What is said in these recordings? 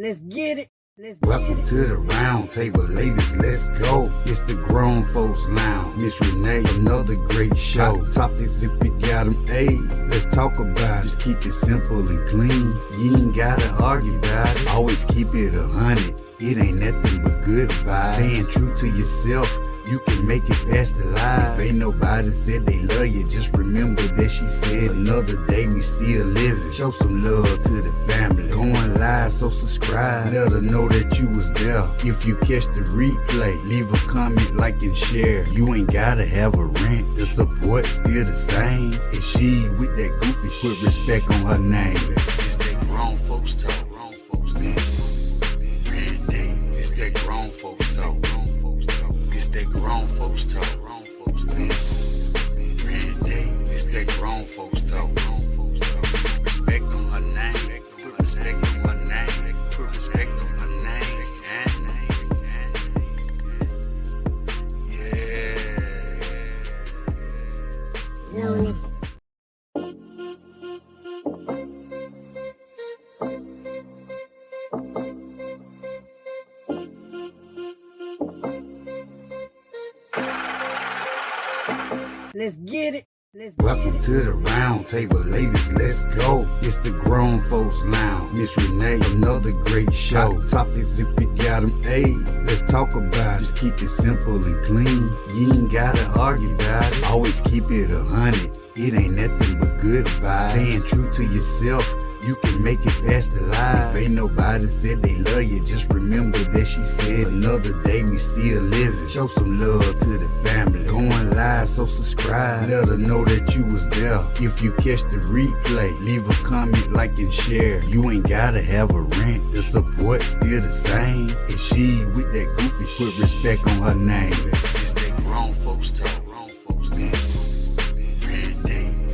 Let's get it. Let's Welcome get it. to the round table, ladies, let's go. It's the Grown Folks Lounge. Miss Renee, another great show. Hot topics if you got them, hey, let's talk about it. Just keep it simple and clean. You ain't gotta argue about it. Always keep it 100. It ain't nothing but good vibes. Staying true to yourself, you can make it past the life. If ain't nobody said they love you, just remember that she said another day we still living. Show some love to the family. Going live, so subscribe. Let her know that you was there. If you catch the replay, leave a comment, like, and share. You ain't gotta have a rent. The support still the same. And she with that goofy shit, put respect on her name. It's that grown folks talk. Grown folks this. It's that grown folks talk. Grown folks talk. It's that grown folks talk. Grown folks this. It's that grown folks talk. Grown folks talk. Respect on her name. Put respect on her name. Put respect on her name. Yeah. Let's get it. Let's Welcome get it. to the round table, ladies, let's go. It's the Grown Folks Lounge. Miss Renee, another great show. Hot topics if you got them, hey, let's talk about it. Just keep it simple and clean. You ain't gotta argue about it. Always keep it 100. It ain't nothing but good vibes. Staying true to yourself, you can make it past the life. If ain't nobody said they love you, just remember that she said another day we still living. Show some love to the family. Going live, so subscribe. Let her know that you was there. If you catch the replay, leave a comment, like, and share. You ain't gotta have a rent. The support still the same. And she with that goofy shit, put respect on her name. It's that grown folks talk. Grown folks this.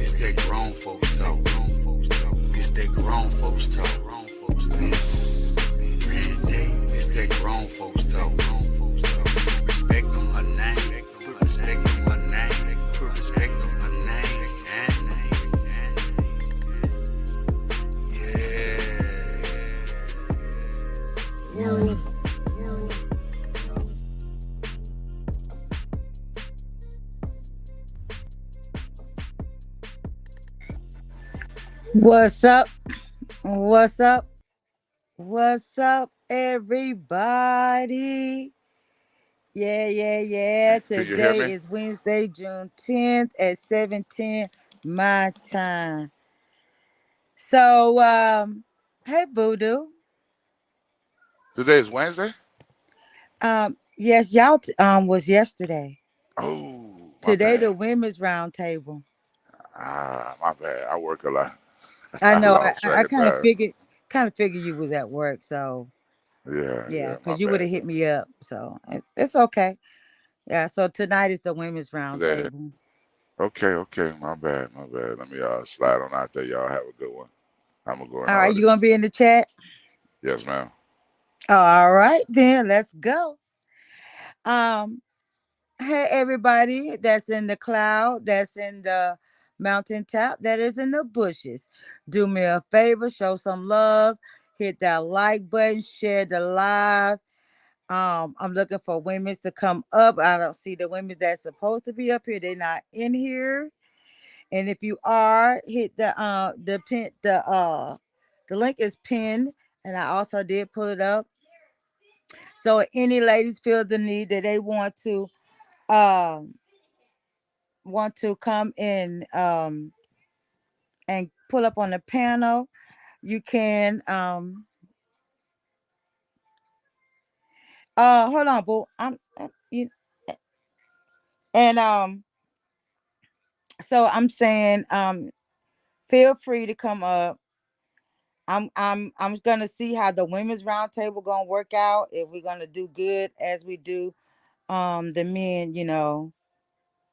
It's that grown folks talk. Grown folks talk. It's that grown folks talk. Grown folks this. It's that grown folks talk. Grown folks talk. Respect on her name. Put respect on her name. Put respect on her name. Yeah. What's up? What's up? What's up, everybody? Yeah. Can you hear Today me? is Wednesday, June 10th at 7:10 my time. So, hey, Voodoo. Today is Wednesday? Yes, y'all was yesterday. Oh, my Today, bad. the women's round table. My bad. I work a lot. I I know. lost I track of time. kind of figured you was at work. So yeah, My because you would bad. have hit me up. So it's okay. Yeah. So tonight is the women's round Today. table. Okay. My bad. Let me slide on out there. Y'all have a good one. I'm gonna go in the All right, you gonna audience. be in the chat? Yes, ma'am. All right, then let's go. Um, hey everybody that's in the cloud, that's in the mountaintop, that is in the bushes. Do me a favor, show some love, hit that like button, share the live. I'm looking for women to come up. I don't see the women that's supposed to be up here. They're not in here. And if you are, hit the link is pinned, and I also did pull it up. So any ladies feel the need that they um want to come in and pull up on the panel, you can hold on, boo. You and so I'm saying feel free to come up. I'm gonna see how the women's roundtable gonna work out. If we're gonna do good as we do the men,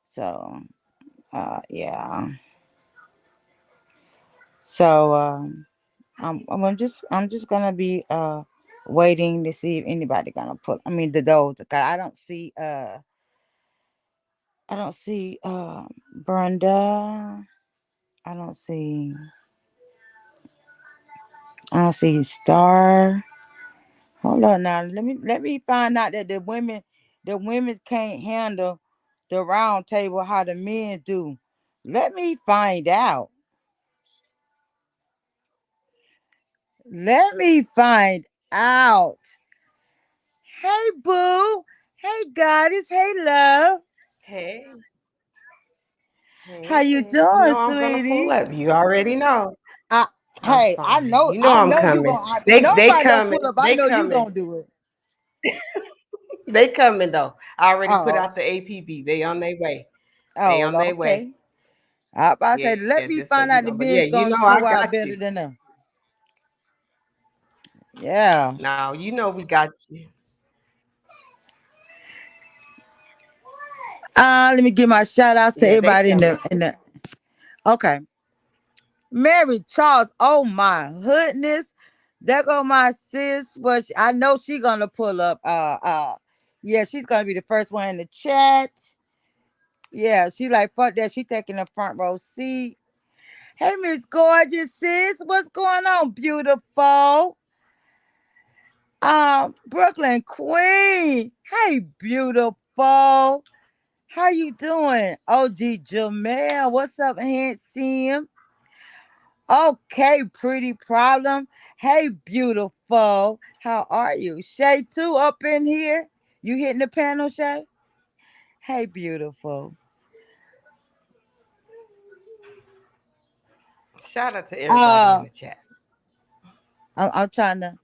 So yeah. So I'm just gonna be waiting to see if anybody gonna put. I mean the those. I don't see Brenda. I don't see I don't see Star. Hold on now. Let me find out that the women can't handle the round table how the men do. Let me find out. Let me find out. Hey boo. Hey goddess. Hey love. Hey, How you hey, you doing, know I'm gonna pull sweetie? up. You already know. I, I'm hey, I fine. know You know I I'm know you coming. gonna They nobody don't pull coming. up. I They know you coming. gonna do it. They coming though. I already put Oh, out the APB. They on their way. They oh, on their way. okay. I about to say, Yeah, let just so me you find know. out But the yeah, men's you know gonna I show got out you. better than them. Yeah. Now you know we got you. Let me give my shout outs to Yeah, they everybody in coming. the okay. Mary Charles, oh my goodness. There go my sis. But I know she gonna pull up. Yeah, she's gonna be the first one in the chat. Yeah, she like fuck that. She taking the front row seat. Hey, Miss Gorgeous sis, what's going on, beautiful? Brooklyn Queen. Hey, beautiful. How you doing? OG Jamel, what's up, handsome? Okay, pretty problem. Hey, beautiful. How are you? Shay too up in here. You hitting the panel, Shay? Hey, beautiful. Shout out to everybody Uh, in the chat. I'm trying to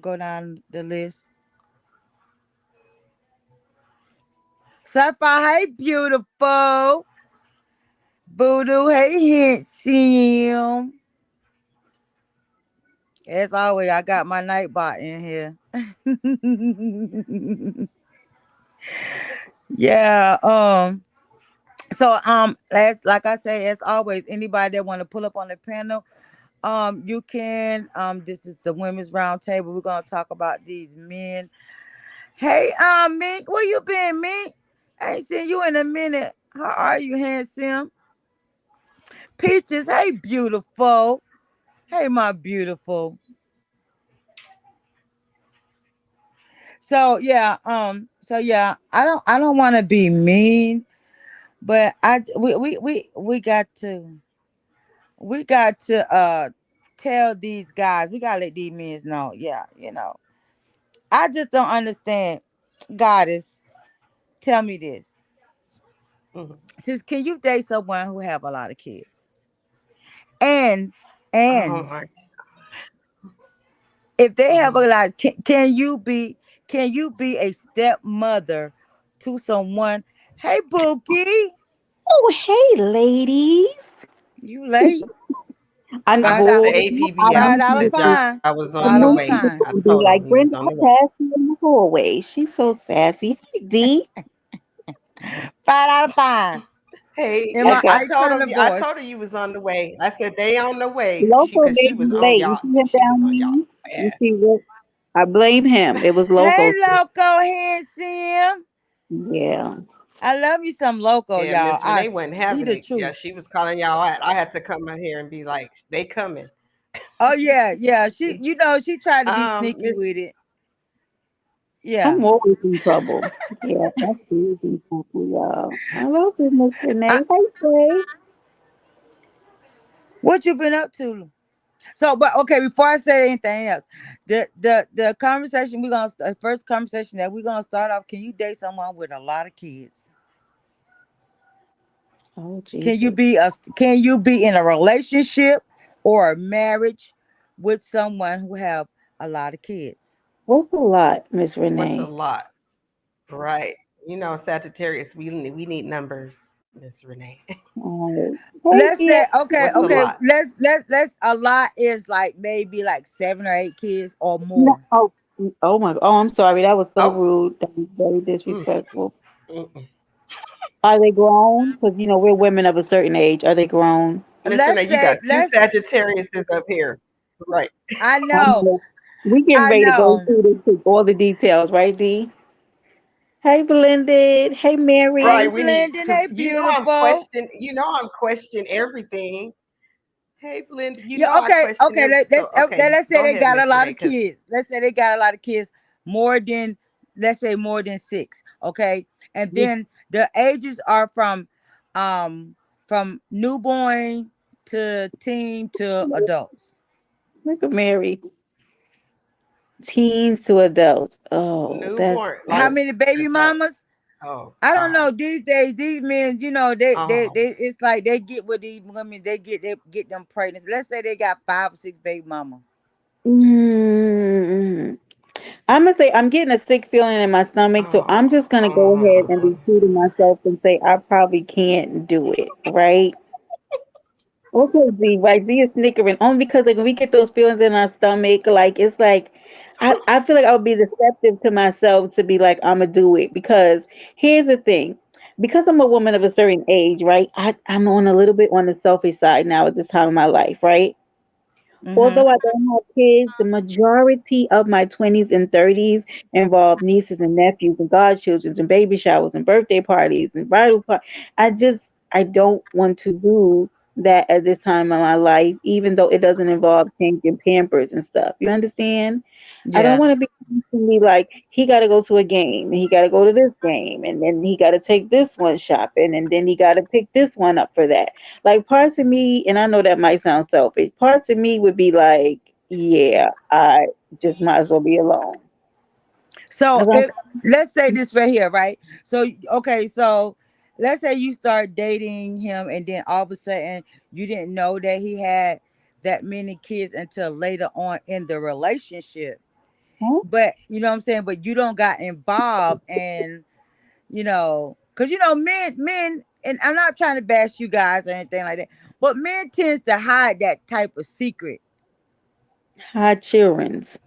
go down the list. Sapphire, hey, beautiful. Voodoo, hey, handsome. As always, I got my nightbot in here. Yeah. So as like I say, as always, anybody that want to pull up on the panel, you can. This is the women's round table. We're gonna talk about these men. Hey, Mink, where you been, Mink? I ain't seen you in a minute. How are you, handsome? Peaches, hey, beautiful. Hey, my beautiful. So yeah, I don't want to be mean, but we got to tell these guys, we gotta let these men know. Yeah, I just don't understand. Goddess, tell me this. Mhm. Since can you date someone who have a lot of kids? And Oh and my. if they have Mhm. a lot, can you be a stepmother to someone? Hey, Bookie, Oh, hey, ladies. you late? I Five put the dollar, Boy, APB I'm out five and dollar said new. y'all fine, was on the five way. dollar New to I the fine. told building. them we Like was on Brenda, the I way. passed you in the hallway. She's so sassy. Hey, D. $5 fine. Hey, In I my yeah, got I told I-turn him. the I voice. told her you was on the way. I said they on the way. Loco Cause she made was me on late. You y'all. see him She was down on y'all there? You ass. see what? I blame him. It was Hey, Loco. Loco, handsome. Yeah. I love you some Loco, Yeah, y'all. Miss Renee wasn't He having the it. Yeah, truth. she was calling y'all out. I had to come out here and be like, they coming. Oh yeah, yeah. She tried to be sneaky Miss with it. Yeah. I'm always in trouble. Yeah, that's easy, people, y'all. I love you, Miss I, Renee. Hey, Faye. what you been up to? So, but okay, before I say anything else, the conversation the first conversation that we're gonna start off. Can you date someone with a lot of kids? Oh, Can you Jesus. be a can you be in a relationship or a marriage with someone who have a lot of kids? What's a lot, Miss what's a Renee? lot? Right. You know, Sagittarius, we need numbers, Miss Renee. Hey, Let's dear. say okay, What's a okay. lot? Let's a lot is like maybe like 7 or 8 kids or No, more. oh my, oh, I'm sorry. That was so Oh, rude. That was very mm, disrespectful. mm-mm. Are they grown? Because we're women of a certain age. Are they grown? Miss Let's Renee, you say got two let's Sagittariuses up here. Right. I I know, know. We getting I ready to go know. through all the details, right, D? Hey, Blended. Hey, Hey Mary. Right. We need Blendon, because hey beautiful. You know I'm question everything. Hey, Belinda. You Yeah, know our okay, question okay. is so. Okay, Let's say go they ahead, got a Miss lot Renee, of because kids. Let's say they got a lot of kids, more than, let's say more than six. Okay, and then the ages are from newborn to teen to adults. Look at Mary. Teens to adults. Oh, that's newborn, How like so. many baby adult. mamas? Oh I don't God. know. These days, these men, Oh, they it's like they get with these women, they get them pregnant. Let's say they got 5 or 6 baby mama. Mm. I'm gonna say I'm getting a sick feeling in my stomach, so oh, I'm just gonna go ahead and be true to myself and say I probably can't do it. Right? Okay, Z, right? Z is snickering only because like when we get those feelings in our stomach, like it's like I feel like I would be deceptive to myself to be like I'm gonna do it because here's the thing. Because I'm a woman of a certain age, right? I'm on a little bit on the selfish side now at this time of my life, right? Mm-hmm. Although I don't have kids, the majority of my 20s and 30s involve nieces and nephews and godchildren and baby showers and birthday parties and bridal parties. I don't want to do that at this time of my life, even though it doesn't involve changing pampers and stuff. You understand? I don't Yeah. want to be constantly like he got to go to a game and he got to go to this game and then he got to take this one shopping and then he got to pick this one up for that. Like parts of me, and I know that might sound selfish, parts of me would be like, yeah, I just might as well be alone. So 'Cause if, let's say this right here, right? So okay, so let's say you start dating him, and then all of a sudden you didn't know that he had that many kids until later on in the relationship. huh? But you know what I'm saying? But you don't got involved, and because men, and I'm not trying to bash you guys or anything like that, but men tends to hide that type of secret. Hi, children's.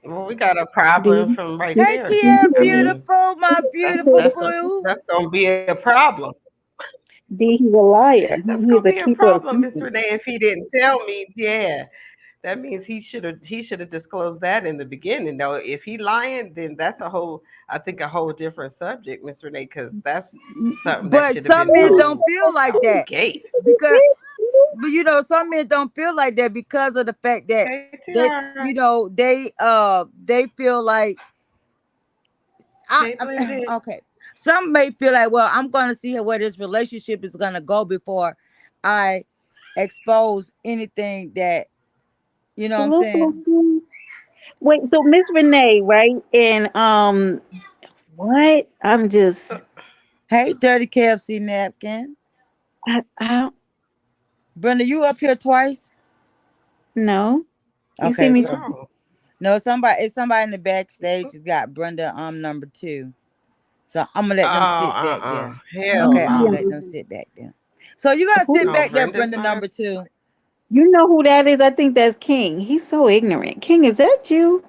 well, we got a Do problem you, from right do Hey, there. Tierra, I mean, beautiful, my beautiful that's boo. that's gonna be a problem. D, he's a liar. That's He gonna is be a a keeper of problem, Miss secrets. Renee. If he didn't tell me, yeah, that means he should have disclosed that in the beginning. Though, if he lying, then that's a whole I think a whole different subject, Miss Renee, because that's something that But should have some been men thrown don't feel like out the that gate. because, but some men don't feel like that because of the fact that Hey, they, Tiara. they feel like Hey, Blended. okay. Some may feel like, well, I'm gonna see where this relationship is gonna go before I expose anything that what I'm saying. Wait, so Miss Renee, right? And what? I'm just Hey, dirty KFC napkin, I don't Brenda, you up here twice? know. You see Okay, me? so Oh, no, it's somebody in the backstage has got Brenda number two. So I'm gonna oh, let them sit back there. hell Okay, I'm gonna no. let them sit back there. So you gotta sit Who? No, back there, Brenda's Brenda not up. number two. You know who that is? I think that's King. He's so ignorant. King, is that you?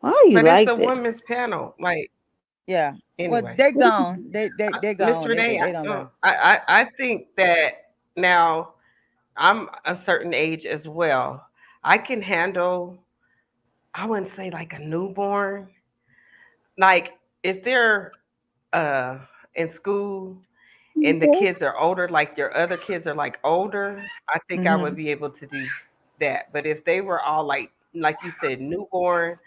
Why are you But it's a like this? women's panel. Like Yeah. Well, anyway, they gone. They Miss gone. Renee, They don't know. I think that now I'm a certain age as well. I can handle. I wouldn't say like a newborn. Like if they're uh in school and the Okay. kids are older, like your other kids are like older, I think I would Hmm. be able to do that. But if they were all like you said, newborn,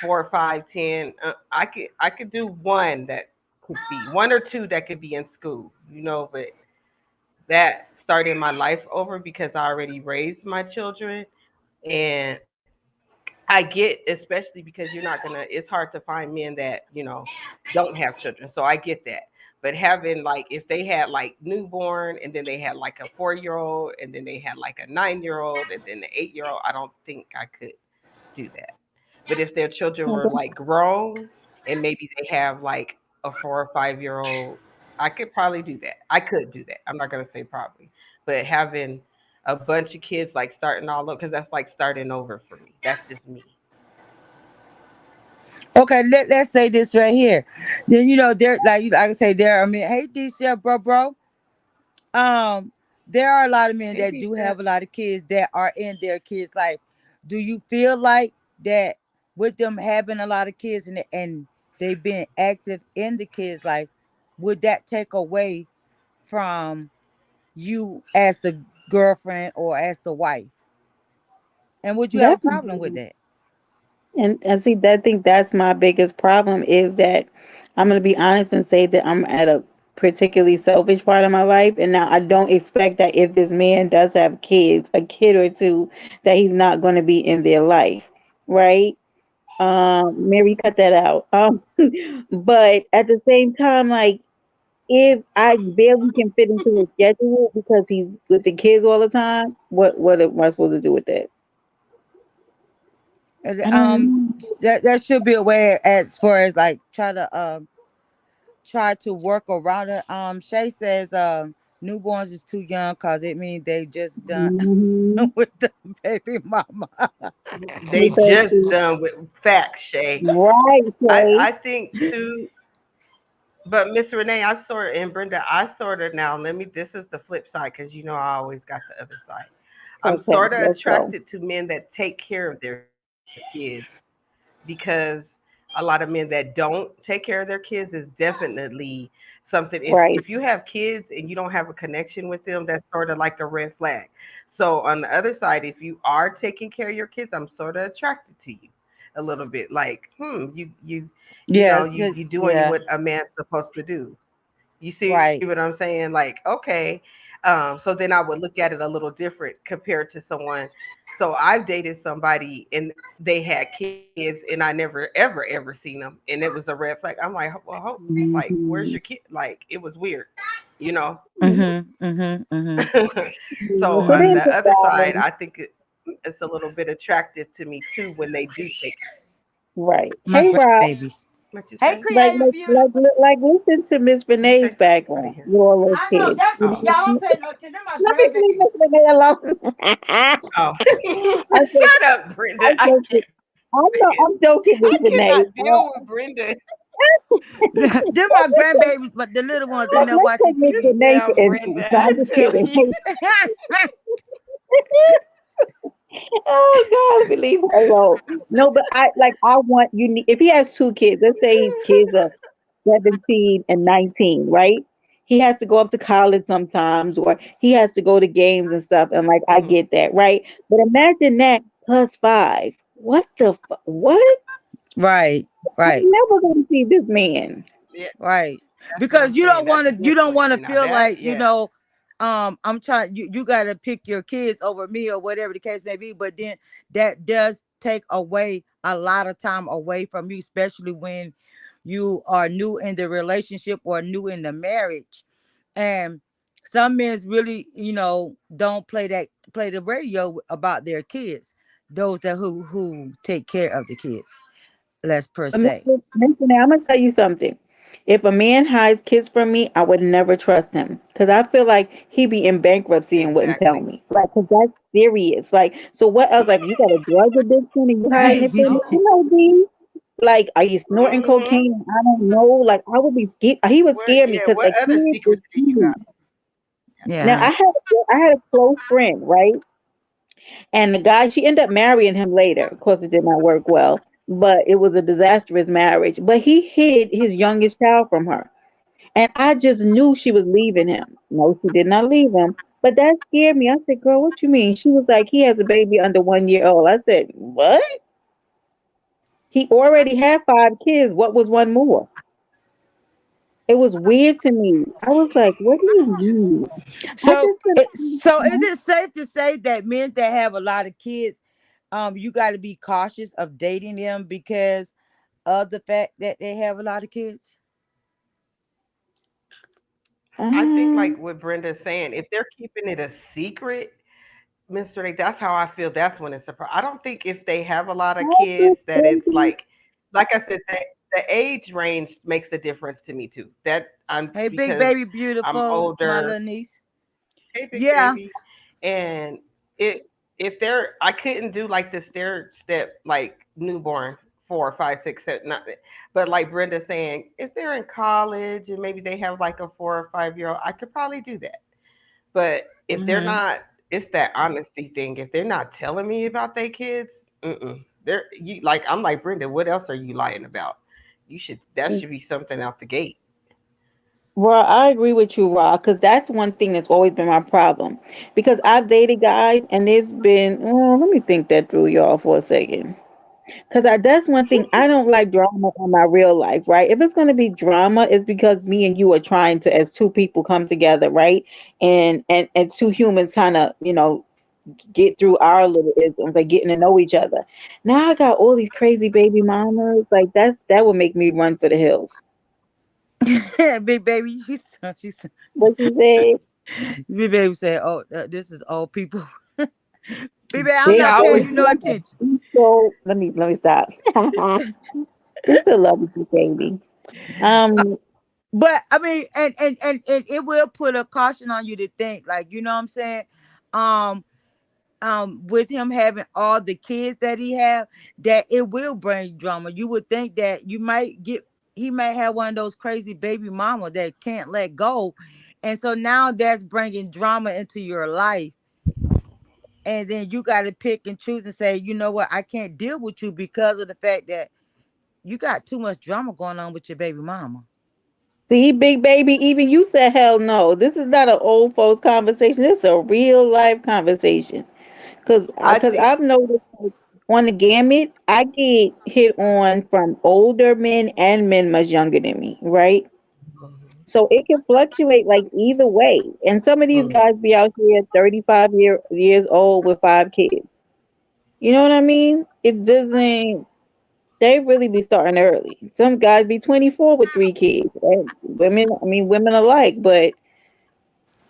4, 5, 10, I could do one that could be one or two that could be in school, but that started my life over because I already raised my children and I get, especially because you're not gonna. It's hard to find men that don't have children, so I get that. But having like, if they had like newborn, and then they had like a 4-year-old, and then they had like a 9-year-old, and then the 8-year-old, I don't think I could do that. But if their children were like grown, and maybe they have like a 4 or 5-year-old, I could probably do that. I could do that. I'm not gonna say probably, but having a bunch of kids like starting all over because that's like starting over for me. That's just me. Okay, let's say this right here. Then there, like I say, there. I mean, hey, D Chef, bro. Um, there are a lot of men Hey, that D do Chef. have a lot of kids that are in their kids' life. Do you feel like that with them having a lot of kids and they being active in the kids' life, would that take away from you as girlfriend or as the wife. And would you have a problem with Definitely. that? And see, I think that's my biggest problem is that I'm gonna be honest and say that I'm at a particularly selfish part of my life, and now I don't expect that if this man does have kids, a kid or two, that he's not going to be in their life, right? Mary, cut that out. But at the same time, like if I barely can fit into his schedule because he's with the kids all the time, what am I supposed to do with that? And, I don't know. that should be a way as far as like try to work around it. Shay says newborns is too young because it means they just done Hmm. with the baby mama. They Because just done with facts, Shay. right, Shay. I think too, but Miss Renee, I sort of, and Brenda, I sort of now. Let me. This is the flip side because you know I always got the other side. I'm Okay, sort of let's go. attracted to men that take care of their kids because a lot of men that don't take care of their kids is definitely something. If you Right. have kids and you don't have a connection with them, that's sort of like a red flag. So on the other side, if you are taking care of your kids, I'm sort of attracted to you a little bit. Like, you know, Yes, you doing yeah, what a man's supposed to do. You see what I'm right. saying? Like, okay. So then I would look at it a little different compared to someone. So I've dated somebody and they had kids and I never ever seen them and it was a red flag. I'm like, well, like, where's your Hmm. kid? Like, it was weird, you know. Mhm. Mhm. Mhm. So So on they the other side, emphasize, I think it's a little bit attractive to me too when they do take care of their kids. right. My Hey, Rob. grandbabies. What you Hey, say? creative beautiful. Listen to Miss You say Renee's something? I didn't background hear. with all those I know kids. that You Oh. know, y'all don't pay no attention. They're my let me leave grandbabies. Miss Renee alone. I Oh, said, shut up, Brenda. I I said, can't know, stand. I'm joking, Miss I Renee. cannot deal with Brenda. They're my grandbabies, but the little ones in there Let's take watching Miss This TV. Renee for damn instance. Brenda. No, I I'm just tell kidding. you. Oh God, let me leave her alone. No, but I want you. If he has two kids, let's say his kids are 17 and 19, right? He has to go up to college sometimes, or he has to go to games and stuff. And like, I Mhm. get that, right? But imagine that plus five. What the what? Right, I'm right. never gonna see this man. Yeah, Right. that's what Because I'm saying. That's you don't different. want to Now feel that, like, yeah. I'm trying you gotta pick your kids over me or whatever the case may be, but then that does take away a lot of time away from you, especially when you are new in the relationship or new in the marriage. And some men really, don't play the radio about their kids. Those that who take care of the kids, let's per But se. I'm gonna tell you something. If a man hides kids from me, I would never trust him because I feel like he'd be in bankruptcy and wouldn't tell Exactly. me. Like, cause that's serious. Like, so what else? Like, you got a drug addiction and you hiding it from me? You know, D. Like, are you snorting Mm-hmm. cocaine? I don't know. Like, I would be scared. He would What? scare me Yeah. because What a other kid is secrets do you huge. got? Now, Yeah. I had a close friend, right? And the guy, she ended up marrying him later. Of course, it did not work well, but it was a disastrous marriage. But he hid his youngest child from her. And I just knew she was leaving him. No, she did not leave him. But that scared me. I said, girl, what you mean? She was like, he has a baby under 1 year old. I said, what? He already had five kids. What was one more? It was weird to me. I was like, what do you mean? I So, just said, so is it safe to say that men that have a lot of kids, you got to be cautious of dating them because of the fact that they have a lot of kids? I think um, like what Brenda's saying, if they're keeping it a secret, Mr. Nate, that's how I feel. That's when it's a problem. I don't think if they have a lot of I kids just that it's baby. like I said, the age range makes a difference to me too. That I'm Hey, big because baby, I'm beautiful, my older. little niece. Hey, big Yeah. baby, and it if they're I couldn't do like the stair step like newborn 4, 5, 6, 7, not but like Brenda saying if they're in college and maybe they have like a 4 or 5 year old, I could probably do that. But if they're Mm-hmm. not, it's that honesty thing. If they're not telling me about their kids, they're you like I'm like Brenda. What else are you lying about? You should that should be something out the gate. Well, I agree with you, Rob, because that's one thing that's always been my problem. Because I've dated guys, and there's been, let me think that through, y'all, for a second. Because that's one thing I don't like drama in my real life, right? If it's going to be drama, it's because me and you are trying to, as two people, come together, right? And two humans kind of, get through our little isms, like getting to know each other. Now I got all these crazy baby mamas, like that would make me run for the hills. Big baby, she What you say? big baby said, "Oh, this is old people." Big baby, I'm They not Yeah, I paying always you no still attention. so let me stop. They still love you, baby. Um, But I mean, and it will put a caution on you to think, like, you know what I'm saying? Um, with him having all the kids that he have, that it will bring drama. You would think that you might get he might have one of those crazy baby mama that can't let go. And so now that's bringing drama into your life. And then you got to pick and choose and say, you know what, I can't deal with you because of the fact that you got too much drama going on with your baby mama. See, big baby, even you said hell no. This is not an old folks conversation. This is a real life conversation. I Cause think I've noticed, like, on the gamut, I get hit on from older men and men much younger than me, right? So it can fluctuate like either way. And some of these mhm. guys be out here 35 years old with 5 kids. You know what I mean? It doesn't. They really be starting early. Some guys be 24 with 3 kids. And women, I mean, women alike. But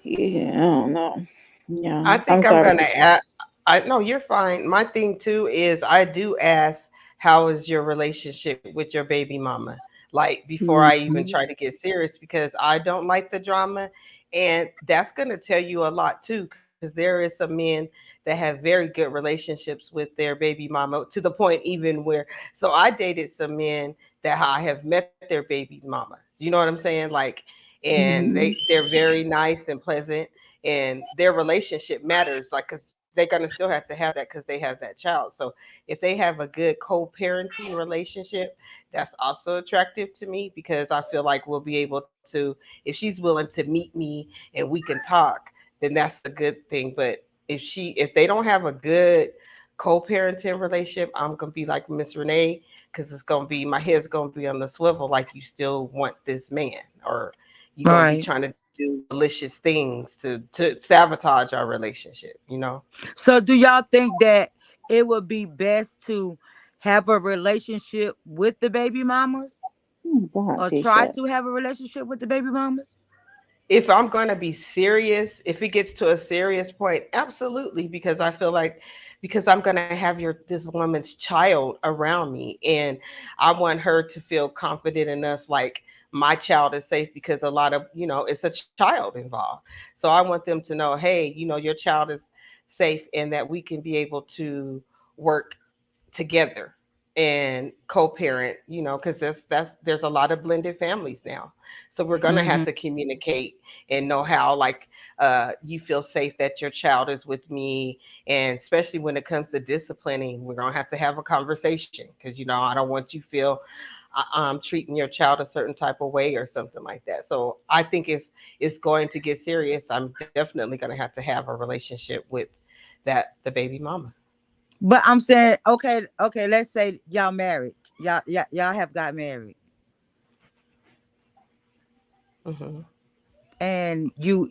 yeah, I don't know. Yeah, I I'm think I'm sorry. gonna add. I no, you're fine. My thing too is I do ask, how is your relationship with your baby mama? Like before I even Mhm. try to get serious, because I don't like the drama, and that's gonna tell you a lot too. Because there is some men that have very good relationships with their baby mama, to the point even where. So I dated some men that I have met their baby's mama. You know what I'm saying? Like, and Mhm. they're very nice and pleasant, and their relationship matters, like, because they're going to still have to have that because they have that child. So if they have a good co-parenting relationship, that's also attractive to me, because I feel like we'll be able to, if she's willing to meet me and we can talk, then that's a good thing. But if they don't have a good co-parenting relationship, I'm gonna be like Miss Renee, because it's gonna be, my head's gonna be on the swivel, like, you still want this man, or you're All gonna be right. trying to do malicious things to sabotage our relationship, you know? So do y'all think that it would be best to have a relationship with the baby mamas Oh, God, or try Tisha. to have a relationship with the baby mamas? If I'm going to be serious, if it gets to a serious point, absolutely, because I feel like, because I'm going to have this woman's child around me, and I want her to feel confident enough, like my child is safe, because a lot of, it's a child involved. So I want them to know, hey, your child is safe, and that we can be able to work together and co-parent, because there's a lot of blended families now. So we're going to have Mm-hmm. to communicate and know how, like, you feel safe that your child is with me. And especially when it comes to disciplining, we're going to have a conversation, because I don't want you feel treating your child a certain type of way or something like that. So I think if it's going to get serious, I'm definitely going to have a relationship with the baby mama. But I'm saying, okay, okay, let's say y'all married. Y'all have got married. Hmm. And you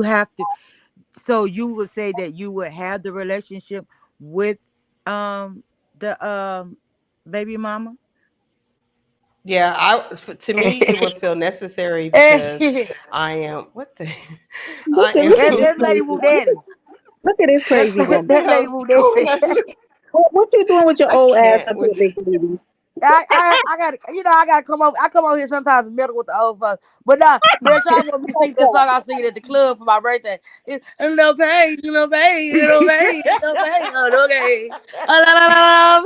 have to, so you would say that you would have the relationship with um the baby mama? Yeah, to me it would feel necessary, because I am what the I Look at this am That's Lady crazy. Wu Daddy. Look at this crazy woman. That's Lady no, Wu cool. Daddy. What you doing with your I old ass can't up with here, big baby? I got I gotta come over. I come over here sometimes and meddle with the old folks. But nah, man, y'all want me to sing this song I sing at the club for my birthday. It's a little pain, a little pain, a little pain, a little pain. Oh, okay. A la la la la,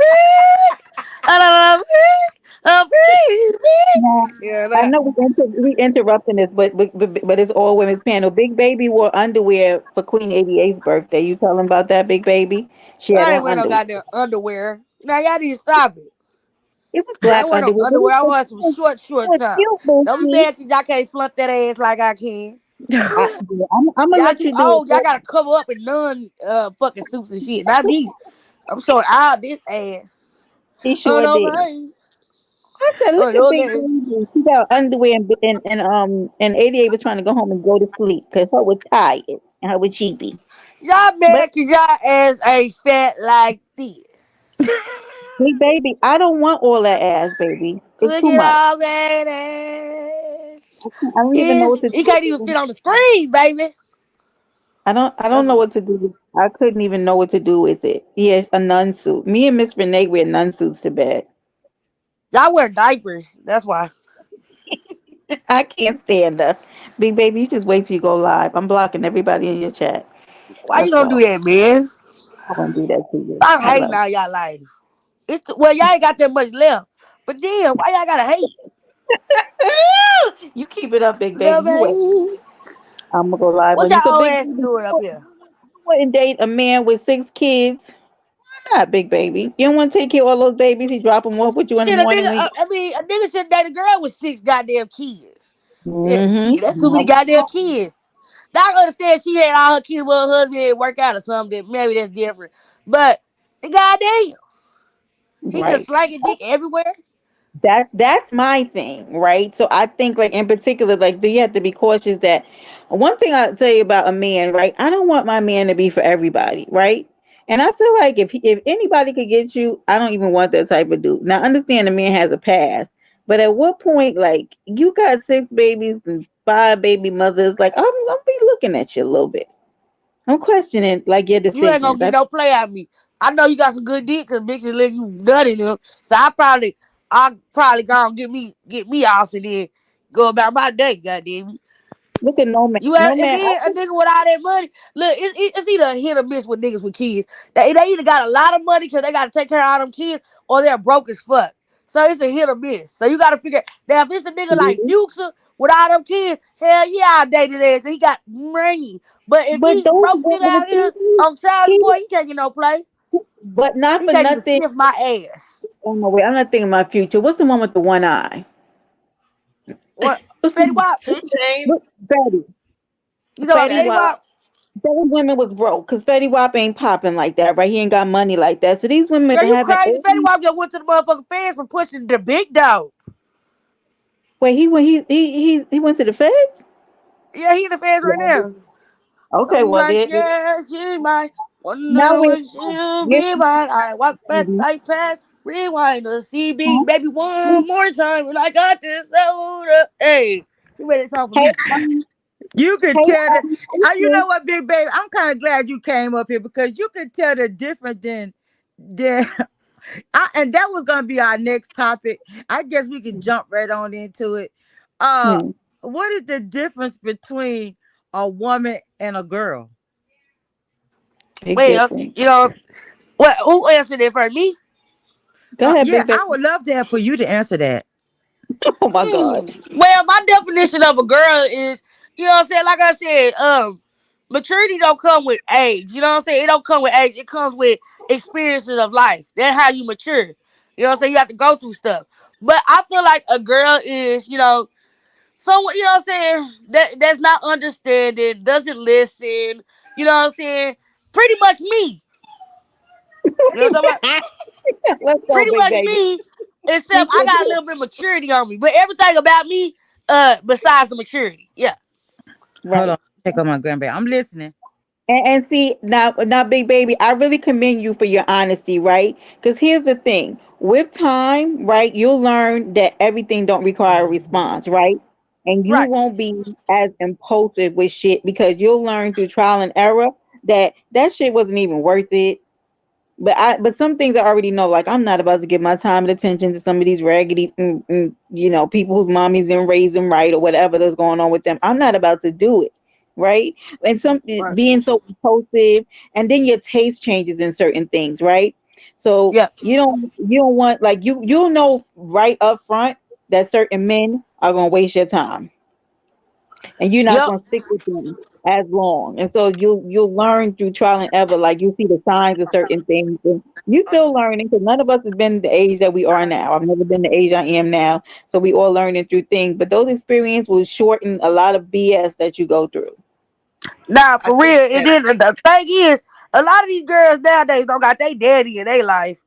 a la la la, a Nah, yeah, I that. know we interrupting this, but it's all women's panel. Big baby wore underwear for Queen 88's birthday. You tell him about that, big baby? She had I ain't on wearing no underwear. goddamn underwear. Now y'all need to stop it. It was I black want no underwear, but underwear. I want some short, it short was top. cute, Don't be Boosie. mad because y'all can't flunt that ass like I can. Yeah, I'm gonna Y'all let too you do it. old. Y'all gotta cover up in none fucking suits and shit. Not me. I'm showing all this ass. He Oh sure no, did. man. I said, Oh look at no, Big okay. Baby. She got underwear and 88 was trying to go home and go to sleep because her was tired and her was cheapy. Y'all But mad because y'all ass ain't fat like this. Big Baby, I don't want all that ass, baby. It's Look too at much. all that ass. I don't even know It's, what to he do can't with even it. fit on the screen, baby. I don't That's know what, what to do. I couldn't even know what to do with it. Yeah, a nun suit. Me and Miss Renee wear nun suits to bed. y'all wear diapers. That's why. I can't stand her. Big Baby, you just wait till you go live. I'm blocking everybody in your chat. Why you That's gonna do all. that, man? I won't do that to you. Stop hating Hello. on y'all life. Well, y'all ain't got that much left. But then, why y'all gotta hate? You keep it up, Big Lil' Baby. You wait. baby. I'm gonna go live What on you. So y'all old Big asses Baby, doing up here? you wouldn't date a man with 6 kids. Why not, Big Baby? You don't want to take care of all those babies. He drop them off with you in the Shit, a morning nigga, when he. I mean, a nigga should date a girl with 6 goddamn kids. Yeah, shit, that's too many Mm-hmm. goddamn kids. Now I understand she had all her kids with her husband and work out or something. Maybe that's different. But the goddamn, he just Right. slanging dick everywhere. That's my thing, right? So I think like in particular, like do you have to be cautious that one thing I'll tell you about a man, right? I don't want my man to be for everybody, right? And I feel like if anybody could get you, I don't even want that type of dude. Now understand the man has a past, but at what point, like you got 6 babies and 5 baby mothers, like I'm be looking at you a little bit. I'm questioning like your You ain't gonna decisions. get no play out of me. I know you got some good dick because bitches let you nut in them. So I probably gonna get me off and then go about my day. Goddamn it. Look at no man, You have, no and man. then a nigga with all that money. Look, it's either a hit or miss with niggas with kids. They either got a lot of money because they got to take care of all them kids, or they're broke as fuck. So it's a hit or miss. So you got to figure now if it's a nigga like Fuchsia with all them kids, hell yeah, I date his ass. He got money. But if But he those broke nigga women, out here on child he, support, he can't get no play. but not He for can't even nothing. sniff my ass. Oh no, wait, I'm not thinking my future. What's the one with the one eye? What What's Fetty the, Wap? Two Chains. what, Betty? You talking Fetty about Fetty Wap. Wap? Those women was broke because Fetty Wap ain't popping like that, right? He ain't got money like that. So these women Girl, you having crazy? all Fetty Wap just went to the motherfucking fans for pushing the big dog. wait, he went to the feds? Yeah, he in the fans Yeah, right I now. did. Okay, I'm well like, there yeah, she's mine. now Wonder we're when she'll yes, be mine. I walk back, baby. I pass, rewind the CB, Huh? baby, one more time, and I got this soda. Hey, you made this song for Hey, me. You could hey, tell that. You Future. know what, Big Baby? I'm kind of glad you came up here because you could tell the difference than and that was gonna be our next topic. I guess we can jump right on into it. Uh, Hmm, what is the difference between a woman and a girl? big Well, difference. what? Who answered it for me? Go ahead, Yeah, big I baby. would love that for you to answer that. Oh my God. Well, my definition of a girl is, you know what I'm saying? Like I said, maturity don't come with age. You know what I'm saying? It don't come with age. It comes with experiences of life. That's how you mature. You know what I'm saying? You have to go through stuff. But I feel like a girl is, someone, you know what I'm saying, that's not understanding, doesn't listen, you know what I'm saying? Pretty much me. You know what I'm talking about? Let's go, Pretty big much baby. me, except Speak I your got a truth. little bit of maturity on me. But everything about me, besides the maturity. Yeah. Hold Right. on, take on my grandbaby. I'm listening. And see now, big baby, I really commend you for your honesty, right? Because here's the thing: with time, right, you'll learn that everything don't require a response, right? And you Right. won't be as impulsive with shit because you'll learn through trial and error that shit wasn't even worth it. But some things I already know, like I'm not about to give my time and attention to some of these raggedy, people whose mommies didn't raise them right or whatever that's going on with them. I'm not about to do it, right? And some Right. being so impulsive, and then your taste changes in certain things, right? So Yeah. you don't want like you'll know right up front that certain men are gonna waste your time, and you're not Yep. gonna stick with them. as long. And so you'll learn through trial and error. Like you see the signs of certain things, and you still learning because none of us has been the age that we are now. I've never been the age I am now, so we all learning through things. But those experiences will shorten a lot of BS that you go through. Nah, I for think real. And that then the thing is, a lot of these girls nowadays don't got their daddy in their life.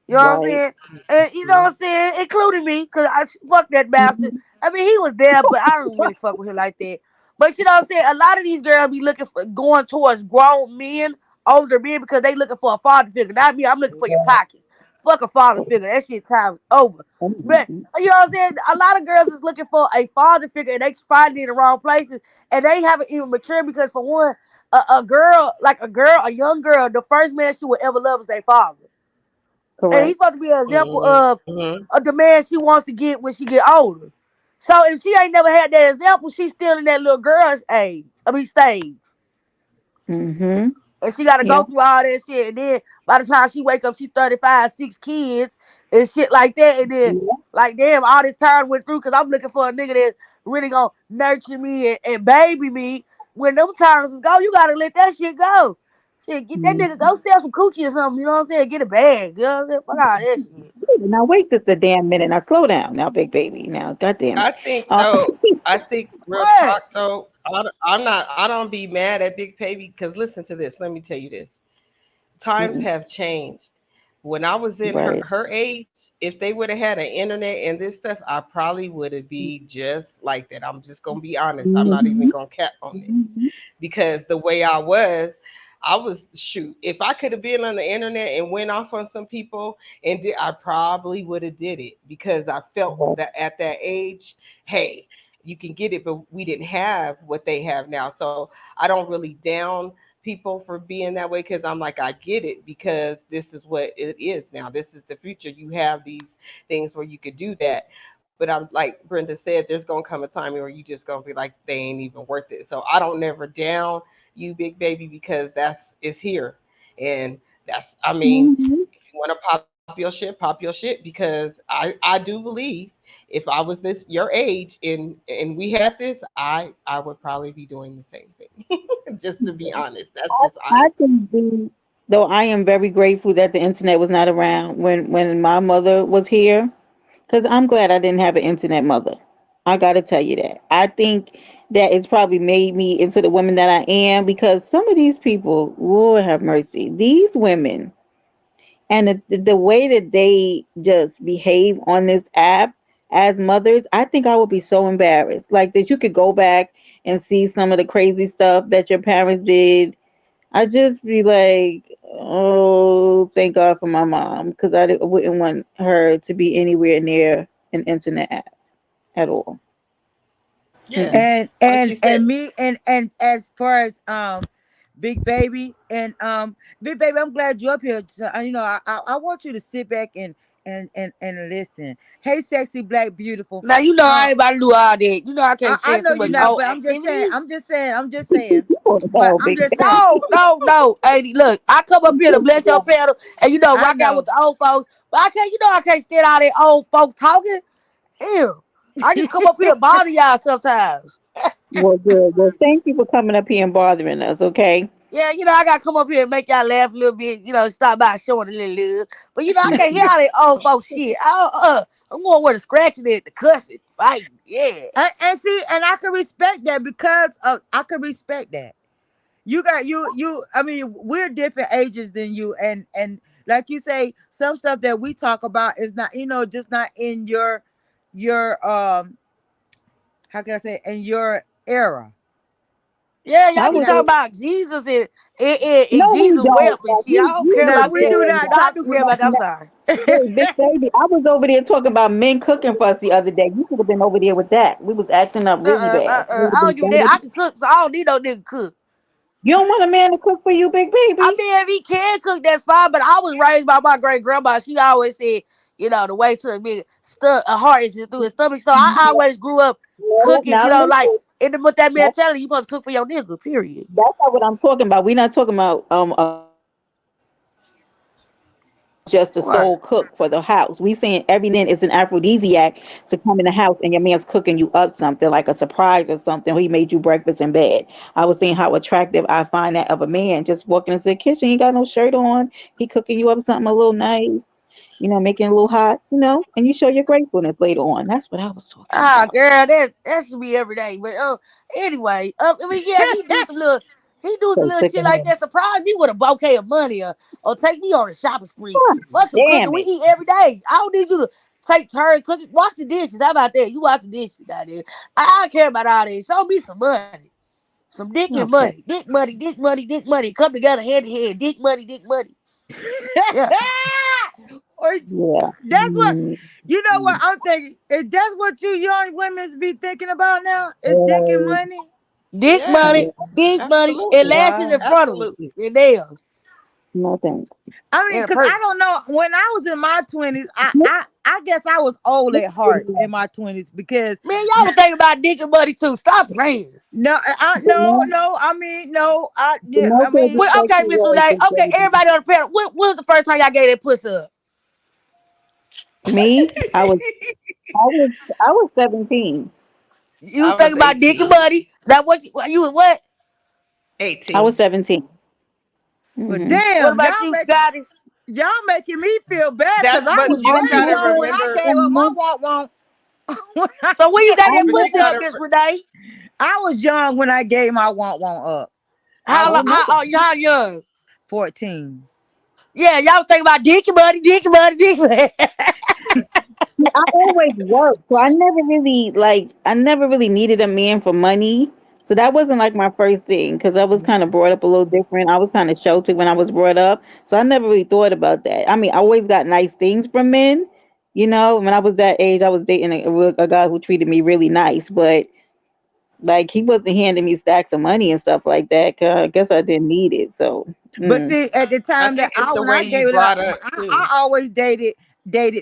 You know what I'm Right. saying? And you know what I'm mhm. saying? Including me, because I fuck that bastard. Hmm. I mean, he was there, but I don't really fuck with him like that. But you know what I'm saying? A lot of these girls be looking for going towards grown men, older men, because they looking for a father figure. Not me, I'm looking for your pockets. Fuck a father figure. That shit time is over. But you know what I'm saying? A lot of girls is looking for a father figure and they finding it in the wrong places and they haven't even matured because for one, a girl, like a girl, a young girl, the first man she would ever love is their father. And he's Correct. supposed to be an example Mhm. of Mhm. the man she wants to get when she get older. So if she ain't never had that example, she's still in that little girl's age. I mean stage. Hmm. And she gotta Yeah. go through all that shit. And then by the time she wake up, she 35, 6 kids and shit like that. And then Yeah. like damn, all this time went through because I'm looking for a nigga that's really gonna nurture me and baby me. When them times is go, you gotta let that shit go. Shit, get that nigga Mhm. go sell some coochie or something. You know what I'm saying? Get a bag. You know what I'm saying? Fuck all that shit. Now wait just a damn minute. Now slow down. Now, big baby. Now, goddamn I it. think Uh, though, I think real What? talk though, I'm not, I don't be mad at Big Baby because listen to this. Let me tell you this. Times mm, have changed. When I was in her right. her age, if they would have had an internet and this stuff, I probably would have be just like that. I'm just gonna be honest. I'm not even Hmm. gonna cap on it Hmm. because the way I was shoot. If I could have been on the internet and went off on some people and did, I probably would have did it because I felt that at that age, hey, you can get it, but we didn't have what they have now. So I don't really down people for being that way because I'm like, I get it because this is what it is now. This is the future. You have these things where you could do that. But I'm like Brenda said, there's gonna come a time where you just gonna be like, they ain't even worth it. So I don't never down you, Big Baby, because that's it's here, and that's I mean, Hmm. if you want to pop your shit because I do believe if I was this your age and we had this, I would probably be doing the same thing. Just to be honest, that's just I honest. can be, though I am very grateful that the internet was not around when my mother was here, because I'm glad I didn't have an internet mother. I got to tell you that. I think that it's probably made me into the woman that I am because some of these people, Lord have mercy, these women and the way that they just behave on this app as mothers, I think I would be so embarrassed. Like that you could go back and see some of the crazy stuff that your parents did. I just be like, oh, thank God for my mom, because wouldn't want her to be anywhere near an internet app at all. Yeah, Mm-mm. like she And said. me and as far as Big Baby and Big Baby, I'm glad you're up here. So, you know, I want you to sit back and listen. Hey, sexy black beautiful. Now you know I Uh, ain't about to do all that. You know I can't I stand know too you're much not, old but I'm just saying. activity. But Oh, I'm big just baby. saying. No, no, no. Hey, look, I come up here to bless your panel and I rock out with know. the old folks. But I can't, I can't stand all that old folk talking. Ew. I just come up here and bother y'all sometimes. Well, good. Well, thank you for coming up here and bothering us. Okay. Yeah, I gotta come up here and make y'all laugh a little bit, stop by showing a little love. But I can't hear all that old folk shit. I'm going where the scratching it, the cussing, fighting. Yeah. And see, and I can respect that because of I can respect that. You got you. I mean, we're different ages than you, and like you say, some stuff that we talk about is not, just not in your how can I say, in your era. Yeah, y'all I be You would know, talking say about Jesus and no, we Jesus don't. wept and Like, shit. I don't you care no, about we that. do understand not No, I talk. do care that. about that. I'm sorry. Wait, big baby, I was over there talking about men cooking for us the other day. You should have been over there with that. We was acting up really bad. It would have I don't been give a damn. better. I can cook, so I don't need no nigga cook. You don't want a man to cook for you, big I baby? mean, if he can cook, that's fine. But I was raised by my great grandma. She always said, the way to a big a heart is through his stomach. So I No, always grew up no, cooking. now Like listen. in the with that That's, mentality, you supposed to cook for your nigga. Period. that's not what I'm talking about. We're not talking about a just the Right. sole cook for the house. We saying every man is an aphrodisiac to come in the house and your man's cooking you up something like a surprise or something. Or he made you breakfast in bed. I was saying how attractive I find that of a man just walking into the kitchen. He got no shirt on. He cooking you up something a little nice, making it a little hot, and you show your gratefulness later on. That's what I was talking Ah, about. girl, that should be every day. But anyway, I mean, yeah, he do some So little sick shit of like him. that. Surprise me with a bouquet of money, or take me on a shopping spree. God Fuck some cooking. damn We it. eat every day. I don't need you to take turn cooking. Wash the dishes. How about that? You wash the dishes, goddamn. I don't care about all this. Show me some money. Some dick and Okay. money. Dick money, dick money, dick money. Come together hand in hand. Dick money, dick money. Yeah. Or Yeah. that's what Mm, you know what I'm thinking. Is that's what you young women be thinking about now? Is dick and uh, money? Dick yeah. money, Yes, dick money, and absolutely. lashes in Wow. front of us. Absolutely. And nails. No thanks. I mean, And a cause I purse. don't know. When I was in my 20s, I guess I was old at heart in my 20s because Man, y'all were thinking about dick and money too. Stop playing. no, The most, no. I mean, no, the yeah, I most mean, Well, okay, sexual Miss was Renee. just Okay, everybody on the panel. When was the first time y'all gave that pussy up? me. I was 17. You was I was thinking about dick and 18. money. That what you was what? I was 18. 17. but Mm-hmm. What damn, about you, Scotty? y'all making me feel bad because That's I but was you I very gotta young know. when I remember gave up my walk on. When So when you got I that but you pussy know. up, gotta Miss Renee? I was young when I gave my want up. I How was I know. how young? 14. Yeah, y'all was thinking about dick and money, dick and money, dick and money. I always worked, so I never really needed a man for money. So that wasn't like my first thing because I was kind of brought up a little different. I was kind of sheltered when I was brought up, so I never really thought about that. I mean, I always got nice things from men. When I was that age, I was dating a guy who treated me really nice, but like he wasn't handing me stacks of money and stuff like that. 'Cause I guess I didn't need it. So, But mm. see, at the I time that think it's the when way I you gave it up, brought up I too. always dated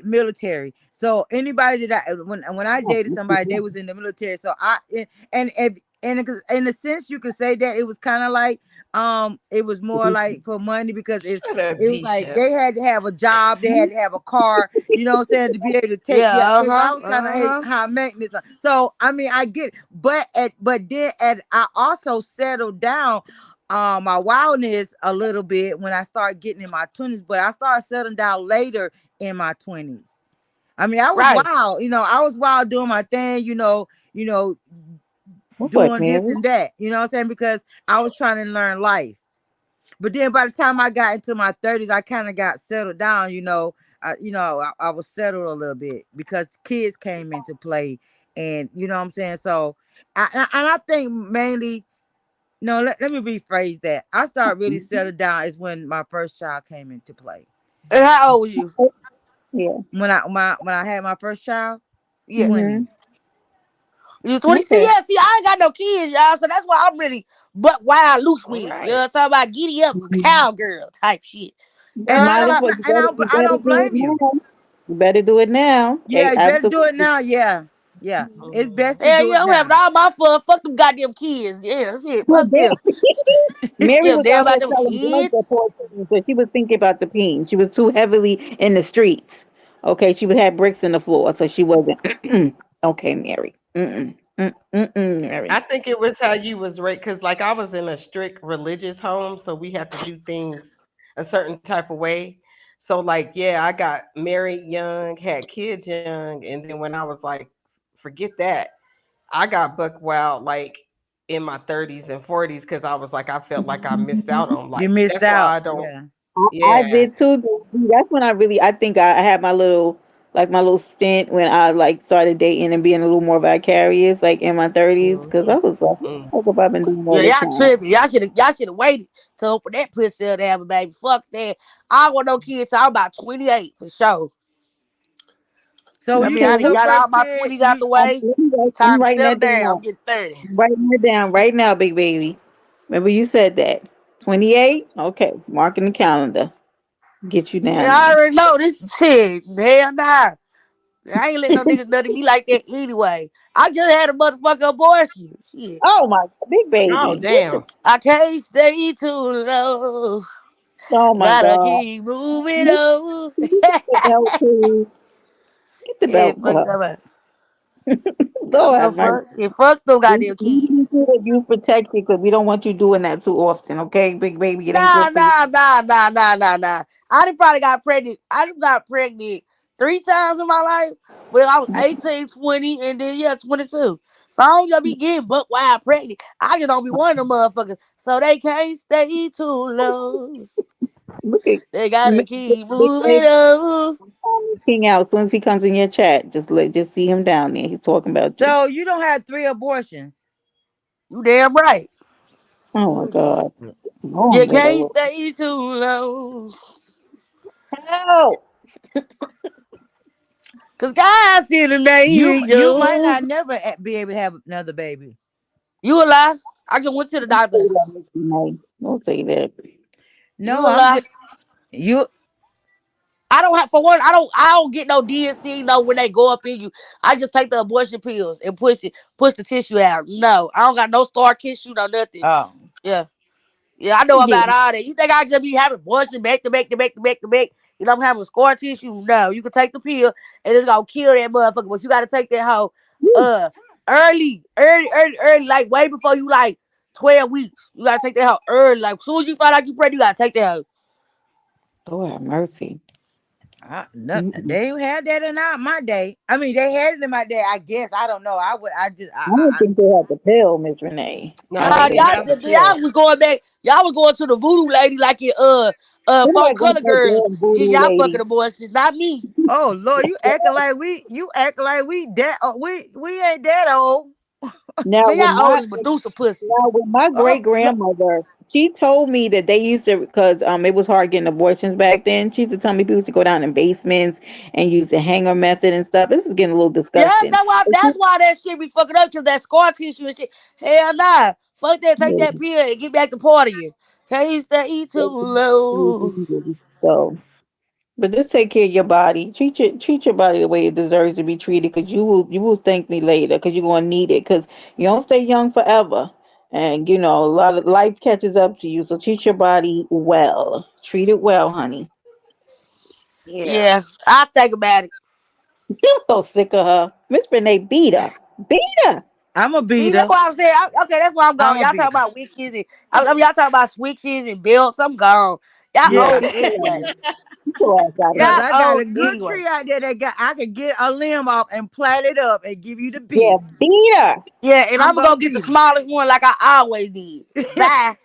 military. So anybody that when I dated somebody, they was in the military. So and if in a sense you could say that it was kind of like it was more like for money because Shut up, it was like Bishop. they had to have a job, they had to have a car, you know what I'm saying, to be able to take Yeah, care. I uh-huh, was kind of uh-huh. high maintenance. So I mean I get it. But then I also settled down my wildness a little bit when I started getting in my 20s, but I started settling down later in my 20s. I mean, I was Right. wild, I was wild doing my thing, What, doing this Mary? and that, you know what I'm saying? Because I was trying to learn life. But then by the time I got into my 30s, I kind of got settled down, I was settled a little bit because kids came into play and you know what I'm saying? So I think mainly no, let me rephrase that. I started really settling down is when my first child came into play. And how old was you? Yeah. When I had my first child, Yeah. 20. Mm-hmm. You was 20. See, Okay. yeah, see, I ain't got no kids, y'all. So that's why I'm really but wild loose All with it. You know right. what I'm talking about? Giddy up Mhm. cowgirl type shit. You know And what I'm Might talking as about? well. I don't Do it blame you. now. You better do it now. Yeah, you better do it Absolutely. now. Yeah. Yeah. It's Mhm. best to Hell do yeah, it I'm having now. all my fun. Fuck them goddamn kids. Yeah, shit. Well, Fuck them. Mary Yeah, was damn out about here them selling drugs at kids. 14, so she was thinking about the pain. She was too heavily in the streets. Okay, she would have bricks in the floor, so she wasn't. Okay, Mary. I Mary. think it was how you was raised, because like I was in a strict religious home, so we had to do things a certain type of way. So like, yeah, I got married young, had kids young, and then when I was like, forget that, I got buck wild like in my 30s and 40s because I was like, I felt like I missed out on You life. missed That's why out. I don't. Yeah. I Yeah. did too. That's when I think I had my little stint when I like started dating and being a little more vicarious, like in my 30s, because I Hmm. was like, what the fuck have I been doing all Yeah, this y'all time? tripping. Y'all should have waited to open that pussy up to have a baby. Fuck that. I don't want no kids till I'm about 28 for sure. So I you mean, I get done Okay, your got all first my kid, 20s out you the way. It's I'm time to writing settle that down. down. I'm getting 30. I'm writing it down right now, big baby. Remember you said that. 28? Okay, marking the calendar. Get you Shit, down I there. already know this shit. Hell nah. I ain't let no niggas nothing me like that anyway. I just had a motherfucker abortion. Shit. Oh my big Oh baby. damn. I can't stay too low. Oh my Gotta God. keep moving Can on. you get the belt, please? Get the Yeah, belt for fuck her. that man. I don't Lord give a have mercy. fuck. Yeah, fuck them We goddamn need kids. you to use protection because we don't want you doing that too often, okay, big baby? It ain't Nah, good for you. nah, nah, nah, nah, nah, nah. I done probably got pregnant. I done got pregnant 3 times in my life. But I was 18, 20, and then yeah, 22. So I don't just be getting buck wild pregnant. I just don't be one of them motherfuckers. So they can't stay too long. Look at They gotta keep big moving baby. on. King out as soon as he comes in your chat. Just see him down there. He's talking about you. So you don't have 3 abortions. You damn right. Oh my God. You Wrong with can't her. stay too long. Help! Cause God's in the You might angel. not never be able to have another baby. You a lie. I just went to the Don't say doctor. that, Mr. May. Don't say that. You No, a I'm lie. just you. I don't have for one. I don't get no DNC. No, when they go up in you, I just take the abortion pills and push the tissue out. No, I don't got no scar tissue, no nothing. Oh, Yeah, yeah, I know Yeah. about all that. You think I just be having abortion back to back to back to back to back? You know I'm having scar tissue. No, you can take the pill and it's gonna kill that motherfucker. But you gotta take that hoe Woo. uh early, like way before you like 12 weeks. You gotta take that hoe early. Like as soon as you find out you pregnant, you gotta take that hoe. Lord have mercy. no, Mm-mm. they ain't had that in my day. I mean, they had it in my day. I guess I don't know. I would. I just. I don't think they have the pill, Miss Renee. No, I they don't Nah, didn't think y'all, so. have the y'all pill. was going back. Y'all was going to the voodoo lady like it four Somebody gonna color take girls that getting voodoo y'all fucking lady. abortions, not me. Oh Lord, you acting like we that we ain't that old. Now Man, with y'all old my as Medusa pussy. Now, with my Oh great grandmother, she told me that they used to because it was hard getting abortions back then. She used to tell me people used to go down in basements and use the hanger method and stuff. This is getting a little Yeah, disgusting. But that's why that shit be fucking up, cause that scar tissue and shit. Hell nah. Fuck that, take that she- pill and get back to partying. Taste that eat too low. so, but just take care of your body. Treat your body the way it deserves to be treated, because you will thank me later, because you're gonna need it, because you don't stay young forever. And a lot of life catches up to you. So treat your body well. Treat it well, honey. Yeah. Yeah, I think about it. I'm so sick of her. Miss Renee beat her. Beat her. I'm a See, that's beater. why I'm saying. Okay, that's why I'm I'm gone. a Y'all talking beater. about witches and y'all talking about switches and belts. I'm gone. Y'all Yeah, old anyway. Get your ass out of cause here. Y'all I got old a good anyway. tree out there that got I could get a limb off and plat it up and give you the Yeah, business. beat her. Yeah, and I'm I'm gonna gonna get the beat smallest one like I always did. Bye.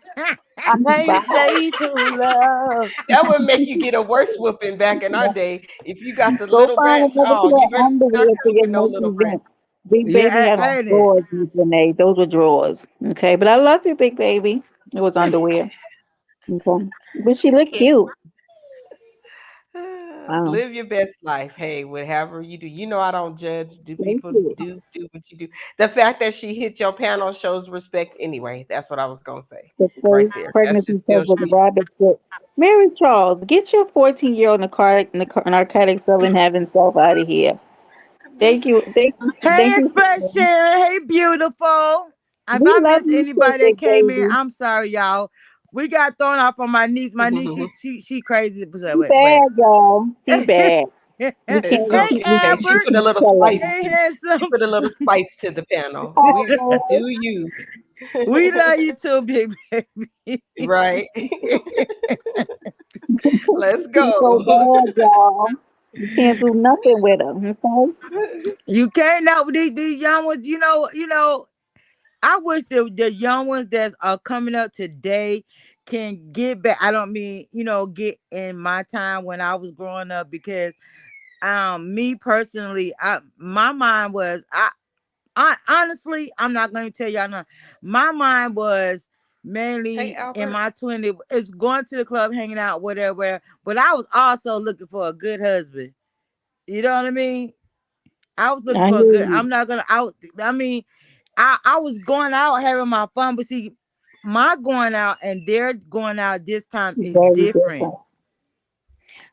I can't Bye. stay too long. That would make you get a worse whooping back in our day. If you got the Go little find branch, another oh, pair you of better not underwear for come your with no next little branch. event. Big baby yeah, had on ain't it? drawers, Miss Renee. Those were drawers. Okay, but I love you, big baby. It was underwear. Okay, but she looked Can't cute. Wow. live your best life. Hey, whatever you do, I don't judge. Do Thank people you. do what you do? The fact that she hit your panel shows respect. Anyway, that's what I was gonna say. The Right first there. That's just pregnancy still test was a she. rabbit foot. Mary Charles, get your 14-year-old narcotic selling having self out of here. Thank you. Hey, Thank you. Express Susan. Sharon. Hey, beautiful. If We I love miss you too, anybody that big came in, baby. I'm sorry, y'all. We got thrown off on my niece. My niece, Mhm. she crazy, She but bad, y'all. She bad. We It's can't we hey, keep we okay. keep, She we Albert. put a keep little telling spice. her. Hey, She handsome. put a little spice to the panel. We Oh, do you. We love you too, big baby. Right. Let's she's so go. bad, y'all. You can't do nothing with her. Okay? You can't know these young ones. I wish the young ones that are coming up today can get back. I don't mean get in my time when I was growing up, because me personally, my mind was I honestly, I'm not going to tell y'all no. My mind was Hey, mainly in Albert. my 20s. It's going to the club, hanging out, whatever. But I was also looking for a good husband. You know what I mean? I was looking I for a hear good. you. I'm not gonna. I mean, I was going out having my fun, but see, my going out and their going out this time is Very different. different.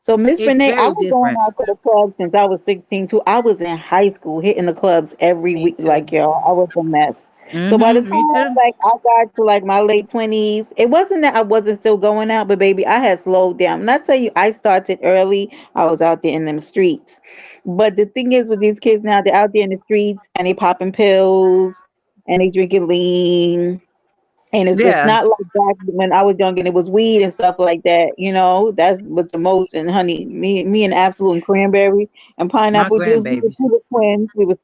So Miss It's Renee, I very was going different. out to the club since I was 16 too. I was in high school hitting the clubs every Me week too. like y'all. I was a mess. So by the Me time too. like I got to like my late 20s, it wasn't that I wasn't still going out, but baby, I had slowed down. Not tell you I started early. I was out there in them streets. But the thing is with these kids now, they're out there in the streets and they popping pills and they drinking lean. And it's Yeah, not like back when I was young and it was weed and stuff like that, you know. That's what the most. And honey, me and Absolute and Cranberry and my Pineapple Juice, grandbabies. we were twins. We was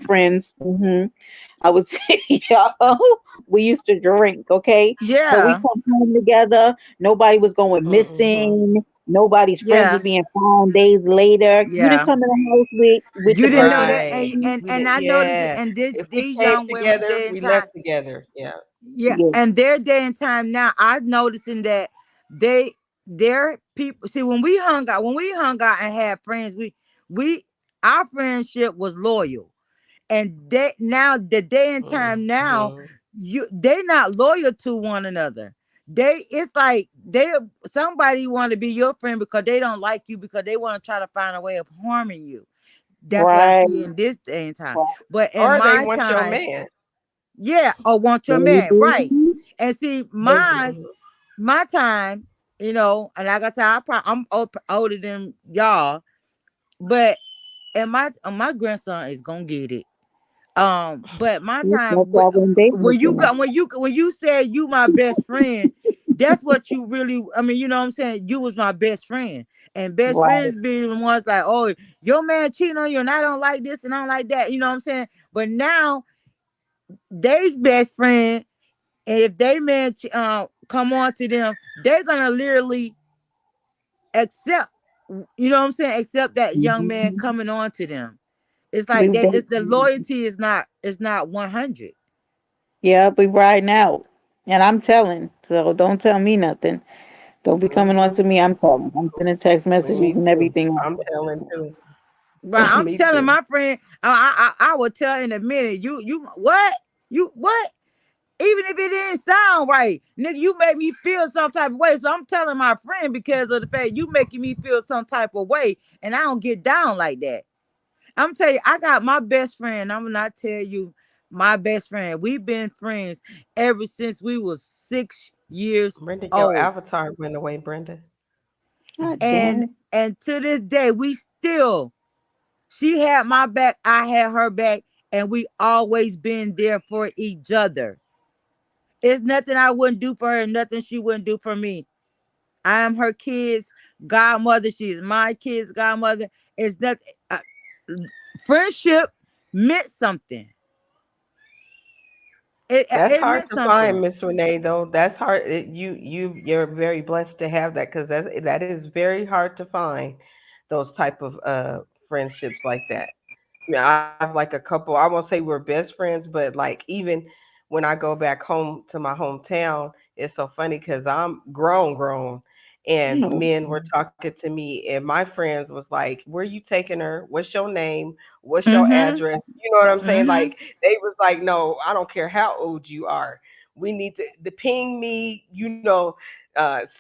friends. I would say, yo, we used to drink, okay? But we Yeah, come home together. Nobody was going Mm-hmm. missing. Nobody's friends was yeah, being found days later. You didn't yeah. come in the house with You the didn't know person. that, Right. We and did. I noticed it. Yeah. And If we these came young women's together, day and we time, left together. Yeah. yeah, Yeah, and their day and time now, I'm noticing that they, their people. See, when we hung out and had friends, we our friendship was loyal. And they now the day and time now, Mm-hmm. they not loyal to one another. It's like they, somebody want to be your friend because they don't like you, because they want to try to find a way of harming you. That's what I right. see in this day and time. Right. But in Or they my want your time, man. yeah, or want your Baby, man, right? baby. And see, Mhm. my time, and like I said, I'm older than y'all, but and my grandson is gonna get it. But my That's time, why I wasn't dating when with you you. got when you said you my best friend, that's what you really. I mean, you know what I'm saying. You was my best friend, and best Right. friends be the ones like, oh, your man cheating on you, and I don't like this and I don't like that. You know what I'm saying. But now they best friend, and if they man come on to them, they're gonna literally accept. You know what I'm saying? Accept that young man Hmm. coming on to them. It's like We've that. been, It's the loyalty is not 100. yeah, we riding out. And I'm telling. So don't tell me nothing. Don't be coming on to Mhm. me. I'm telling. I'm sending text messages Me and too. everything I'm else. telling too. Right, I'm Me telling too. my friend, I will tell in a minute. You what? You what? Even if it didn't sound right, nigga, you make me feel some type of way. So I'm telling my friend because of the fact you making me feel some type of way, and I don't get down like that. I'm tell you, I got my best friend. I'm gonna tell you, my best friend. We've been friends ever since we was 6 years Brenda, your old, avatar went away, Brenda. God damn and it. to this day we still. She had my back, I had her back, and we always been there for each other. It's nothing I wouldn't do for her, nothing she wouldn't do for me. I am her kids' godmother. She is my kids' godmother. It's not friendship meant something. That's It hard meant to find, something. Miss Renee. Though that's hard. You're very blessed to have that because that is very hard to find. Those type of friendships like that. Yeah, I have like a couple. I won't say we're best friends, but like even when I go back home to my hometown, it's so funny because I'm grown, and No. men were talking to me, and my friends was like, "Where you taking her? What's your name? What's your Mm-hmm. address?" You know what I'm saying? Mm-hmm. Like they was like, "No, I don't care how old you are. We need to ping me.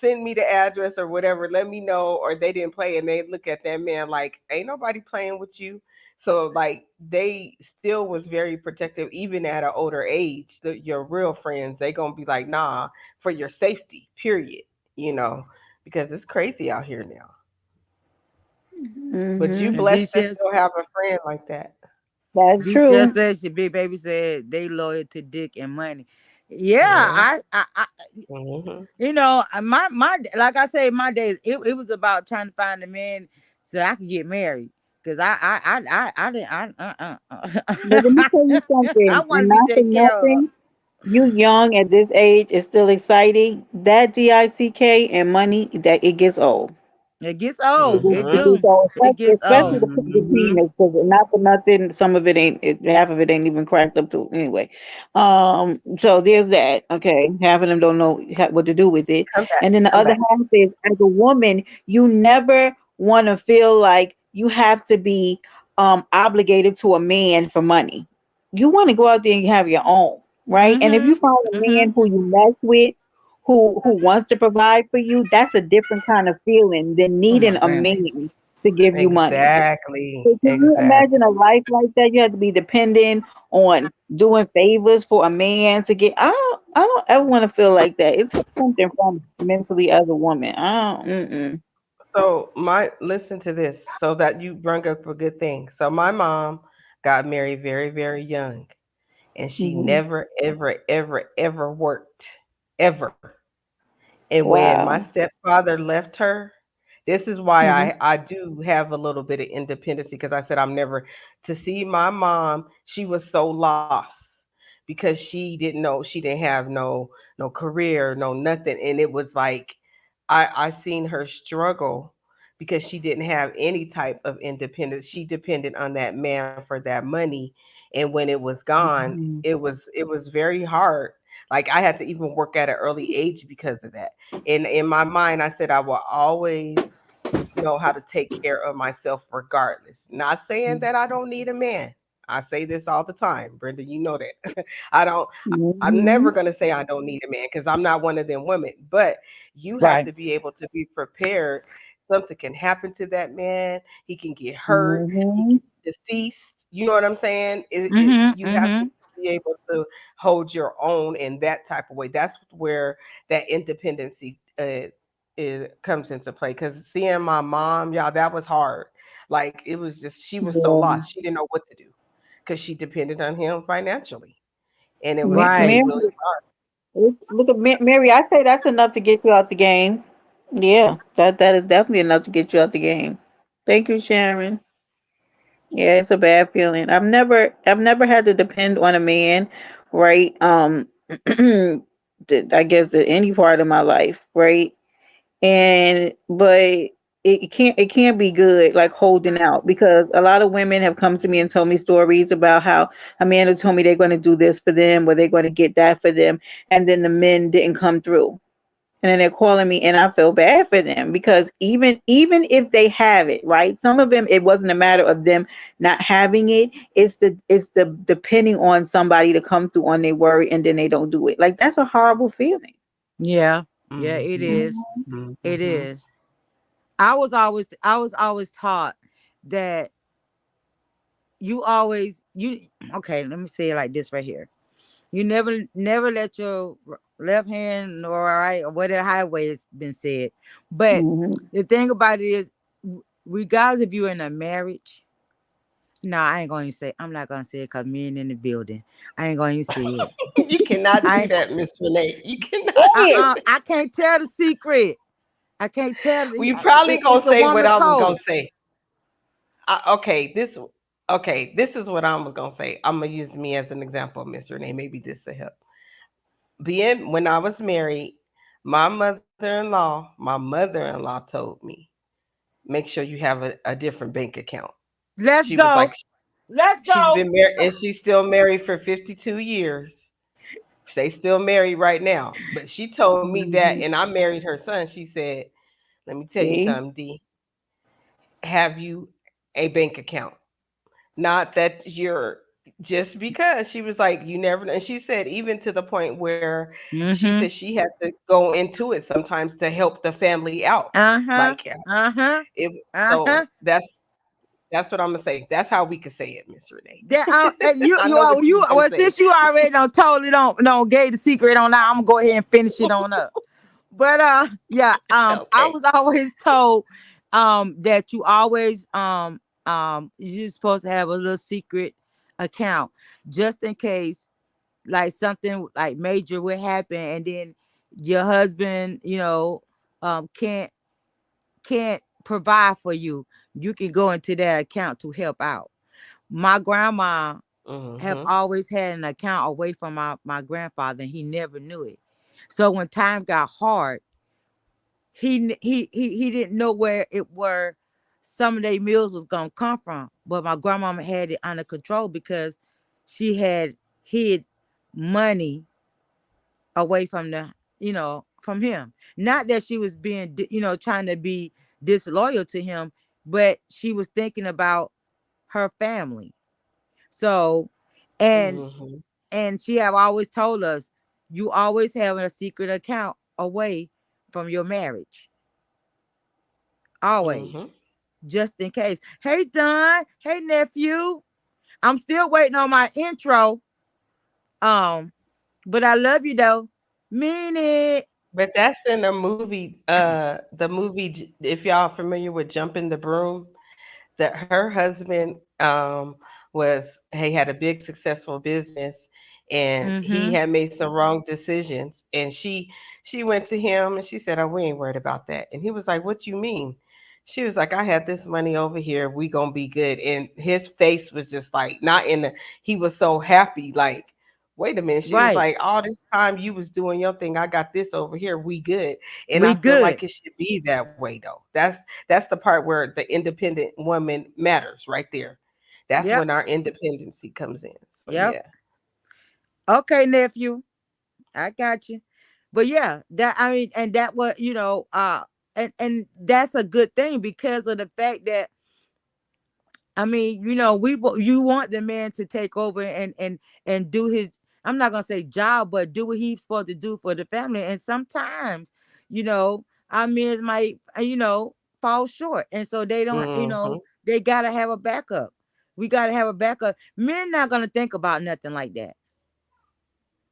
Send me the address or whatever. Let me know." Or they didn't play, and they look at that man like, "Ain't nobody playing with you." So like they still was very protective even at an older age. Your real friends, they gonna be like, nah, for your safety, period. You know, because it's crazy out here now. But you Hmm. And blessed to still have a friend like that. That's Deisha true. says she big baby said they loyal to dick and money. Yeah, Yeah. I Hmm. my like I say, my days it was about trying to find a man so I could get married. Cause I didn't But let me tell you I something, want to and be not for taken care of. nothing, you young at this age is still exciting. That DICK and money, that it gets old. It gets It old. gets, It it Hmm. gets do. old, It gets especially old. the Hmm. penis, because not for nothing, some of it ain't, half of it ain't even cracked up to anyway. So there's that. Okay, half of them don't know what to do with it, Come back. and then the Come other back. half is, as a woman, you never want to feel like you have to be obligated to a man for money. You want to go out there and have your own, right? And if you Mm-hmm. find a Mm-hmm. man who you mess with, who wants to provide for you, that's a different kind of feeling than Oh, my needing a grandbaby. man. to give you money. Exactly. So can you imagine Exactly. a life like that? You have to be dependent on doing favors for a man to get. I don't ever want to feel like that. It takes something from mentally as a woman. I don't. Mm-mm. So my listen to this so that you bring up a good thing. So my mom got married very, very young and she Hmm. never, ever, ever, ever worked. Ever. And when my Wow. stepfather left her, this is why Hmm. I do have a little bit of independence because I said I'm never to see my mom. She was so lost because she didn't know she didn't have no career, no nothing, and it was like I seen her struggle because she didn't have any type of independence. She depended on that man for that money, and when it was gone, Hmm. it was very hard. Like I had to even work at an early age because of that. And in my mind, I said I will always know how to take care of myself regardless. Not saying that I don't need a man. I say this all the time, Brenda. You know that. I don't. I'm never Hmm. gonna say I don't need a man because I'm not one of them women. But you have Right. to be able to be prepared. Something can happen to that man. He can get hurt. He Hmm. can be deceased. You know what I'm saying? Mm-hmm. You have to Mm-hmm. be able to hold your own in that type of way. That's where that independency it comes into play. Because seeing my mom, y'all, that was hard. Like it was just she was so Yeah. lost. She didn't know what to do because she depended on him financially, and it was Right. Mary, really look at Mary. I say that's enough to get you out the game. Yeah, that is definitely enough to get you out the game. Thank you, Sharon. Yeah, it's a bad feeling. I've never had to depend on a man, right? I guess at any part of my life, right? And but it can't be good like holding out because a lot of women have come to me and told me stories about how a man had told me they're going to do this for them or they're going to get that for them, and then the men didn't come through, and then they're calling me and I feel bad for them because even if they have it, right, some of them it wasn't a matter of them not having it, it's the depending on somebody to come through on their word and then they don't do it. Like that's a horrible feeling. Yeah. Yeah, it mm-hmm, is. It mm-hmm. is. I was always taught that you always you okay, let me say it like this right here. You never let your left hand nor right or whatever highway has been said. But Hmm. the thing about it is, regardless if you're in a marriage, no, I ain't going to say. I'm not going to say it because men in the building. I ain't going to say it. You cannot do I that, Miss Renee. You cannot Say do it. it. I can't tell the secret. I can't tell. We probably It's gonna a say what woman I was gonna code. say. Okay, this is what I was gonna say. I'm gonna use me as an example, Miss Renee. Maybe this will help. Being when I was married, my mother-in-law told me, make sure you have a different bank account. Let's She was like, go. Let's she's go. been married and she's still married for 52 years. They still married right now. But she told me that, Hmm. and I married her son. She said, let me tell you See? something, D. Have you a bank account? Not that you're just because she was like, you never know. And she said, even to the point where she said Mm-hmm. she had to go into it sometimes to help the family out. Uh-huh. Like Uh-huh. it Uh-huh. so that's what I'm gonna say. That's how we could say it, Miss Renee. That and you I you know what are you you was gonna well, say. since you already don't totally don't gave the secret on that, I'm gonna go ahead and finish it on up. But yeah, I Okay. was always told that you always you're supposed to have a little secret account just in case like something like major would happen, and then your husband, can't provide for you. You can go into that account to help out. My grandma have Mm-hmm. always had an account away from my grandfather, and he never knew it. So when time got hard, he didn't know where some of their meals was gonna come from. But my grandmama had it under control because she had hid money away from from him. Not that she was being trying to be disloyal to him, but she was thinking about her family. So, and Mm-hmm. and she have always told us, you always having a secret account away from your marriage. Mm-hmm. Always. just in case. Hey, Don. Hey, nephew. I'm still waiting on my intro. Um, but I love you though. Mean it. But that's in the movie. If y'all familiar with Jumping the Broom, that her husband was he had a big successful business, and he Mm-hmm. had made some wrong decisions, and she went to him and she said, "Oh, we ain't worried about that." And he was like, "What you mean?" She was like, "I had this money over here, we gonna be good." And his face was just like not in the he was so happy, like, wait a minute. She was Right. like, "All this time you was doing your thing, I got this over here, we good." And We I feel good. like it should be that way though. That's the part where the independent woman matters right there. That's Yep. when our independency comes in. So Yep. yeah. Okay, nephew. I got you. But yeah, that I mean, and that what and that's a good thing because of the fact that I mean, you want the man to take over and do his. I'm not gonna say job, but do what he's supposed to do for the family. And sometimes, our men might, fall short, and so they don't. Hmm. They gotta have a backup. We gotta have a backup. Men not gonna think about nothing like that.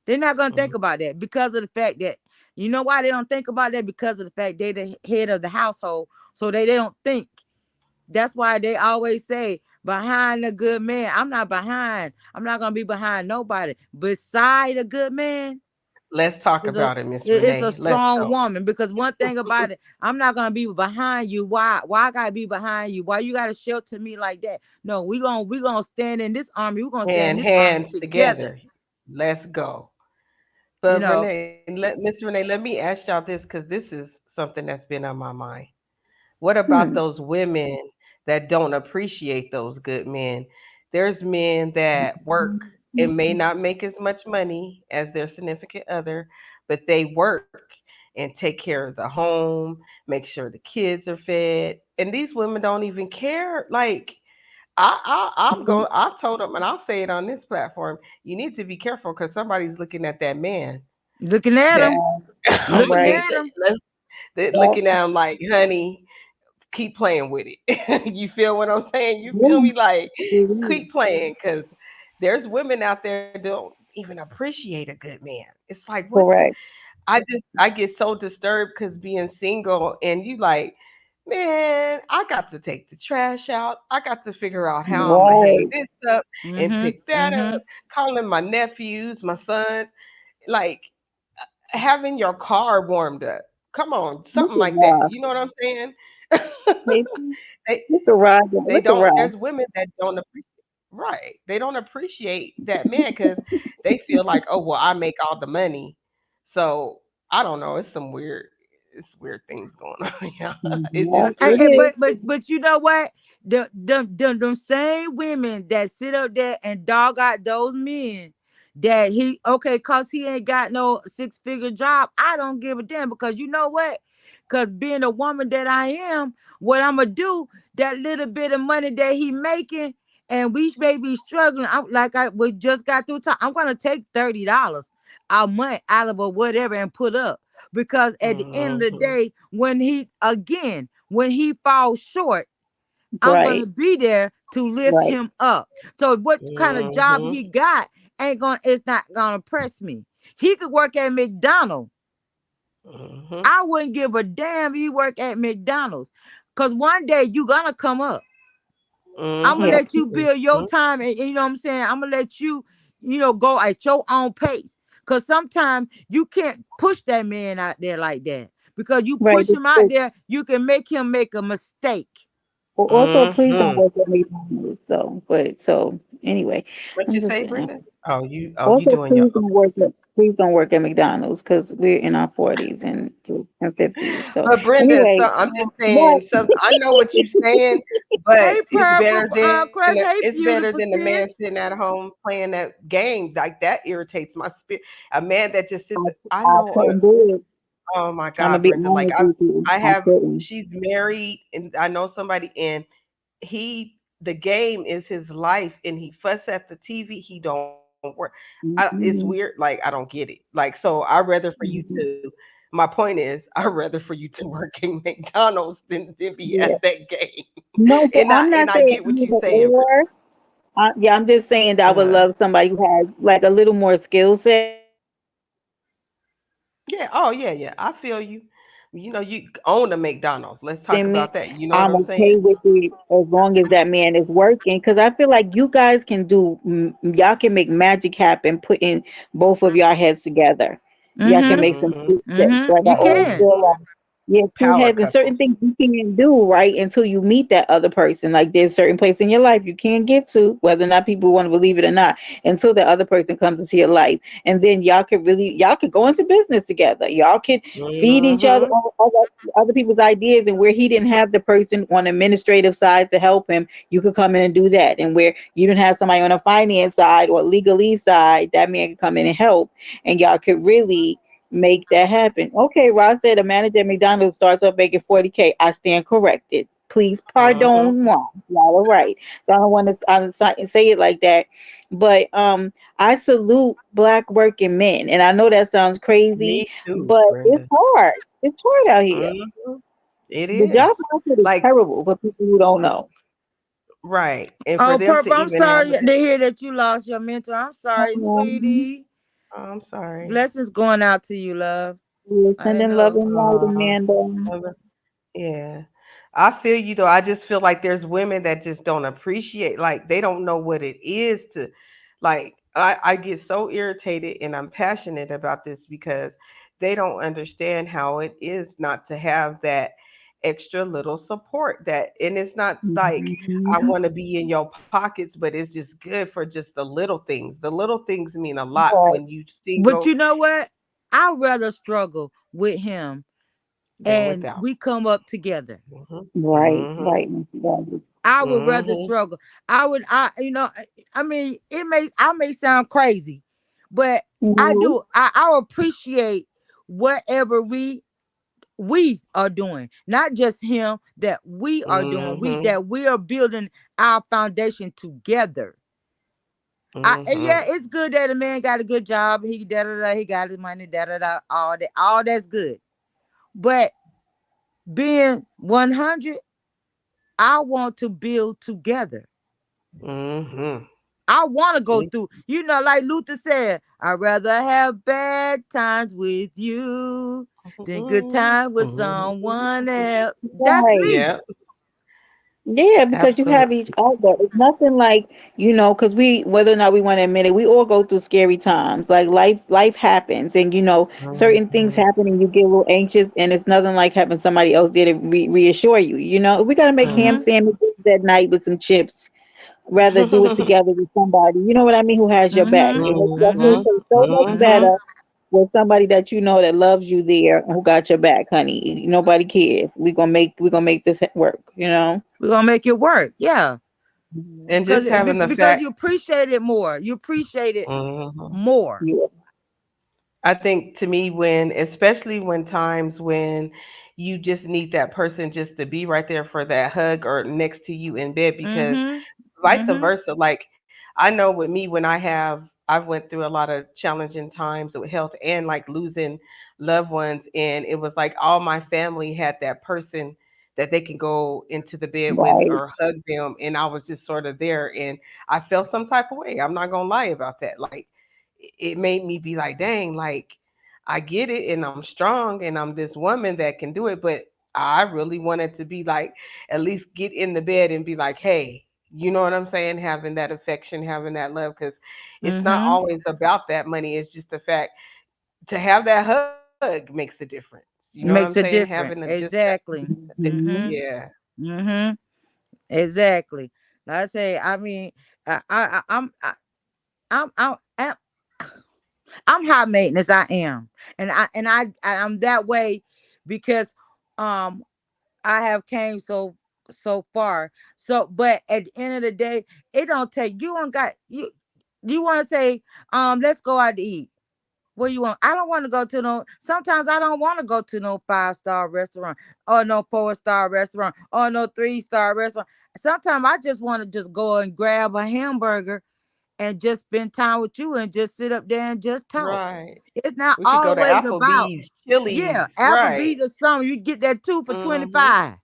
They're not gonna think about that because of the fact that you know why they don't think about that because of the fact they the head of the household, so they don't think. That's why they always say behind a good man. I'm not behind. I'm not gonna be behind nobody. Beside a good man Let's talk is a about it, Miss is a Renee. Let's strong go. woman. Because one thing about it, I'm not gonna be behind you. Why? Why I gotta be behind you? Why you gotta shelter me like that? No, we gonna stand in this army. We're gonna stand in And this army hands together. together. Let's go. You But know, Miss Renee, let me ask y'all this because this is something that's been on my mind. What about Hmm. those women that don't appreciate those good men? There's men that work and may not make as much money as their significant other, but they work and take care of the home, make sure the kids are fed, and these women don't even care. Like I told them, and I'll say it on this platform. You need to be careful because somebody's looking at that man looking at that them, Yeah. I'm gonna looking use Right. at that. them. They're Yep. looking at him like, honey, keep playing with it. You feel what I'm saying? You feel Yeah. me? Like, It is. keep playing, because there's women out there that don't even appreciate a good man. It's like, what the? Correct. I get so disturbed because being single, and you like, man, I got to take the trash out. I got to figure out how I'm gonna hang Right. this up and Mm-hmm. pick that up. Mm-hmm. Calling my nephews, my sons, like having your car warmed up. Come on, Look something at like that. Ross. You know what I'm saying? Casey. they Look at Ross. they Look at don't. Ross. There's women that don't appreciate. Right, they don't appreciate that man because they feel like, oh well, I make all the money, so I don't know. It's weird things going on. Yeah, it Yeah, just it Hey, really. is. but you know what? Them same women that sit up there and dog out those men that he okay, cause he ain't got no 6-figure job. I don't give a damn because you know what? Cause being a woman that I am, what I'm gonna do, that little bit of money that he making, and we may be struggling. I'm like we just got through time. I'm gonna take $30 a month out of a whatever and put up because at the end of the Hmm. day, when he falls short, I'm gonna Right. be there to lift Right. him up. So what kind of job Hmm. he got it's not gonna press me. He could work at McDonald's. Hmm. I wouldn't give a damn if he work at McDonald's. Cause one day you gonna come up. I'm gonna Yeah. let you build your time, and you know what I'm saying. I'm gonna let you, go at your own pace. Cause sometimes you can't push that man out there like that. Because you Right. push him out there, you can make him make a mistake. Also, please don't Hmm. work at McDonald's. So, but so anyway, What I'm you just say, saying. Brenda? Oh, you Also, doing your please don't work at McDonald's because we're in our 40s and 50s. So But Brenda, anyway, so I'm just but saying, some I know what you're saying, but Hey, purple crush. Hey, it's better beautiful than the man sis. sitting at home playing that game. Like that irritates my spirit. A man that just sits. I, I I know. couldn't do it. Oh my I'm gonna God, be Brenda. Like honest with you. I I have. couldn't. She's married, and I know somebody, and the game is his life, and he fuss at the TV. He don't work. It's weird. Mm-hmm. Like I don't get it. Like so, I rather for you Mm-hmm. to my point is, I'd rather for you to work in McDonald's than be Yeah. at that game. No, so I'm And not I saying get what you're either saying, but or. Yeah, I'm just saying that I would uh, love somebody who has like a little more skill set and is okay with it yeah, oh yeah, yeah, I feel you. You know, you own a McDonald's. Let's talk than me. about that. You know what I'm I'm okay saying? with it as long as that man is working. Because I feel like you guys can do, y'all can make magic happen putting both of y'all heads together. Y'all can Mm-hmm. make some Mm-hmm. success. Like I You always can. feel like, yeah, two Power heads and certain couple. things you can't do right until you meet that other person. Like there's certain place in your life you can't get to, whether or not people want to believe it or not, until the other person comes into your life, and then y'all could go into business together. Y'all could feed each other Mm-hmm. other people's ideas, and where he didn't have the person on the administrative side to help him, you could come in and do that. And where you didn't have somebody on the finance side or legalese side, that man could come in and help, and y'all could really make that happen. Okay, Ross said a manager at McDonald's starts off making 40K. I stand corrected. Please Mm-hmm. pardon moi. Y'all are right. So I don't want to say it like that. But I salute black working men. And I know that sounds crazy, Me too, but it's Brenda. hard. It's hard out here. Mm-hmm. It The is. job market is Like, terrible for people who don't know. right. And for Oh, them Perp, to I'm even have sorry a to hear that you lost your mentor. I'm sorry, Um, sweetie. oh, I'm sorry. Blessings going out to you, love. we're I didn't sending love know. and light, Uh, Amanda. yeah. I feel you though. I just feel like there's women that just don't appreciate, like they don't know what it is to, like I get so irritated and I'm passionate about this because they don't understand how it is not to have that extra little support, that, and it's not like I Mhm. want to be in your pockets, but it's just good for just the little things. The little things mean a lot Right, when you But single you know what? I'd rather struggle with him than and without. we come up together. Mhm. right, Mhm. right, Mr. Rogers. I would rather Mhm. struggle. I mean, I may sound crazy, but I No, do. I appreciate whatever we are doing, not just him, that we are doing. Mhm. We are building our foundation together. And Mhm. yeah, it's good that a man got a good job. He da da da. He got his money. Da da da. All that's good. But being 100, I want to build together. Mhm. I want to go Me. through, like Luther said, I'd rather have bad times with you than good Mhm. times with Mhm. someone else. That's right. me. Yeah. Yeah, because you have each Absolutely. other. It's nothing like, because whether or not we want to admit it, we all go through scary times. Like life happens, and certain things Mhm. happen, and you get a little anxious, and it's nothing like having somebody else there to reassure you. We gotta make ham Mm-hmm. Mhm. sandwiches that night with some chips. Rather do it together with somebody, you know what I mean, who has your back. Mm-hmm. It makes that feels Mm-hmm. Mhm. so much Mm-hmm. Mhm. better with somebody that you know that loves you there and who got your back, honey. Nobody cares. We gonna make this work. We're gonna make it work. Yeah. Mhm. And just having the Because fact. you appreciate it more. You appreciate it Mhm. more. Yeah. I think to me, when, especially when times when you just need that person just to be right there for that hug or next to you in bed, because Mm-hmm. vice Mm-hmm. versa. Like I know with me, when I've went through a lot of challenging times with health and like losing loved ones, and it was like all my family had that person that they can go into the bed with Right. or hug them, and I was just sort of there, and I felt some type of way. I'm not gonna lie about that. Like it made me be like, dang, like I get it, and I'm strong, and I'm this woman that can do it, but I really wanted to be like, at least get in the bed and be like, hey, you know what I'm saying? Having that affection, having that love, because it's not Mm-hmm. always about that money. It's just the fact to have that hug makes a difference. You know what I'm saying? Makes a Having a just difference. Exactly. Mhm. Mm-hmm. yeah. Mm-hmm. Exactly. Like I say, I mean, I'm I'm high maintenance. I am, I'm that way because um I have came so far. So, but at the end of the day, it don't take you. Don't got you. You want to say let's go out to eat. What you want? I don't want to go to no. Sometimes I don't want to go to no 5-star restaurant or no 4-star restaurant or no 3-star restaurant. Sometimes I just want to just go and grab a hamburger and just spend time with you and just sit up there and just talk. Right. It's not We should go to always about, Applebee's, yeah, Chili's. Right. Applebee's or something. You get that two for Mm-hmm. 25.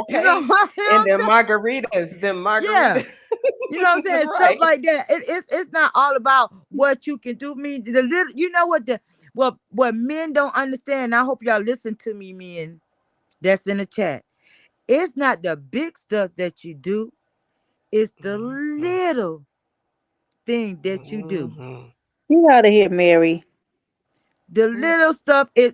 You know, Okay. what And I'm then saying? margaritas. Then Yeah. margaritas. You know what I'm saying? Stuff Right. like that. It's not all about what you can do. I mean, the little, you know what the what men don't understand. I hope y'all listen to me, men. That's in the chat. It's not the big stuff that you do. It's the Mm-hmm. little thing that you do. Mm-hmm. You out of here, Mary. The little stuff is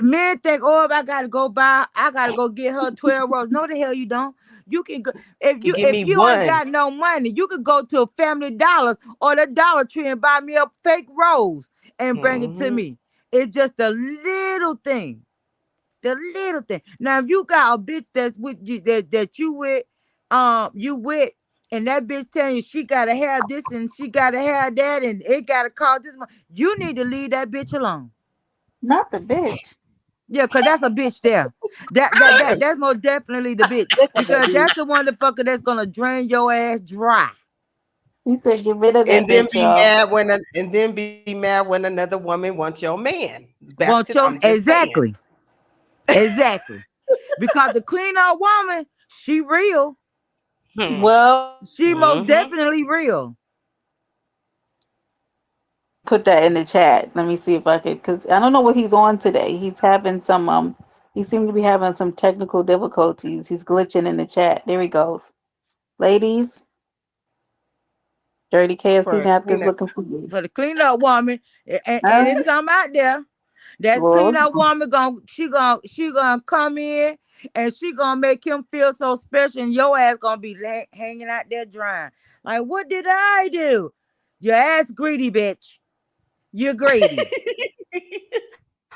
men think, oh, I gotta go get her 12 rolls. No, the hell you don't. You can go Give if me you ain't one. got no money, you could go to Family Dollars or the Dollar Tree and buy me a fake rose and bring it to Mm-hmm. me. It's just a little thing. The little thing. Now, if you got a bitch that's with you that you with, and that bitch telling you she gotta have this and she gotta have that and it gotta cost this much, you need to leave that bitch alone. Not the bitch. Yeah, cause that's a bitch there. That's most definitely the bitch Listen, because baby. that's the one the fucker that's gonna drain your ass dry. He said, get rid of that And then bitch, be y'all. mad when another woman wants your man. Want your I'm just saying. exactly, exactly. Because the clean up woman, she real. Hmm. Well, She most Mm-hmm. definitely real. put that in the chat. Let me see if I could, because I don't know what he's on today. He's having some, he seemed to be having some technical difficulties. He's glitching in the chat. There he goes. Ladies, Dirty KFC For a napkins cleanup. looking for you. For the clean up woman, and it's Huh? some out there. That's clean Well, up woman gonna come in and she gonna make him feel so special, and your ass gonna be hanging out there drying. Like, what did I do? Your ass greedy, bitch. You're greedy.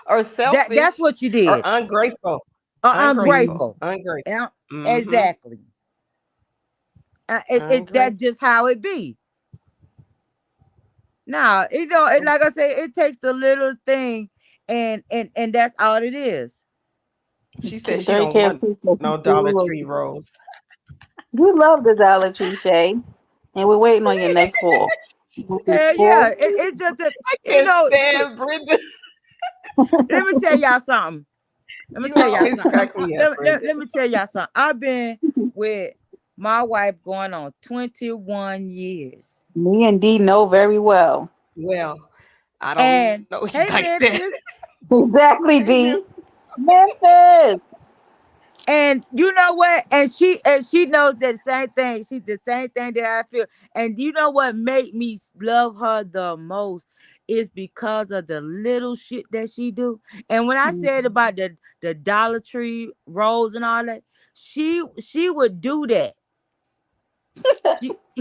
Or selfish That's what you or did. ungrateful. mm, Ungrateful. Ungrateful. Ungrateful. Yeah, Mm-hmm. exactly. That's Ungrateful. just how it be. Now, like I say, it takes the little thing, and that's all it is. She said she Dirty don't want KFC no said Dollar she's Tree still rolls. looking. You love the Dollar Tree, Shay, and we're waiting on your next fall. This Hell yeah. fall. It's just that, I can't shit. stand Brenda. Let me tell y'all something. Let me You tell y'all always something. crack me up, Brenda. Let me tell y'all something. I've been with my wife going on 21 years. Me and D know very well. Well, I don't know And you like hey, that. Memphis. Exactly, Hey, man. D. Memphis. And you know what? And she knows that same thing. She's the same thing that I feel. And you know what made me love her the most is because of the little shit that she do. And when I Mm. said about the Dollar Tree rolls and all that, she would do that.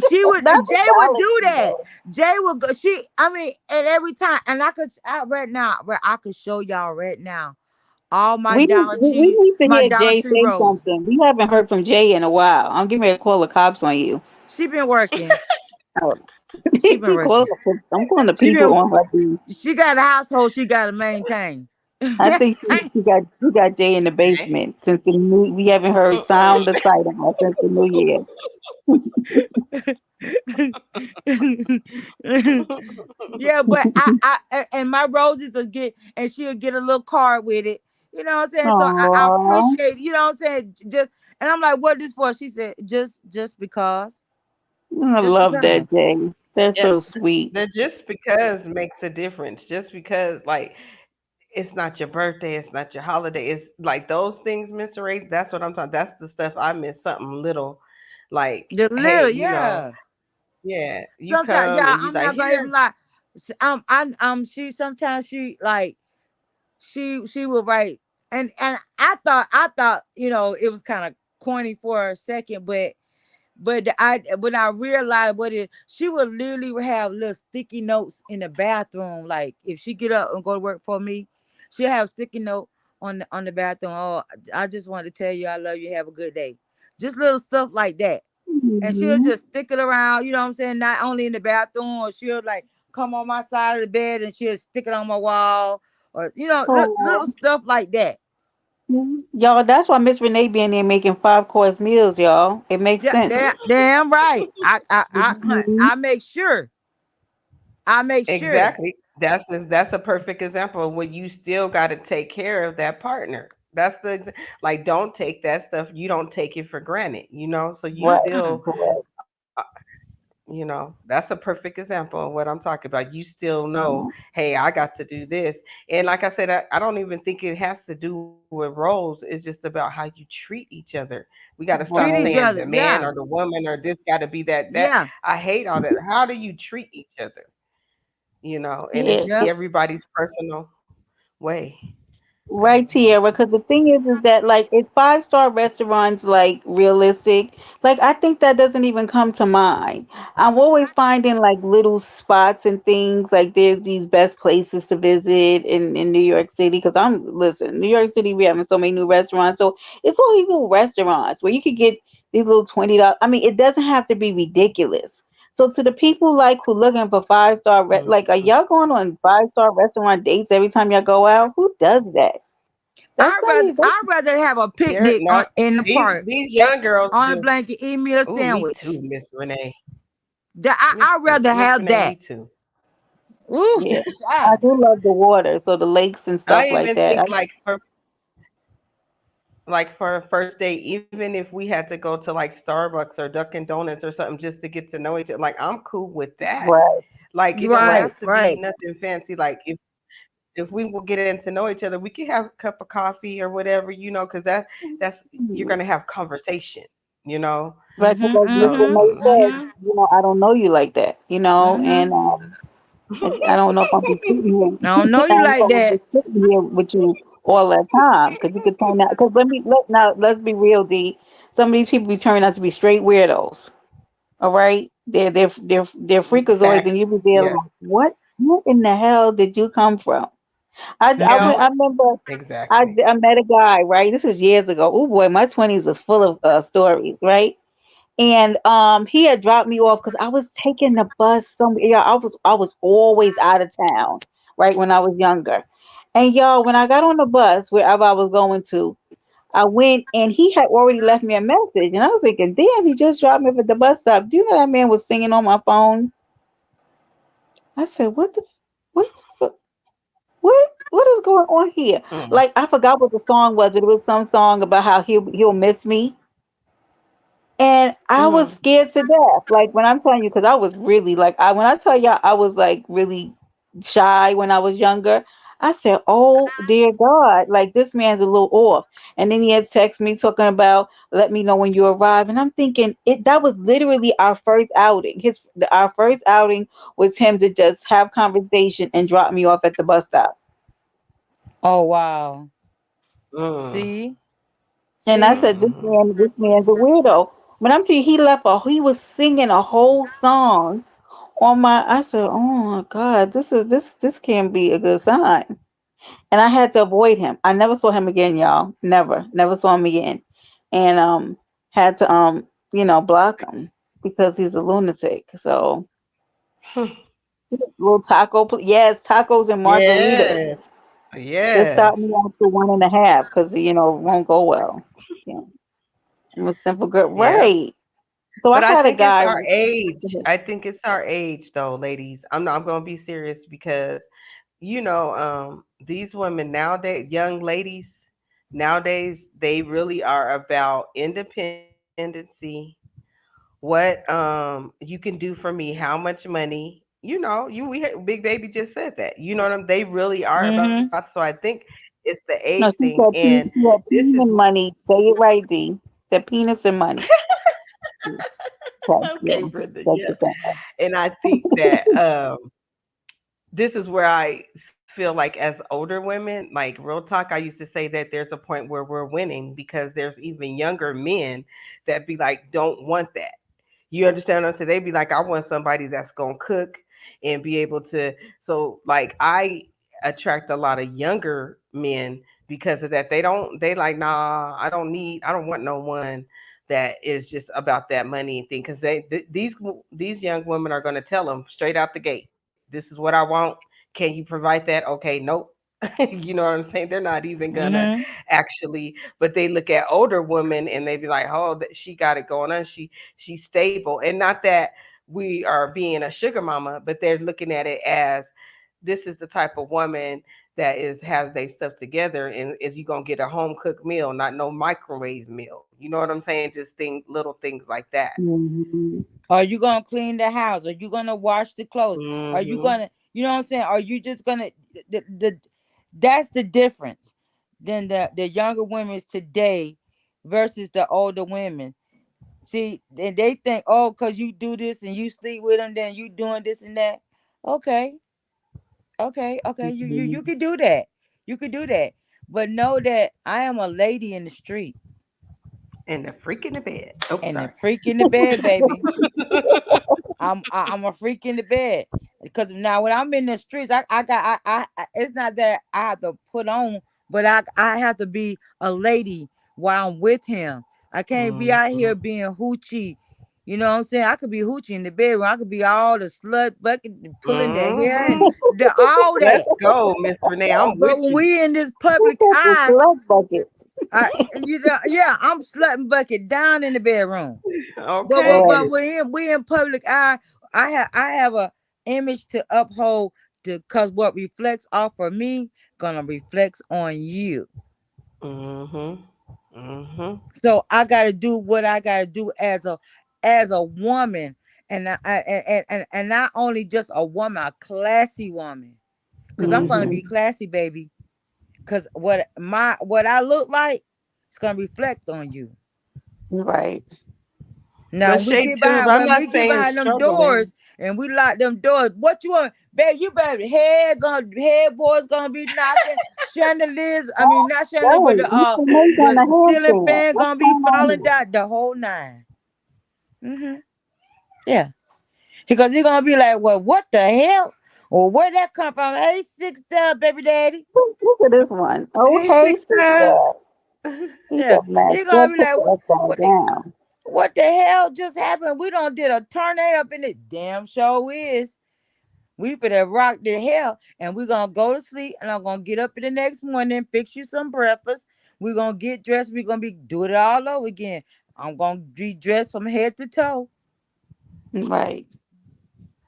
She would Not the Jay would Dollar do Tree that. though. Jay would go. I mean, and every time, and right now, I could show y'all right now all We need to My hear Dollar Jay Tree say rolls. something. We haven't heard from Jay in a while. I'm getting ready to call the cops on you. She been working. Oh. She been working. I'm calling the She people been. on her team. She got a household. She got to maintain. I think she got Jay in the Okay. basement since the new. We haven't heard sound or sight of her since the new year. Yeah, but and my roses will get, and she'll get a little card with it. You know what I'm saying? So I Aww, appreciate. You know what I'm saying? Just, and I'm like, what this for? She said, just because, I just love that, because. Jay. That's Yeah, so sweet. that just because makes a difference. Just because, like, it's not your birthday, it's not your holiday. It's like those things, Mr. Ray. That's what I'm talking. That's the stuff I miss. Something little, like, The hey, little, yeah. yeah, you Sometimes, come yeah, and you I'm like not gonna here. even lie. She sometimes she like she would write, and I thought it was kind of corny for a second, but I when I realized what it, she would literally have little sticky notes in the bathroom. Like if she get up and go to work for me, she'll have sticky note on the bathroom. Oh, I just want to tell you I love you. Have a good day. Just little stuff like that, and she'll Mhm. just stick it around. You know what I'm saying? Not only in the bathroom, or she'll like come on my side of the bed and she'll stick it on my wall, or little Oh, stuff like that. Y'all, that's why Miss Renee being there making 5 course meals, y'all. It makes Yeah, sense. damn right. Hmm. I make sure. I make sure. Exactly. That's a perfect example of when you still got to take care of that partner. That's like, don't take that stuff. You don't take it for granted, So you Right. still, Mm-mm. Correct. that's a perfect example of what I'm talking about. You still know, Yeah. hey, I got to do this. And like I said, I don't even think it has to do with roles. It's just about how you treat each other. We got to stop Treat saying Right. each the other. man or Yeah. the woman or this got to be that. Yeah. I hate all that. How do you treat each other? And it's Yeah. Yep. everybody's personal way. Right, Tierra, because the thing is that like if 5-star restaurants like realistic, like I think that doesn't even come to mind. I'm always finding like little spots and things like there's these best places to visit in New York City because New York City we having so many new restaurants, so it's all these little restaurants where you could get these little $20. I mean, it doesn't have to be ridiculous. So to the people like who looking for 5-star, like are Mhm. y'all going on 5-star restaurant dates every time y'all go out? Who does that? That's not even. I'd rather have a There, picnic no, in the these park these young girls on a do. blanket, eat me a Ooh, me too, sandwich. Miss Renee. I'd rather Miss have Renee, that. me too. Ooh, Yeah, I child. do love the water, so the lakes and stuff I like even that. think like for a first date, even if we had to go to like Starbucks or Dunkin' Donuts or something just to get to know each other, like I'm cool with that. Right, Like it don't right. Right, have to be right. nothing fancy. Like if we will get in to know each other, we can have a cup of coffee or whatever, because that's you're Mhm. gonna have conversation, you know. Right, because Mhm, like Miss So mhm, Renee said, mhm, I don't know you like that, and mhm. I don't know if I'm just sitting I here. don't know I you don't know if like I'm that. just sitting here with you all that time because you could turn out. Because let's be real, D. Some of these people be turning out to be straight weirdos. All right, they're freakazoids, and facts. you be there Yeah. like, what in the hell did you come from? Yeah. I remember Exactly. I met a guy, right? This is years ago. Oh boy, my 20s was full of stories, right? And he had dropped me off because I was taking the bus somewhere. Yeah, I was always out of town, right, when I was younger. And y'all, when I got on the bus wherever I was going to, I went and he had already left me a message, and I was thinking, damn, he just dropped me off at the bus stop. Do you know that man was singing on my phone? I said, what, what is going on here? Mm. Like I forgot what the song was. It was some song about how he'll miss me, and I was Mm. scared to death. Like when I'm telling you, because I was really like when I tell y'all I was like really shy when I was younger. I said, "Oh dear God, like this man's a little off." And then he had text me talking about let me know when you arrive, and I'm thinking it. That was literally our first outing. Our first outing was him to just have conversation and drop me off at the bus stop. Oh wow. Mm. See? And I See? said, Mm. this man's a weirdo. But I'm telling you, he was singing a whole song on my. I said, oh my God, this can't be a good sign. And I had to avoid him. I never saw him again, y'all. Never saw him again. And had to block him because he's a lunatic. So little yes, tacos and margaritas. Yes. Just stop Yes. me after 1.5 because it won't go well. Yeah, I'm a simple girl, Yeah. right? So I But I had a think it's guy. our age. I think it's our age though, ladies. I'm gonna be serious because these women nowadays, young ladies nowadays, they really are about independency, what you can do for me, how much money. Big baby just said that. You know what I'm they really are about Mm-hmm. so I think it's the age No, thing, and she said this is penis and money. Say it right, D. Said penis and money. Okay, yeah, okay, Brenda. that's Yeah. the thing. And I think that this is where I feel like as older women, like real talk, I used to say that there's a point where we're winning because there's even younger men that be like, don't want that. You understand what I'm saying? They be like, I want somebody that's gonna cook and be able to. So like I attract a lot of younger men because of that. They like, nah, I don't want no one that is just about that money thing because these young women are gonna tell them straight out the gate, this is what I want. Can you provide that? Okay, nope. You know what I'm saying? They're not even gonna Mm-hmm. actually, but they look at older women and they be like, oh, that she got it going on. She's stable, and not that we are being a sugar mama, but they're looking at it as this is the type of woman that is has their stuff together and is you gonna get a home cooked meal, not no microwave meal. You know what I'm saying? Just little things like that. Mhm. Are you gonna clean the house? Are you gonna wash the clothes? Are you Hmm. gonna, you know what I'm saying? Are you just gonna the that's the difference than the younger women today versus the older women. See, and they think, oh, cause you do this and you sleep with them, then you doing this and that. Okay, okay, you Mhm. could do that. You could do that, but know that I am a lady in the street And the freak in the bed. Oh, and the sorry. freak in the bed, baby. I'm a freak in the bed because now when I'm in the streets, it's not that I have to put on, but I have to be a lady while I'm with him. I can't be out Hmm. here being hoochie. You know what I'm saying? I could be hoochie in the bedroom. I could be all the slut bucket, pulling the hair and Hmm. all Let's that. go, Miss Renee. I'm But with when you. we in this public The eye, slug bucket. yeah, I'm slutting bucket down in the bedroom. But Okay. but Right. but we in public eye. I have a image to uphold to cause what reflects off of me gonna reflects on you. Mhm. Mhm. So I gotta do what I gotta do as a woman. And not only just a woman, a classy woman. Cause I'm gonna be Mhm. classy, baby. Cause what I look like, it's gonna reflect on you. Right. Now But Shay too, I'm when not we get saying behind them struggling. doors and we lock them doors, what you want, babe? You better headboards gonna be knocking, chandeliers. I mean not chandelier, but Right. You can make on the a ceiling handstand. fan What's gonna be going on falling here? down the whole nine. Mm-hmm. Yeah, because you're gonna be like, well, what the hell? Or where that come from? Hey, six baby daddy. Look at this one. Oh, Hey, hey, sister. sister. He Yeah, said, man, you're gonna don't be put like, the upside what the down. what the hell just happened? We don't did a tornado up in the damn show is. We finna rock the hell and we're gonna go to sleep and I'm gonna get up in the next morning, fix you some breakfast. We're gonna get dressed. We're gonna be do it all over again. I'm gonna be dressed from head to toe, Right.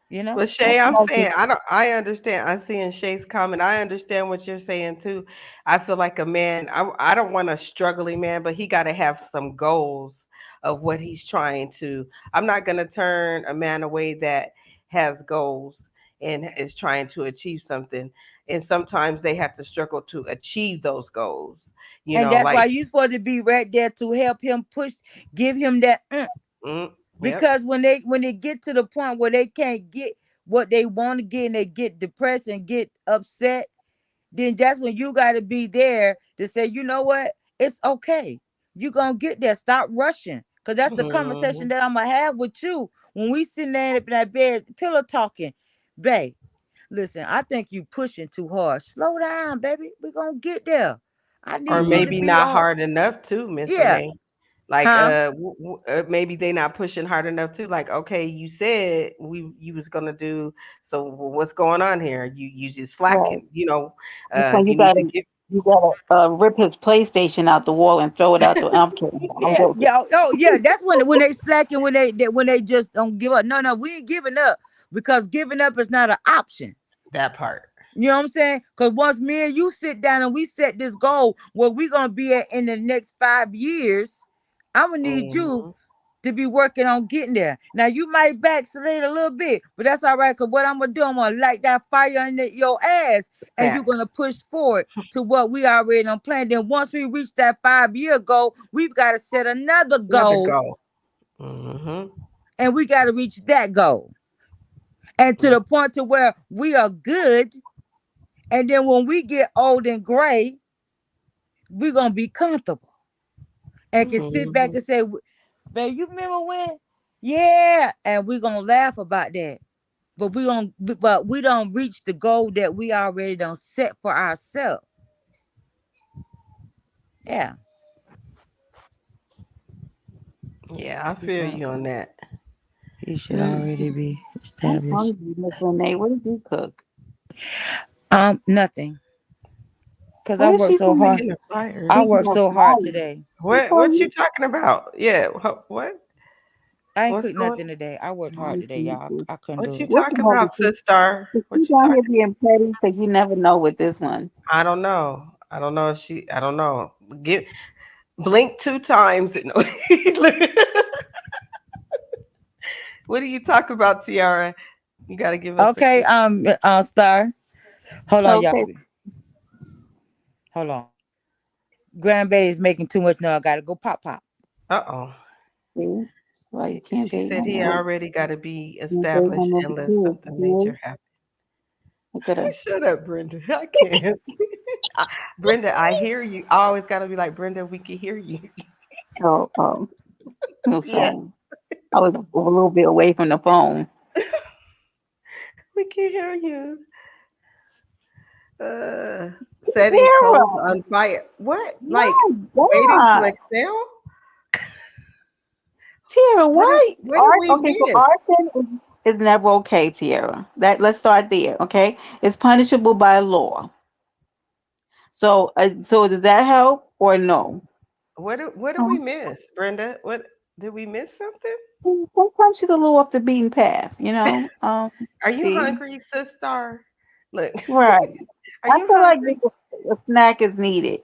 you know? But Shay, That's I'm lovely. saying I understand. I'm seeing Shay's comment. I understand what you're saying too. I feel like a man. I don't want a struggling man, but he got to have some goals of what he's trying to. I'm not gonna turn a man away that has goals and is trying to achieve something. And sometimes they have to struggle to achieve those goals. You And know, that's why like you supposed to be right there to help him push, give him that mm, yep, because when they get to the point where they can't get what they want to get and they get depressed and get upset, then that's when you got to be there to say, you know what, it's okay. You gonna get there. Stop rushing, cause that's the hmm, conversation that I'm gonna have with you when we sitting there up in that bed, pillow talking, babe. Listen, I think you pushing too hard. Slow down, baby. We gonna get there. I or need you to maybe be not on. hard enough too, Miss Yeah, Renee. Like huh? maybe they not pushing hard enough too. Like okay, you said you was gonna do. So what's going on here? You just Right. slacking. You know, So you need to get you gotta rip his PlayStation out the wall and throw it out the. I'm kidding. I'm Yeah, joking. yeah. Oh, yeah. That's when they slacking when they just don't give up. No, no, we ain't giving up because giving up is not an option. that part. You know what I'm saying? Because once me and you sit down and we set this goal where we gonna be at in the next 5 years, I'm gonna need you Hmm. to be working on getting there. Now you might backslide a little bit, but that's all right. Cause what I'm gonna do, I'm gonna light that fire in your ass, and you're Facts. gonna push forward to what we already done planned. Then once we reach that 5 year goal, we've got to set another Another goal, goal. Hmm. and we got to reach that goal, and to the point to where we are good. And then when we get old and gray, we're gonna be comfortable and can sit back Hmm. and say, babe, you remember when? Yeah, and we're gonna laugh about that. But we don't reach the goal that we already don't set for ourselves. Yeah. Yeah, I We feel going you on that. he should already Mm. be I'm established. hungry, Miss Renee. What did you cook? Nothing. Cause I Where's worked she so from? hard. Speaking of fires, I Speaking worked of so hard fire, today. she what you told talking about? Yeah, what? I ain't What's cooked going? nothing today. I worked hard today, y'all. me. I couldn't What do you it. Listen, talking honey, about, sister? she What you down here talking? being petty because you never know with this one. I don't know. I don't know if she. I don't know. Get blink two times. No. What do you talk about, Tiara? You got to give us a Okay, quick. Star. Hold on, y'all. Okay, Hold on. Grandbaby is making too much noise. I gotta go pop pop. Uh oh. see? Why you can't She date said no he more. already got to be Can't date no established more unless kids. something See? major happens. Look at her. Shut up, Brenda. I can't. I, Brenda, I hear you. I always got to be like, Brenda, we can hear you. Oh, no Yeah, saying. I was a little bit away from the phone. we can hear you. Uh, setting clothes Tara, on fire. What? Like my waiting to God. excel? Tara, What do why? what do Art, we okay, so miss? arson is never okay, Tara. That let's start there, okay? It's punishable by law. So does that help or no? What do we miss, Brenda? What did we miss something? Sometimes she's a little off the beaten path, you know. Are you See, hungry, sister? Look, right. are I you feel like hungry? a snack is needed.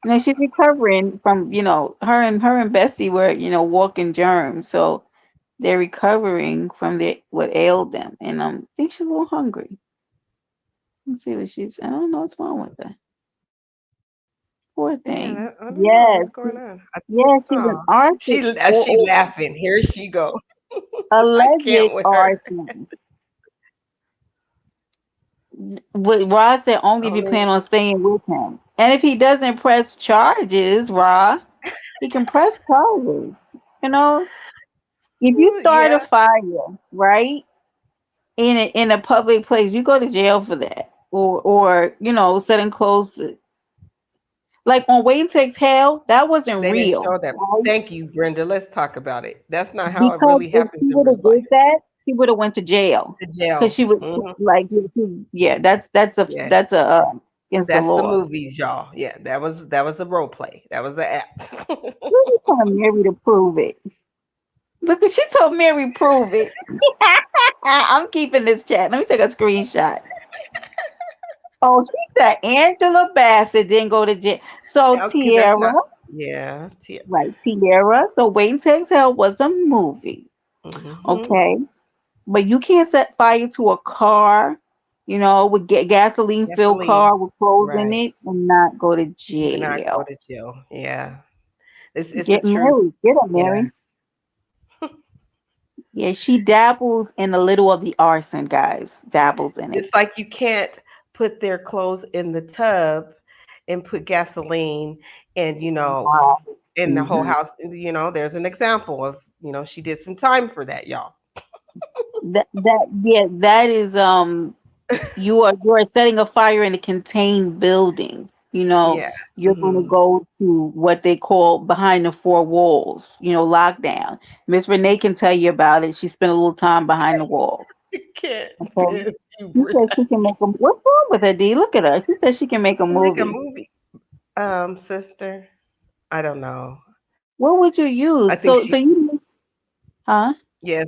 You know, she's recovering from, her and Bessie were, walking germs, so they're recovering from what ailed them, and I think she's a little hungry. Let's see what she's. I don't know what's wrong with her. Poor Yeah, thing. I don't know Yes, what's going on. yes, she's an Oh, arson she or laughing. Here she go. I alleged can't with her. arson. But Rod said only if you Only plan on staying with him. And if he doesn't press charges, Rod, he can press charges. You know, if you start a yeah, fire, right, in a public place, you go to jail for that. Or setting clothes like on Wayne Takes Hell, that wasn't they didn't real, show that. right? Thank you, Brenda. Let's talk about it. That's not how it Because really if happens she in would real have life. did that, she would have went to jail. The Cause jail. she would Hmm. like, yeah, Yeah, that's against the that's the law. movies, y'all. Yeah, that was a role play. That was the act. Who you telling Mary to prove it? Look, she told Mary prove it. I'm keeping this chat. Let me take a screenshot. Oh, she said Angela Bassett didn't go to jail. So Okay, that's Tierra, not. Yeah. right? Tierra. So Wayne Takes Hell was a movie, Mm-hmm. okay? But you can't set fire to a car, with gasoline filled Gasoline. car with clothes in Right. it and not go to And not go jail. to jail. Yeah. It's the Get truth. married. Get her, Yeah. Mary. Yeah, she dabbles in a little of the arson, guys. Dabbles in it. Just like you can't put their clothes in the tub and put gasoline and in the whole Hmm. house. There's an example of she did some time for that, y'all. That is you are setting a fire in a contained building. Yeah. You're going to Hmm. go to what they call behind the four walls. Lockdown. Miss Renee can tell you about it. She spent a little time behind the wall. Can't Okay. stand you, She Brenda. said she can make a. What's wrong with her, D? Look at her. She said she can make a Make a movie. movie, sister. I don't know. What would you I use? think So she. you, huh? Yes.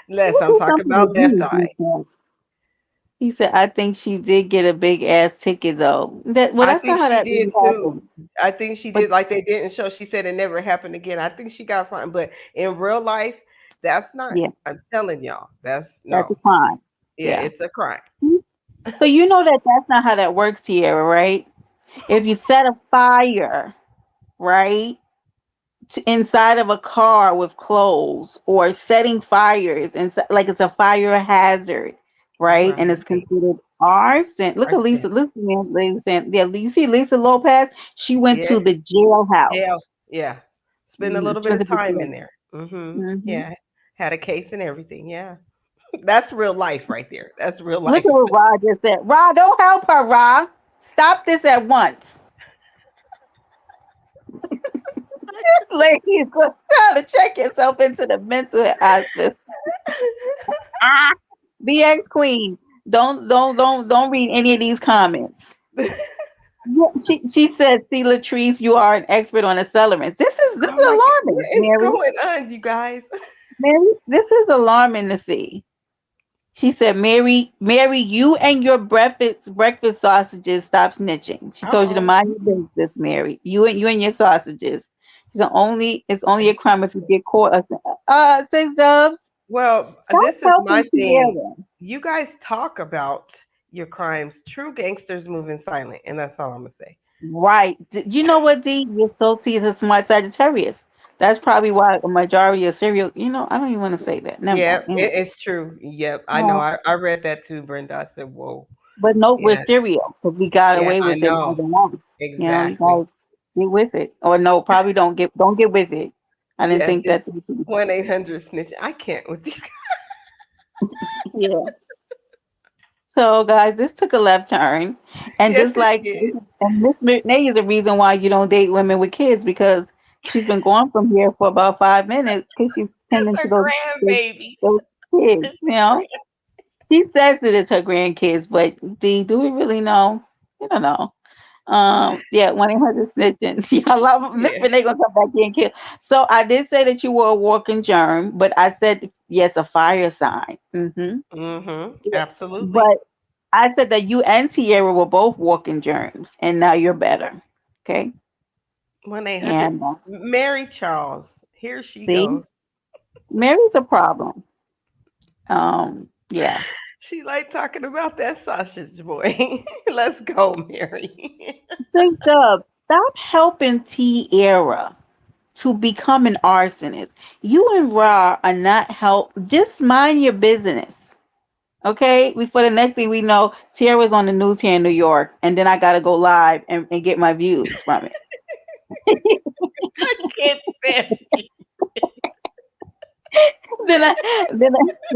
Les, What I'm do talking something to about Left do? He Eye. said. He said, I think she did get a big ass ticket though. I That's think not how she that did really too. happens. I think she But did like they didn't show. She said it never happened again. I think she got fined, but in real life, that's not. yeah, I'm telling y'all, that's that's a no. crime. Yeah, Yeah. it's a crime. So you know that that's not how that works, Tierra, right? If you set a fire, right, inside of a car with clothes, or setting fires, and like it's a fire hazard, right, and it's Right. considered arson. Look at Arson. Lisa. Listen, man, ladies and yeah, you see Lisa Lopez. She went Yeah. to the jailhouse. Jail. Yeah. Spend a little She bit went of to the time jail. in there. Mm-hmm. Hmm. Yeah. Had a case and everything. Yeah. That's real life right there. That's real Look at life. what Rod just said. Rod, don't help her, Rod. Stop this at once. Lady is going to check yourself into the mental hospital. Ah, BX Queen. Don't read any of these comments. Yeah, she said, "See, Latrice, you are an expert on accelerants." This Oh is my God, what alarming, is Mary. going on, you guys? Mary, this is alarming to see. She said, Mary, you and your breakfast sausages stop snitching. She told you to Uh-oh. mind your business, Mary. You and your sausages. She said, it's only a crime if you get caught. Six Dubs, Well, stop this is my helping thing. Sierra. You guys talk about your crimes. True gangsters moving silent, and that's all I'm gonna say. Right. You know what, D? You're so see a smart Sagittarius. That's probably why a majority of serial, I don't even want to say that. Never Yeah, mind. Anyway. it's true. Yep, I know. Yeah. I read that too, Brenda. I said, "Whoa." But no, we're Yeah, serial because we got yeah, away I with it more know than once. You exactly. gotta get with it. Or no, probably don't get with it. I didn't Yeah, think just that. 1-800 snitch. I can't with you. Yeah. So guys, this took a left turn, and Yes, just it like did. and Miss May is the reason why you don't date women with kids because she's been gone from here for about 5 minutes because she's That's tending to her those, grandbaby. those kids. She says that it's her grandkids, but do we really know? We don't know. Yeah, 1-800 snitching. Yeah, I love Miss Yeah. Renee gonna come back here and kill. So I did say that you were a walking germ, but I said yes, a fire sign. Mm-hmm. Yeah. Absolutely. But I said that you and Tierra were both walking germs, and now you're better. Okay, 1-800. and Mary Charles. Here she see, goes. Mary's a problem. Yeah. She like talking about that sausage boy. Let's go, Mary. Think up. Stop helping Tierra to become an arsonist. You and Ra are not help. Just mind your business. Okay? Before the next thing we know, Tierra's on the news here in New York, and then I gotta go live and get my views from it. I can't stand you. then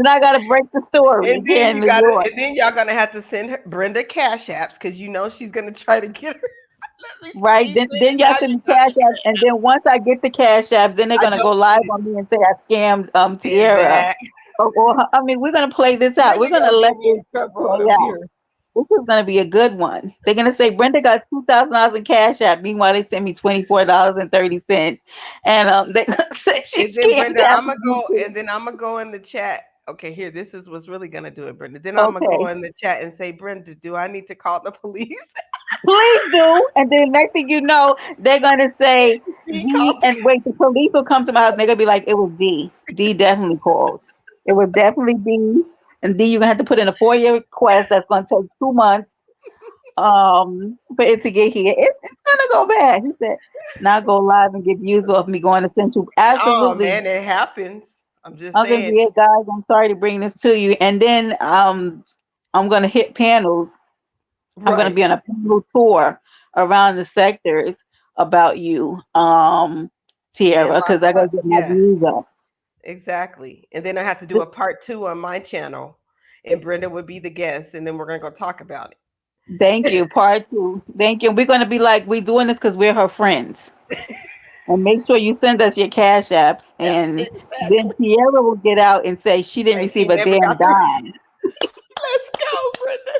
I gotta break the story And here then in you New gotta, York. and then y'all gonna have to send her Brenda cash apps because you know she's gonna try to get her. Let me Right? see, Then Brenda. y'all Now send you me got cash me apps, and crazy. then once I get the cash apps, then they're I gonna know go live it on me and say I scammed is Tierra. that I mean, we're gonna play this out. We're Brenda gonna gonna let get me this in trouble play up out. here. This is gonna be a good one. They're gonna say Brenda got $2,000 in cash app. Meanwhile, they sent me $24.30, and they're gonna say she And then scammed Brenda, half I'm the gonna go, YouTube. and then I'm gonna go in the chat. Okay, here, this is what's really gonna do it, Brenda. Then I'm gonna go Okay, in the chat and say, Brenda, do I need to call the police? please do. And then next thing you know, they're gonna say He D. called. And wait, the police will come to my house. And they're gonna be like, it was D. D definitely called. It was definitely D. And D, you're gonna have to put in a 4-year request. That's gonna take 2 months. For it to get here. It's gonna go bad. He said, not go live and get views off me going to Central. Oh Absolutely. man, it happens. I'm just I'm gonna saying. be it, guys. I'm sorry to bring this to you. And then I'm gonna hit panels. I'm gonna Right. be on a panel tour around the sectors about you, Being Tierra, because I locked gotta up. get my Yeah, views up. exactly. And then I have to do a part two on my channel, and Brenda would be the guest, and then we're gonna go talk about Thank you. Part two. Thank you. We're gonna be like, we're doing this because we're her friends. And make sure you send us your cash apps. And it. then Exactly. Tierra will get out and say she didn't Like she receive a never damn got the. dime. Let's go, Brenda.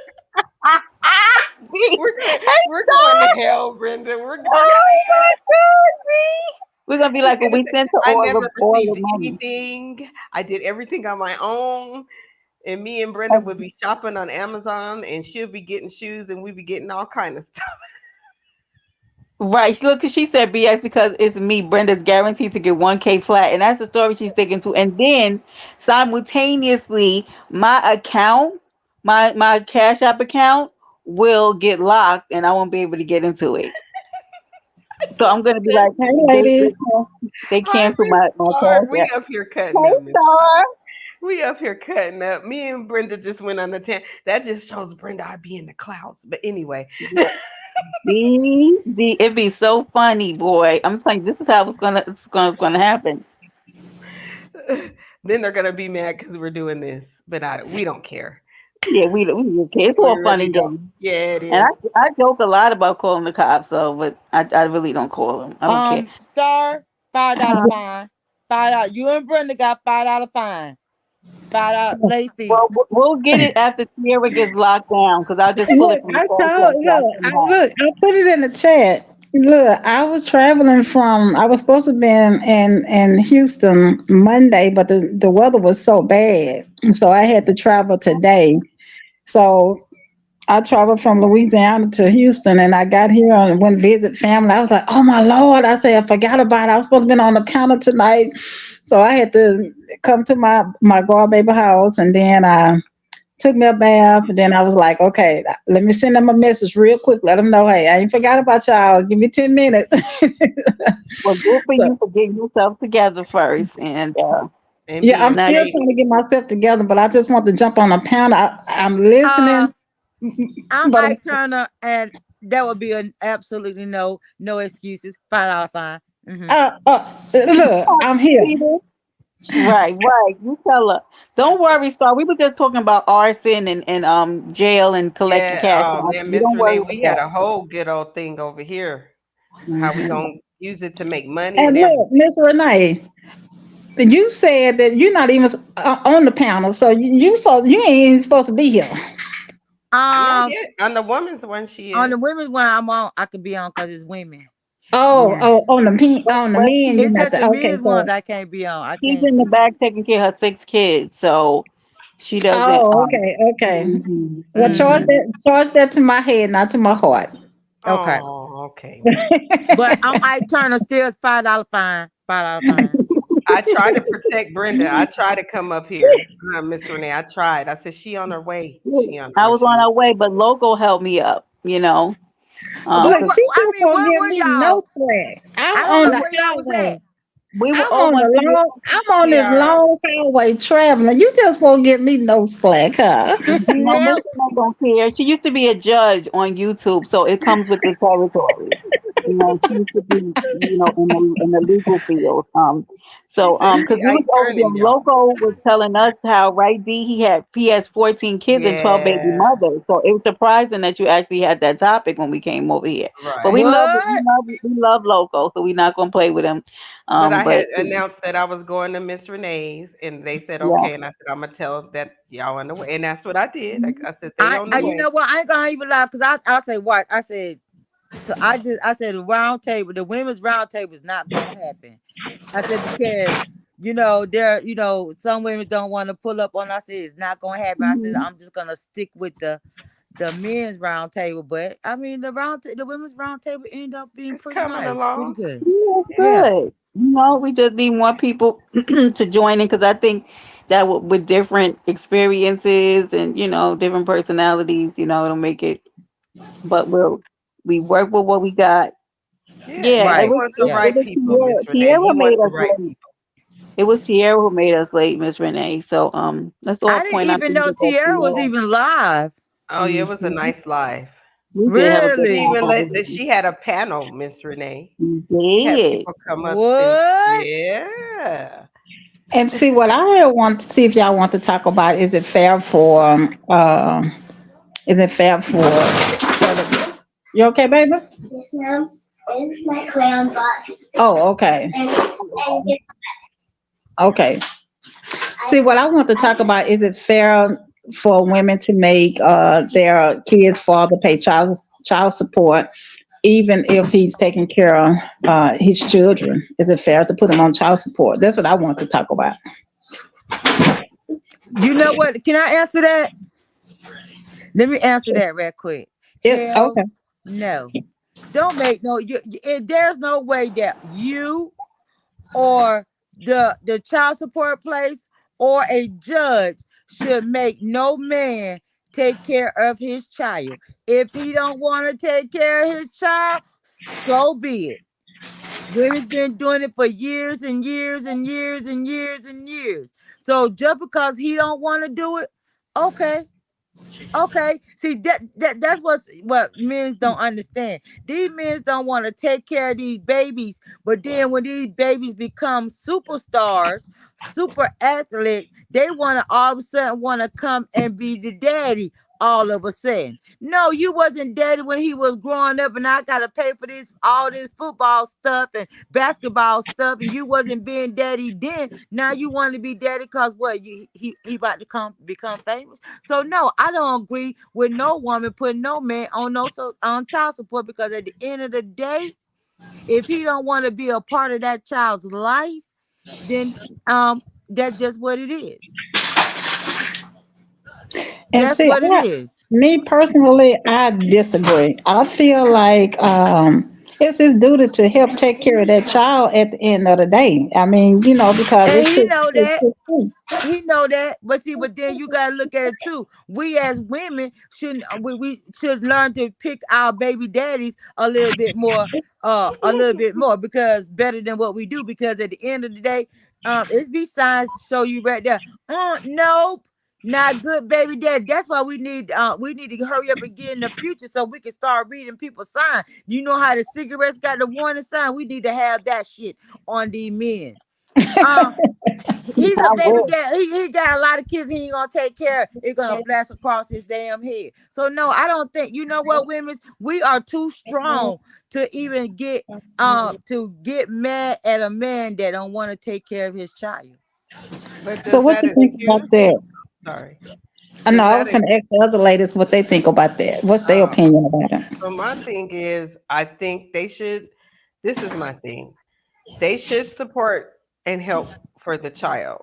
See? We're gonna Hey, we're going to stop! hell, Brenda. We're gonna. Oh my God, see? We're gonna be She's like, well, gonna we say, sent her I all never the received money. anything. I did everything on my own. And me and Brenda would be shopping on Amazon, and she'll be getting shoes, and we be getting all kind of stuff. Right. Look, she said BS because it's me. Brenda's guaranteed to get 1K flat. And that's the story she's sticking to. And then simultaneously, my account, my Cash App account will get locked and I won't be able to get into it. So I'm gonna be like, hey ladies, they Hi, cancel Miss my Star. Cash We App. up here cutting Hey up, Miss Star. Star. We up here cutting up. Me and Brenda just went on the 10. That just shows Brenda I be in the clouds. But anyway, It'd be so funny, boy. I'm telling you, this is how it's gonna happen. then they're gonna be mad because we're doing this. But we don't care. Yeah, we okay. It's We all fun really and don't. games. Yeah, it And is. I joke a lot about calling the cops, so but I really don't call them. I don't care. Star, $5 fine. $5. You and Brenda got $5 fine. Find out late fee. Well, we'll get it after Sierra gets locked down because I'll just pull it Look, from the phone so y'all can have. I put it in the chat. Look, I was traveling from, I was supposed to be in Houston Monday, but the weather was so bad. So I had to travel today. So I traveled from Louisiana to Houston and I got here and went visit family. I was like, oh my Lord. I said, I forgot about it. I was supposed to be on the panel tonight. So I had to come to my god baby house and then I took me a bath, and then I was like, okay, let me send them a message real quick. Let them know, hey, I ain't forgot about y'all. Give me 10 minutes. Well, good for So, you for getting yourself together first, and And yeah, I'm being now still safe. trying to get myself together, but I just want to jump on a panel. I'm Uh, listening, I'm but Ike Turner, and that would be an absolutely no excuses. $5 fine. Mm-hmm. look, I'm here. see this? Right, right. You tell her. Don't worry, Star. We were just talking about arson and jail and collecting Yeah. cash. Oh man, You Miss don't worry Renee, about we had that. a whole good old thing over here. How we Hmm. gonna use it to make money and And everything. look, Miss Renee, you said that you're not even on the panel, so you ain't even supposed to be here. Not Um, yet. On the woman's one, she on is. the women's one, I'm on. I could be on because it's women. Oh, Yeah, oh, on the But men, you it's not just the the okay. men's ones So, I can't be on. I she's can't. in the back taking care of her 6 kids, so she doesn't. oh, okay, okay. Mhm, Well, Mm-hmm. mhm. charge that to my head, not to my heart. Okay, Oh, okay. but I'm Ike Turner. Still $5 fine. $5 fine. I try to protect Brenda. I try to come up here, Miss Renee. I tried. I said she on her way. She on I where was on she. her way, but Loco helped me up, But Look, because what, she I just mean, won't where give were me no y'all? slack. I'm I don't on know the where y'all was at. highway. we were. Oh, once we were, I'm on this Yeah. long highway traveling. You just won't give me no slack, huh? Miss Yep. Renee don't care. She used to be a judge on YouTube, so it comes with the territory. She used to be, in the legal field. She said Because she we was Ike over there, turning y'all. Loco was telling us how, right, D, he has 14 kids and 12 baby Yeah. mothers. So it was surprising that you actually had that topic when we came over here. But we Right. love it. We What? love it. We love Loco, so we're not gonna play with him. But I But had announced that I was going to Miss Renee's, and they said yeah. okay. And I said I'm gonna tell that y'all on the way, and that's what I did. I said they on the You way. know what? I ain't gonna even lie, cause I say what I said. So I said the round table, the women's round table is not gonna happen. I said because there some women don't want to pull up on. I said it's not gonna happen. I said Mhm. I'm just gonna stick with the men's round table. But I mean the women's round table ended up being It's pretty coming nice, pretty along. good. Yeah, it's Yeah. Yeah. good. We just need more people to join in because I think that with different experiences and different personalities, it'll make it. But we work with what we got. Yeah. Yeah, And it you Right. was want the it, Yeah. it right was people, Miss Sierra. Renee. Sierra You want made the us right late. people. It was Sierra who made us late, Miss Renee. So let's all I didn't point our even know fingers at Tierra was Sierra. even live. Oh yeah, it was a Hmm. nice life. We did have a good She Really? time even over let that there. she had a panel, Miss Renee. We She had did. people come up and What? yeah. And see what I want to see if y'all want to talk about is it fair for you okay, baby? Yes, ma'am. It's my crayon box. Oh, okay. Okay. See, what I want to talk about is it fair for women to make their kids' father pay child support, even if he's taking care of his children? Is it fair to put him on child support? That's what I want to talk about. You know what? Can I answer that? Let me answer that real quick. It Hell okay. no. Don't make no there's no way that you or the child support place or a judge should make no man take care of his child. If he don't want to take care of his child, so be it. Women's been doing it for years and years and years and years and years. So just because he don't want to do it, okay. Okay, see that's what men don't understand. These men don't want to take care of these babies, but then when these babies become superstars, super athletes, they want to all of a sudden want to come and be the daddy. all of a sudden. No, you wasn't daddy when he was growing up, and I gotta pay for this all this football stuff and basketball stuff, and you wasn't being daddy then. Now you want to be daddy because what he about to come become famous. So no, I don't agree with no woman putting no man on no so on child support because at the end of the day, if he don't want to be a part of that child's life, then that's just what it is. And That's see, what it is. me personally, I disagree. I feel like it's his duty to help take care of that child at the end of the day. I mean, because And it he took. know It that. took two. He know that, but see, but then you gotta look at it too. We as women shouldn't we should learn to pick our baby daddies a little bit more because better than what we do. Because at the end of the day, it's be signs to show you right there. Nope, not good, baby daddy. That's why we need to hurry up and get in the future so we can start reading people's signs. You know how the cigarettes got the warning sign? We need to have that shit on the men. Um, he's a I baby would. dad. He got a lot of kids he ain't gonna take care of. It's gonna flash across his damn head. So no, I don't think you know what, women, we are too strong to even get mad at a man that don't want to take care of his child. But So, does what that you think about excuse? that? Sorry. I know Does I that was going to ask the other ladies what they think about that. What's their uh opinion about it? so my thing is I think they should this is my thing. They should support and help for the child.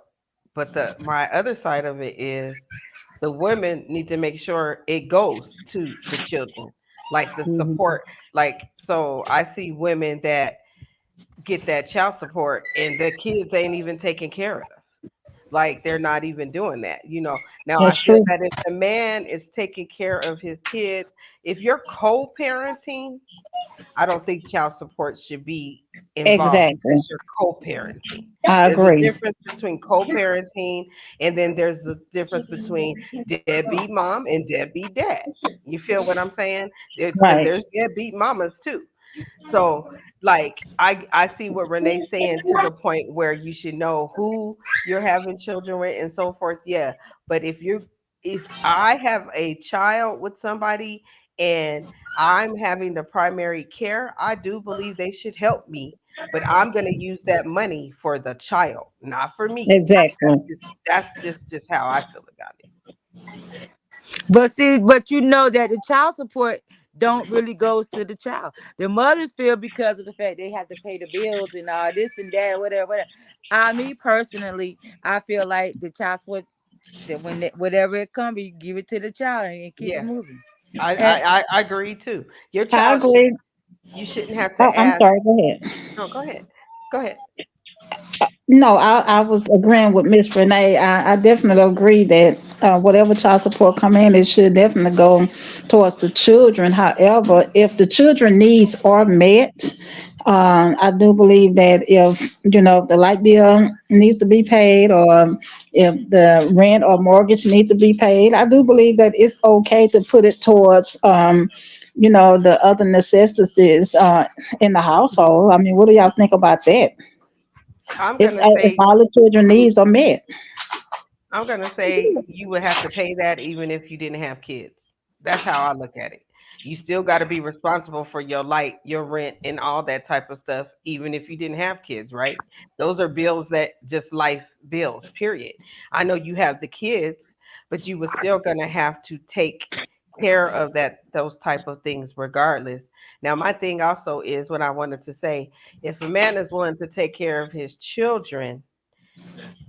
But the my other side of it is the women need to make sure it goes to the children. Like the Mhm. support, like so I see women that get that child support and the kids ain't even taken care of. Like they're not even doing that. Now I That's feel true. that if the man is taking care of his kids, if you're co-parenting, I don't think child support should be involved Exactly. because you're co-parenting. I There's a agree. difference between co-parenting and then there's the difference between deadbeat mom and deadbeat dad. You feel what I'm saying? Because Right. there's deadbeat mamas too. So, like, I see what Renee's saying to the point where you should know who you're having children with and so forth. Yeah, but if I have a child with somebody and I'm having the primary care, I do believe they should help me, but I'm going to use that money for the child, not for me. Exactly. That's just how I feel about it. But see, but you know that the child support don't really goes to the child. The mothers feel because of the fact they have to pay the bills and all this and that, whatever, whatever. Me personally, I feel like the child support that whatever it comes, you give it to the child and keep it Yeah, moving. I And I, I I agree too. Your I child should agree. you shouldn't have Oh, to I'm ask. sorry. Go ahead. No, go ahead. Go ahead. No, I was agreeing with Miss Renee. I definitely agree that whatever child support come in, it should definitely go towards the children. However, if the children needs are met, I do believe that if the light bill needs to be paid or if the rent or mortgage needs to be paid, I do believe that it's okay to put it towards the other necessities in the household. I mean, what do y'all think about that? I'm If gonna if say all the children needs are met. I'm gonna say you would have to pay that even if you didn't have kids. That's how I look at it. You still got to be responsible for your light, your rent, and all that type of stuff, even if you didn't have kids, right? Those are bills that just life bills, period. I know you have the kids, but you were still gonna have to take care of those type of things regardless. Now, my thing also is what I wanted to say, if a man is willing to take care of his children,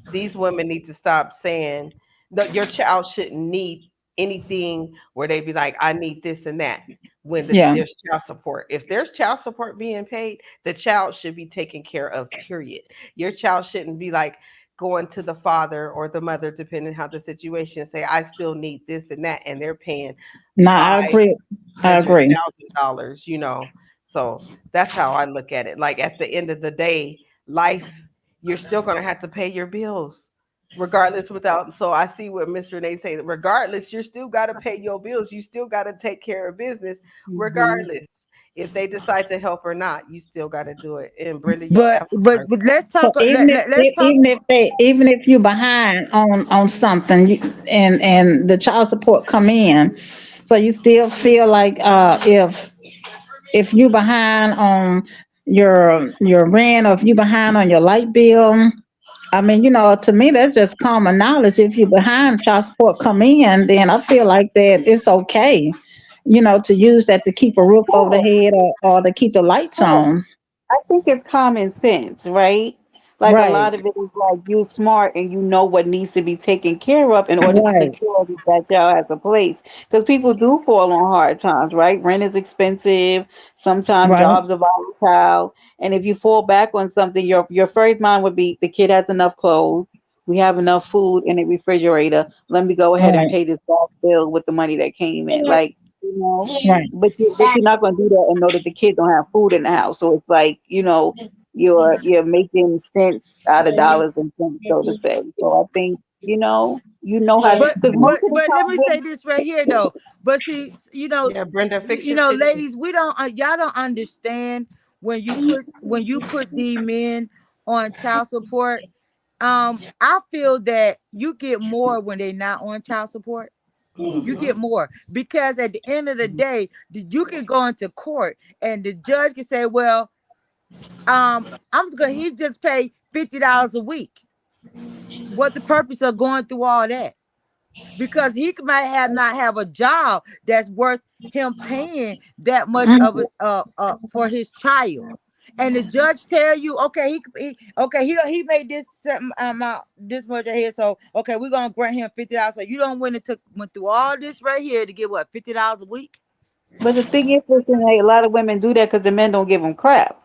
these women need to stop saying that your child shouldn't need anything where they be like, I need this and that when Yeah. there's child support. If there's child support being paid, the child should be taken care of, period. Your child shouldn't be like going to the father or the mother, depending how the situation, say, I still need this and that, and they're paying No, I five agree. I hundred agree. thousand dollars. So that's how I look at it. Like at the end of the day, life, you're still gonna have to pay your bills. Regardless without so I see what Miss Renee say, regardless, you still gotta pay your bills. You still gotta take care of business Mhm. regardless. if they decide to help or not, you still got to do it. And Brenda, your But I'm but sorry. but let's So talk. Let's talk. even if you're behind on something, and the child support come in, so you still feel like if you behind on your rent, or if you behind on your light bill, I mean, to me that's just common knowledge. If you behind, child support come in, then I feel like that it's okay, to use that to keep a roof over the Yeah, head, or to keep the lights yeah. on. I think it's common sense, right? Like a Right, lot of it is like you smart and you know what needs to be taken care of in order to right, secure that y'all has a place. Because people do fall on hard times, right? Rent is expensive. Sometimes right, jobs are volatile, and if you fall back on something, your first mind would be the kid has enough clothes. We have enough food in the refrigerator. Let me go ahead and right, pay this last bill with the money that came in. Like, right. but you're not gonna do that and know that the kids don't have food in the house. So it's like, you're making cents out of dollars and cents, so to say. So I think, how But because most but of the but let time me say this right here though. But see, Yeah, Brenda, fix your tissue. ladies, we don't y'all don't understand when you put the men on child support. I feel that you get more when they're not on child support. You Mm-hmm. get more because at the end of the day, you can go into court and the judge can say, "Well, I'm gonna he just pay $50 a week." What the purpose of going through all that? Because he might have not have a job that's worth him paying that much of Mhm. it for his child. And the judge tell you, okay, okay, he made this certain amount this much right here, so okay, we're gonna grant him $50. So you don't went through all this right here to get what, $50 a week? but the thing is, listen, like, a lot of women do that because the men don't give them crap.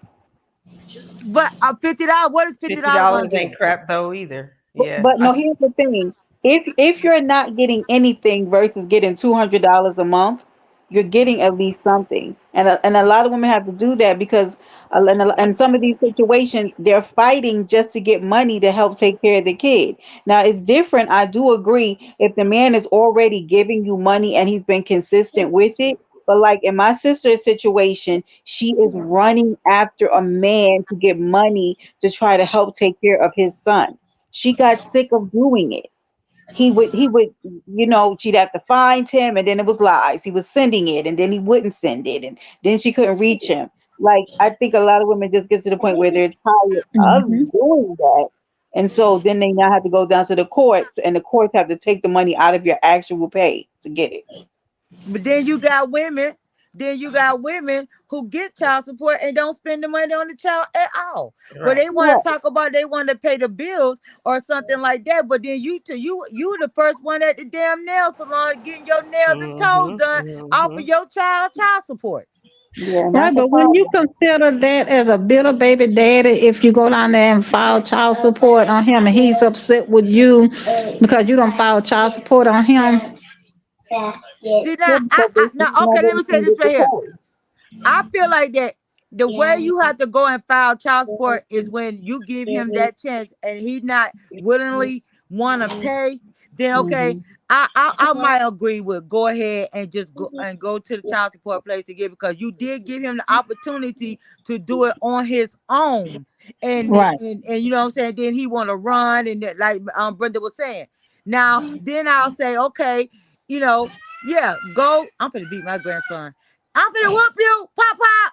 But $50, what is fifty $50 gonna dollars do? ain't crap though either. But, Yeah, but no, here's the thing. If you're not getting anything versus getting $200 a month, you're getting at least something. And a lot of women have to do that because in some of these situations they're fighting just to get money to help take care of the kid. Now it's different. I do agree if the man is already giving you money and he's been consistent with it. But like in my sister's situation, she is running after a man to get money to try to help take care of his son. She got sick of doing it. She'd have to find him, and then it was lies. He was sending it, and then he wouldn't send it, and then she couldn't reach him. Like, I think a lot of women just get to the point where they're tired of Mhm. doing that. And so then they now have to go down to the courts, and the courts have to take the money out of your actual pay to get it. But then you got women who get child support and don't spend the money on the child at all. But right. they want to Right. talk about they want to pay the bills or something like that. But then you the first one at the damn nail salon getting your nails and toes Mm-hmm. done off of Mm-hmm. your child support. Yeah, and Right, that's a but when you problem. consider that as a bitter baby daddy, if you go down there and file child support on him and he's upset with you because you don't file child support on him. See Yeah, now, because they now should never okay, let me say even this get right the here. pay. I feel like that the way you have to go and file child support is when you give him that chance and he not willingly want to pay. Then okay, Hmm. I might agree with go ahead and just go to the child support place to get because you did give him the opportunity to do it on his own, Right. and you know what I'm saying. Then he want to run and like Brenda was saying. Now then I'll say okay, you know, yeah, go. I'm gonna beat my grandson. I'm finna whoop you, pop pop.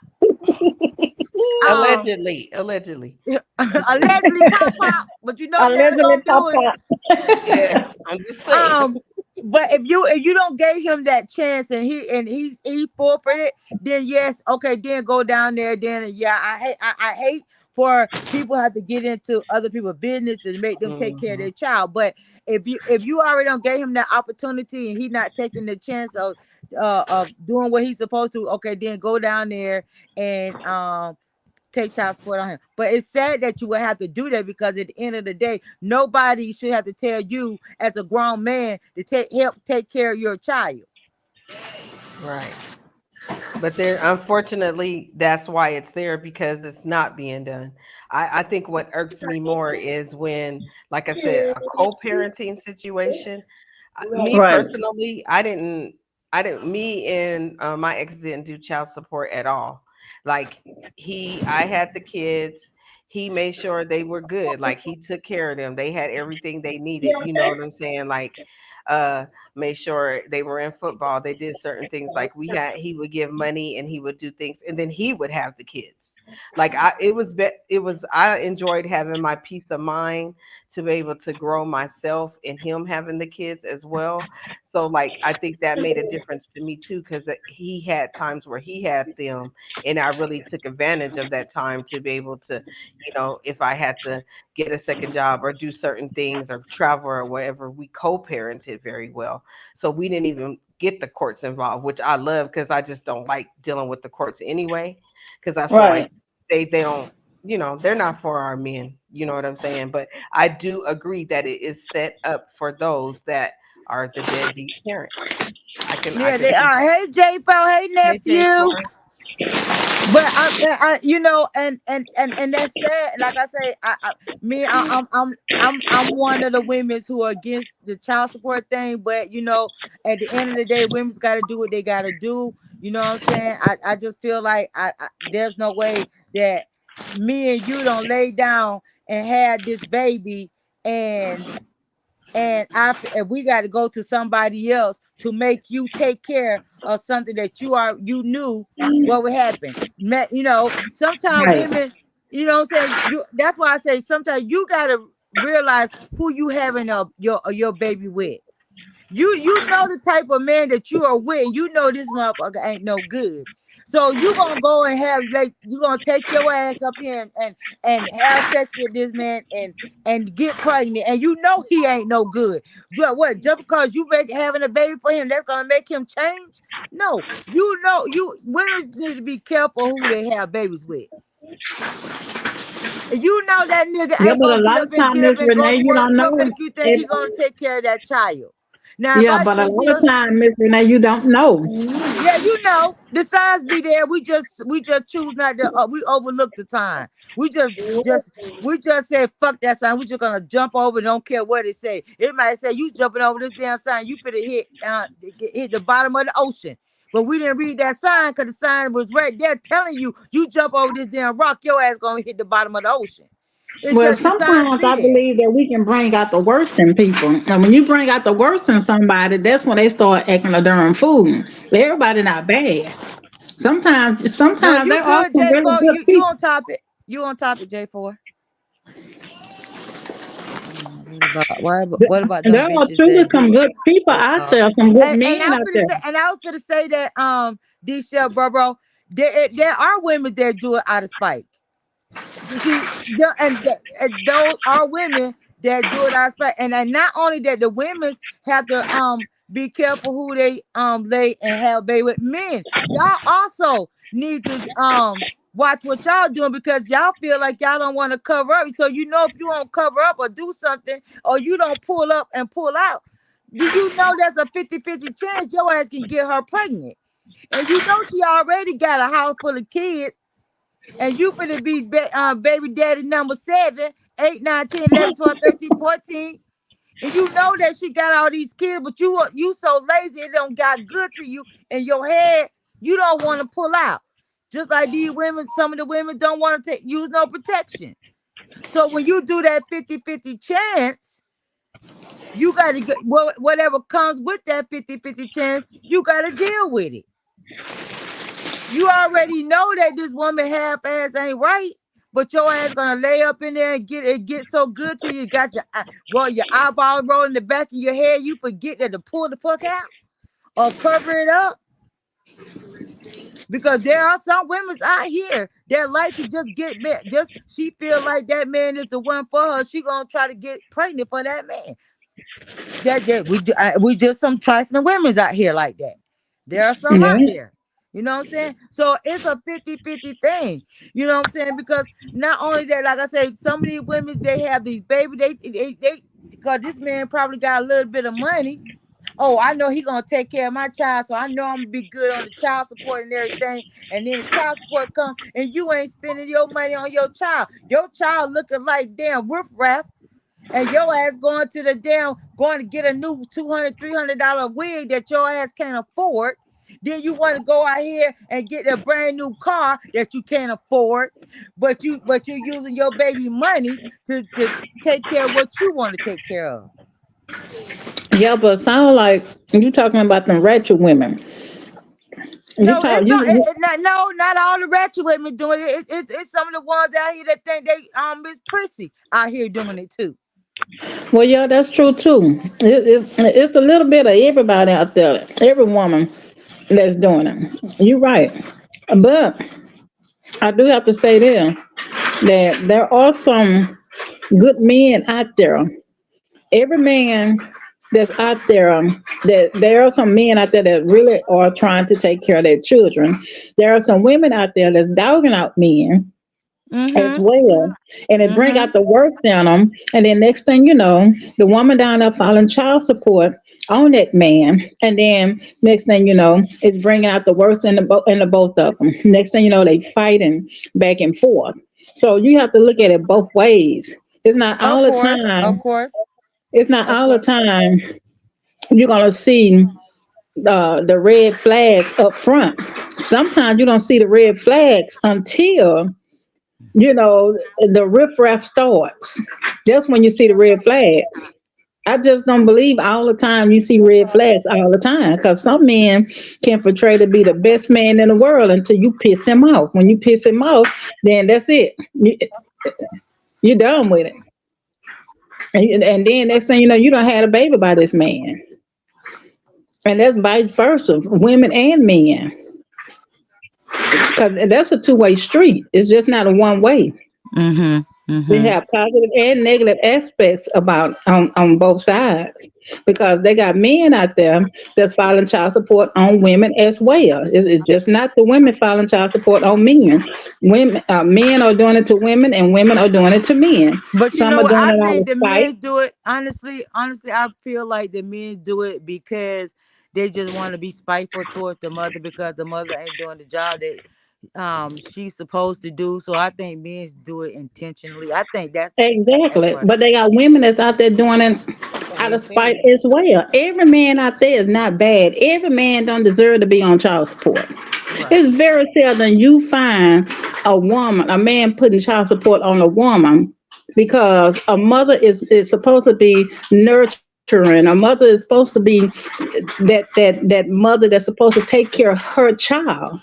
Um, Allegedly, allegedly. allegedly pop pop, but you know Daddy Allegedly, gonna do it. Papa. Yes, I'm just saying. Um, but if you don't give him that chance and he forfeited, then yes, okay, then go down there. Then yeah, I hate for people have to get into other people's business to make them take care of Mm-hmm. their child. But if you already don't gave him that opportunity and he not taking the chance of doing what he's supposed to, okay, then go down there and take child support on him. But it's sad that you would have to do that because at the end of the day, nobody should have to tell you as a grown man to help take care of your child. Right. But there, unfortunately, that's why it's there because it's not being done. I think what irks me more is when, like I said, a co-parenting situation. Me Right. personally, me and my ex didn't do child support at all. Like I had the kids. He made sure they were good. Like he took care of them. They had everything they needed. You know what I'm saying? Like, uh, made sure they were in football. They did certain things. Like he would give money and he would do things, and then he would have the kids. Like I enjoyed having my peace of mind to be able to grow myself and him having the kids as well. So like I think that made a difference to me too, because he had times where he had them, and I really took advantage of that time to be able to, if I had to get a second job or do certain things or travel or whatever, we co-parented very well. So we didn't even get the courts involved, which I love because I just don't like dealing with the courts anyway, because I feel like Right. they don't, they're not for our men. You know what I'm saying? But I do agree that it is set up for those that are the deadbeat parents. I Yeah, can they see are. that. Hey, J4. Hey, Hey, Jay nephew. Four. But and that's sad. Like I say, I'm one of the women's who are against the child support thing. But at the end of the day, women's got to do what they got to do. You know what I'm saying? I just feel like there's no way that me and you don't lay down and have this baby, and if we got to go to somebody else to make you take care of something that you knew what would happen. Sometimes Right. women, what I'm saying, that's why I say sometimes you got to realize who you having your baby with. You know the type of man that you are with, and you know this motherfucker ain't no good. So you gonna go and have, like, you gonna take your ass up here and have sex with this man and get pregnant, and you know he ain't no good. What, just because you make having a baby for him, that's gonna make him change? No, you women need to be careful who they have babies with. You know that nigga Yeah, ain't but a gonna lot of time, get up Miss and go Renee, to you work. don't What know. make you think It, he gonna take care of that child? Now, yeah, but a if lot he of time, Miss Renee, you don't know. yeah, the signs be there. We just choose not to. We overlook the sign. We just say fuck that sign. We just gonna jump over. Don't care what it say. It might say you jumping over this damn sign. You finna hit the bottom of the ocean. But we didn't read that sign because the sign was right there telling you jump over this damn rock. Your ass gonna hit the bottom of the ocean. It's Well, just the signs sometimes be I there. believe that we can bring out the worst in people. And when you bring out the worst in somebody, that's when they start acting a darn fool. Everybody not bad. No, Sometimes you there are good, some really J4. good You people. on topic. You on topic, J4. What about them There are bitches truly that some do good people it? out there, some good And men out there. I was gonna say that D Shell, bro, there are women that do it out of spite. You see, and those are women that do it out of spite, and not only that, the women have to be careful who they lay and have baby with. Men, y'all also need to watch what y'all doing, because y'all feel like y'all don't want to cover up. So if you don't cover up or do something, or you don't pull up and pull out, do you know there's a 50-50 chance your ass can get her pregnant? And she already got a house full of kids, and you finna be baby daddy number 7, 8, 9, 10, 11, 12, 13, 14. And you know that she got all these kids, but you so lazy it don't got good to you in your head. You don't want to pull out. Just like these women, some of the women don't want to use no protection. So when you do that 50-50 chance, you got to get whatever comes with that 50-50 chance, you got to deal with it. You already know that this woman half ass ain't right, but your ass gonna lay up in there and get so good to you. Got your eyeball rolling the back of your head. You forget that to pull the fuck out or cover it up, because there are some women out here that like to just get met. Just she feel like that man is the one for her. She gonna try to get pregnant for that man. We just some trifling women's out here like that. There are some Yeah. out there. You know what I'm saying? So it's a 50-50 thing. You know what I'm saying? Because not only that, like I said, some of these women, they have these baby, they because this man probably got a little bit of money. Oh, I know he gonna take care of my child, so I know I'm gonna be good on the child support and everything. And then the child support come, and you ain't spending your money on your child. Your child looking like damn riffraff, and your ass going to get a new $200, $300 wig that your ass can't afford, Then you want to go out here and get a brand new car that you can't afford, but you're using your baby money to take care of what you want to take care of. Yeah, but sound like you talking about them ratchet women. You No, talk it's not. you Not, no, not all the ratchet women doing it. It's some of the ones out here that think they is prissy out here doing it too. well, yeah, that's true too. It's a little bit of everybody out there, every woman that's doing it. You're right, but I do have to say this that there are some good men out there. Every man that's out there, that there are some men out there that really are trying to take care of their children. There are some women out there that's dogging out men as Mm-hmm. well, and it bring Mm-hmm. out the worst in them. And then next thing you know, the woman down there filing child support on that man, and then next thing you know, it's bringing out the worst in the both of them. Next thing you know, they fighting back and forth. So you have to look at it both ways. It's not Of all the course, of time. course, It's not of all the course. time you're gonna see the red flags up front. Sometimes you don't see the red flags until the riffraff starts. That's when you see the red flags. I just don't believe all the time you see red flags all the time, because some men can portray to be the best man in the world until you piss him off. When you piss him off, then that's it. You're done with it. And then next thing you know, you don't had a baby by this man. And that's vice versa, women and men. Because that's a two-way street. It's just not a one way. Mm-hmm. We Mm-hmm. have positive and negative aspects about on both sides, because they got men out there that's filing child support on women as well. It's just not the women filing child support on men. Men are doing it to women, and women are doing it to men. But you Some know are what? doing I it out think of the spite. men do it honestly. Honestly, I feel like the men do it because they just want to be spiteful towards the mother because the mother ain't doing the job that she's supposed to do. So I think men do it intentionally. I think that's Exactly. what. But they got women that's out there doing it out Same of spite thing. as well. Every man out there is not bad. Every man don't deserve to be on child support. Right. It's very seldom you find a man putting child support on a woman, because a mother is supposed to be nurturing. A mother is supposed to be that mother that's supposed to take care of her child.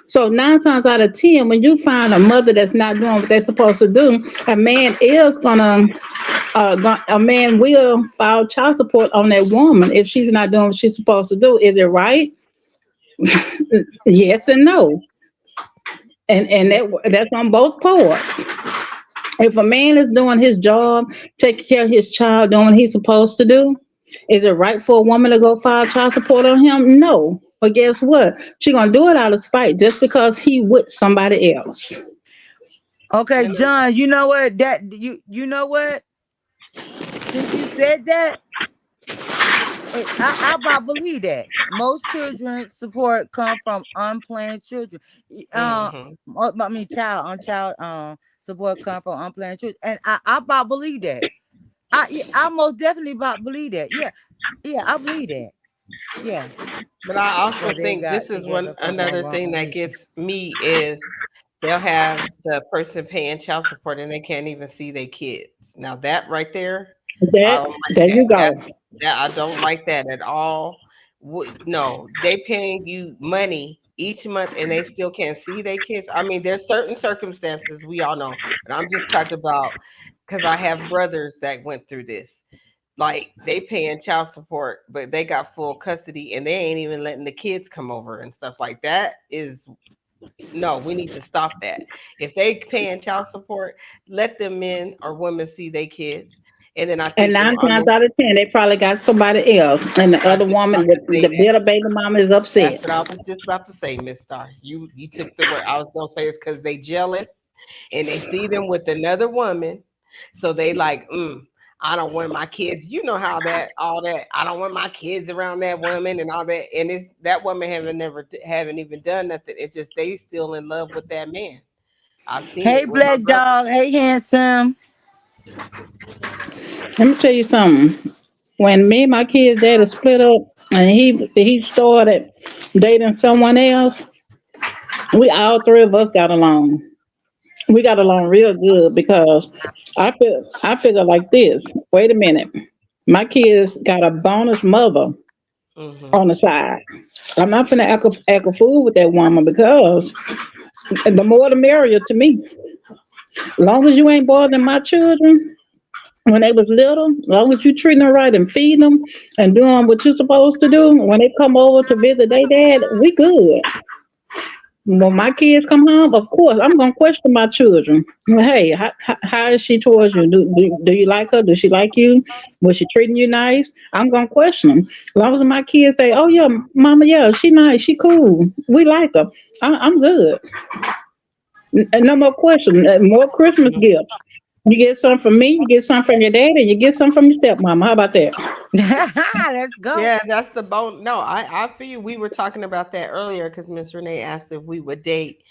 So 9 times out of 10, when you find a mother that's not doing what they're supposed to do, a man is a man will file child support on that woman if she's not doing what she's supposed to do. Is it right? Yes and no, and Yeah. that's on both parts. If a man is doing his job, taking care of his child, doing what he's supposed to do, is it right for a woman to go file child support on him? No. But guess what? She gonna do it out of spite just because he with somebody else. Okay, And John. You know what? That you know what? Since you said that, I about believe that most children support come from unplanned children. mm-hmm. I mean, child support come from unplanned children, and I about believe that. I most definitely about believe that. Yeah, yeah, I believe that. Yeah, But I also that they think got this is one together for the another thing wrong that reason. gets me is they'll have the person paying child support and they can't even see their kids. Now that right there, I That don't like there that. you go. That I don't like that at all. No, they paying you money each month and they still can't see their kids. I mean, there's certain circumstances we all know, but I'm just talking about because I have brothers that went through this. Like they paying child support, but they got full custody and they ain't even letting the kids come over and stuff like that. Is no, we need to stop that. If they paying child support, let the men or women see their kids. And then I And think nine on times the out of ten, they probably got somebody else, and the I other just woman, about to the say that. bitter baby mama, is That's upset. what I was just about to say, Miss Star. You took the word. I was gonna say it's because they jealous and they see them with another woman, so they like, I don't want my kids. You know how that all that. I don't want my kids around that woman and all that. And it's that woman haven't even done nothing. It's just they still in love with that man. I've seen Hey, it with my Black brother. Dog. Hey, handsome. Let me tell you something. When me and my kids' daddy split up, and he started dating someone else, we all three of us got along. We got along real good because I figure like this. Wait a minute, my kids got a bonus mother Mhm. on the side. I'm not finna act a fool with that woman because the more the merrier to me. Long as you ain't bothering my children when they was little, long as you treating them right and feeding them and doing what you're supposed to do, when they come over to visit their dad, we good. When my kids come home, of course, I'm gonna question my children. Well, hey, how is she towards you? Do you like her? Does she like you? Was she treating you nice? I'm gonna question them. As long as my kids say, "Oh yeah, mama, yeah, she nice, she cool, we like her," I'm good. No more questions. More Christmas gifts. You get some from me, you get some from your daddy, you get some from your stepmama. How about that? Let's go. Yeah, that's the bone. No, I feel you. We were talking about that earlier because Miss Renee asked if we would date,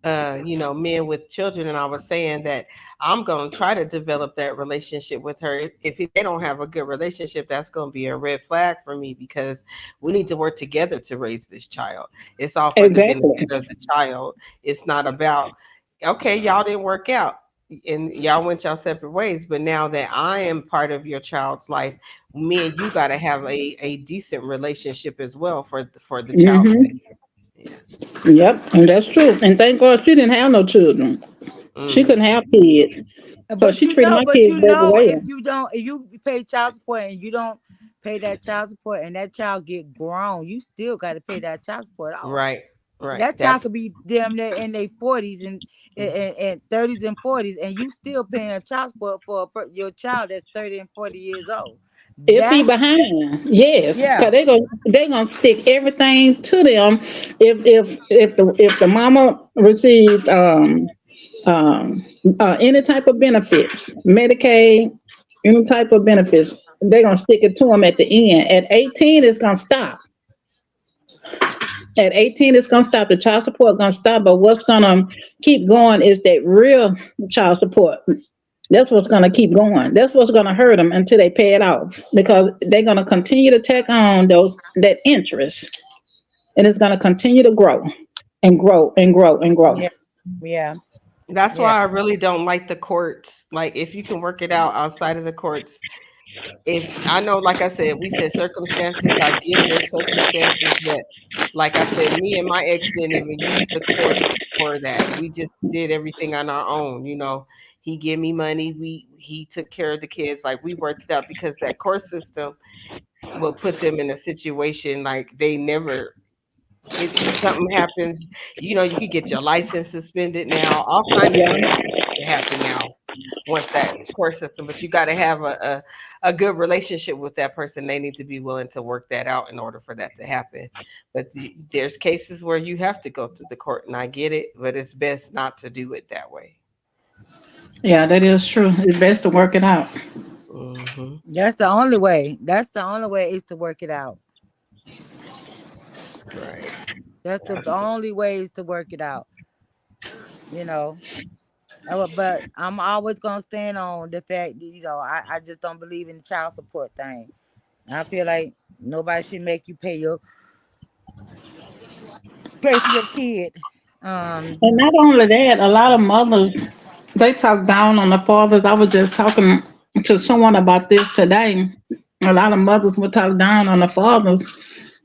men with children, and I was saying that I'm gonna try to develop that relationship with her. If they don't have a good relationship, that's gonna be a red flag for me because we need to work together to raise this child. It's all for the benefit Exactly. of the child. It's not about okay, y'all didn't work out and y'all went y'all separate ways, but now that I am part of your child's life, me and you got to have a decent relationship as well for the child's sake. Hmm. Yeah. Yep, and that's true. And thank God she didn't have no children. She couldn't Mm. have kids. So she treated my But kids you very know, well. if you pay child support and you don't pay that child support and that child get grown, you still got to pay that child support off. Right. Right. That child That's could be damn near in their 40s and 30s and 40s, and you still paying a child support for your child that's 30 and 40 years old. If he That behind, yes, because yeah, they gonna stick everything to them. If the mama received any type of benefits, Medicaid, any type of benefits, they're gonna stick it to them at the end. At 18, it's gonna stop. At 18, it's gonna stop. The child support gonna stop. But what's gonna keep going is that real child support. That's what's gonna keep going. That's what's gonna hurt them until they pay it off because they're gonna continue to take on those that interest, and it's gonna continue to grow and grow and grow and grow. yeah, yeah, that's yeah. why I really don't like the courts. Like if you can work it out outside of the courts, if I know, like I said, we said circumstances. I get there's circumstances, but like I said, me and my ex didn't even use the court for that. We just did everything on our own. He gave me money. He took care of the kids. Like we worked it out because that court system will put them in a situation like they never. Something happens, you could get your license suspended now. All kind of crazy Yeah, stuff can happen now once that court system. But you got to have a good relationship with that person. They need to be willing to work that out in order for that to happen. But there's cases where you have to go through the court, and I get it, but it's best not to do it that way. yeah, that is true. It's best to work it out. Hmm. That's the only way. That's the only way is to work it out. Right. That's the That's only way is to work it out. You know. But I'm always gonna stand on the fact that I just don't believe in the child support thing. I feel like nobody should make you pay for your kid. And not only that, a lot of mothers they talk down on the fathers. I was just talking to someone about this today. A lot of mothers would talk down on the fathers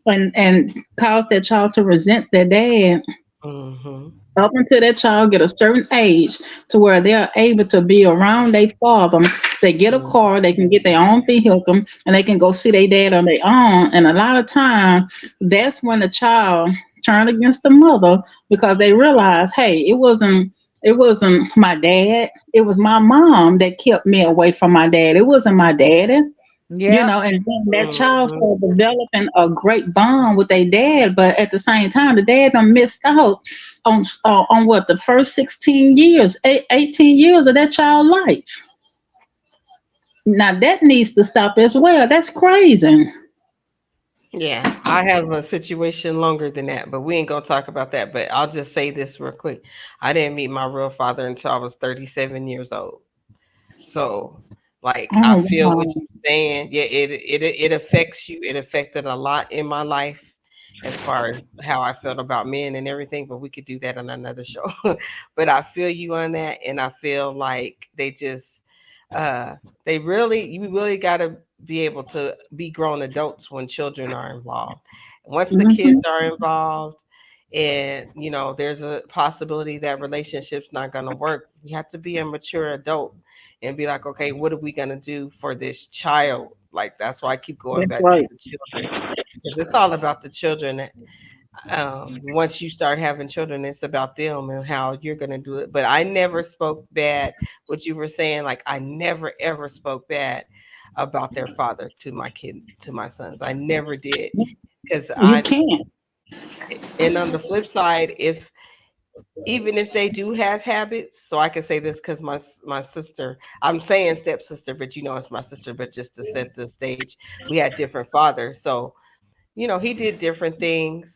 and cause their child to resent their dad hmm up until that child get a certain age to where they're able to be around their father. They get a car, they can get their own vehicle, and they can go see their dad on their own. And a lot of times, that's when the child turn against the mother because they realize, hey, it wasn't my dad, it was my mom that kept me away from my dad. It wasn't my daddy. Yep. And then that child hmm started developing a great bond with their dad, but at the same time, the dad done missed out on what the first 16 years, 18 years of that child life. Now that needs to stop as well. That's crazy. Yeah, I have a situation longer than that, but we ain't gonna talk about that. But I'll just say this real quick. I didn't meet my real father until I was 37 years old. So Like I Oh feel what wow. you're saying. Yeah, it affects you. It affected a lot in my life as far as how I felt about men and everything, but we could do that on another show. But I feel you on that, and I feel like uh they really you really got to be able to be grown adults when children are involved. Once the kids Hmm. are involved, and there's a possibility that relationship's not going to work, you have to be a mature adult and be like, okay, what are we going to do for this child? Like, that's why I keep going That's back to right. the children, because it's all about the children. Once you start having children, it's about them and how you're going to do it. But I never spoke bad. What you were saying, like, I never ever spoke bad about their father to my kid, to my sons. I never did, because You I can't. and on the flip side, if even if they do have habits, so I can say this because my sister, I'm saying stepsister, but it's my sister, but just to set the stage, we had different fathers. So he did different things,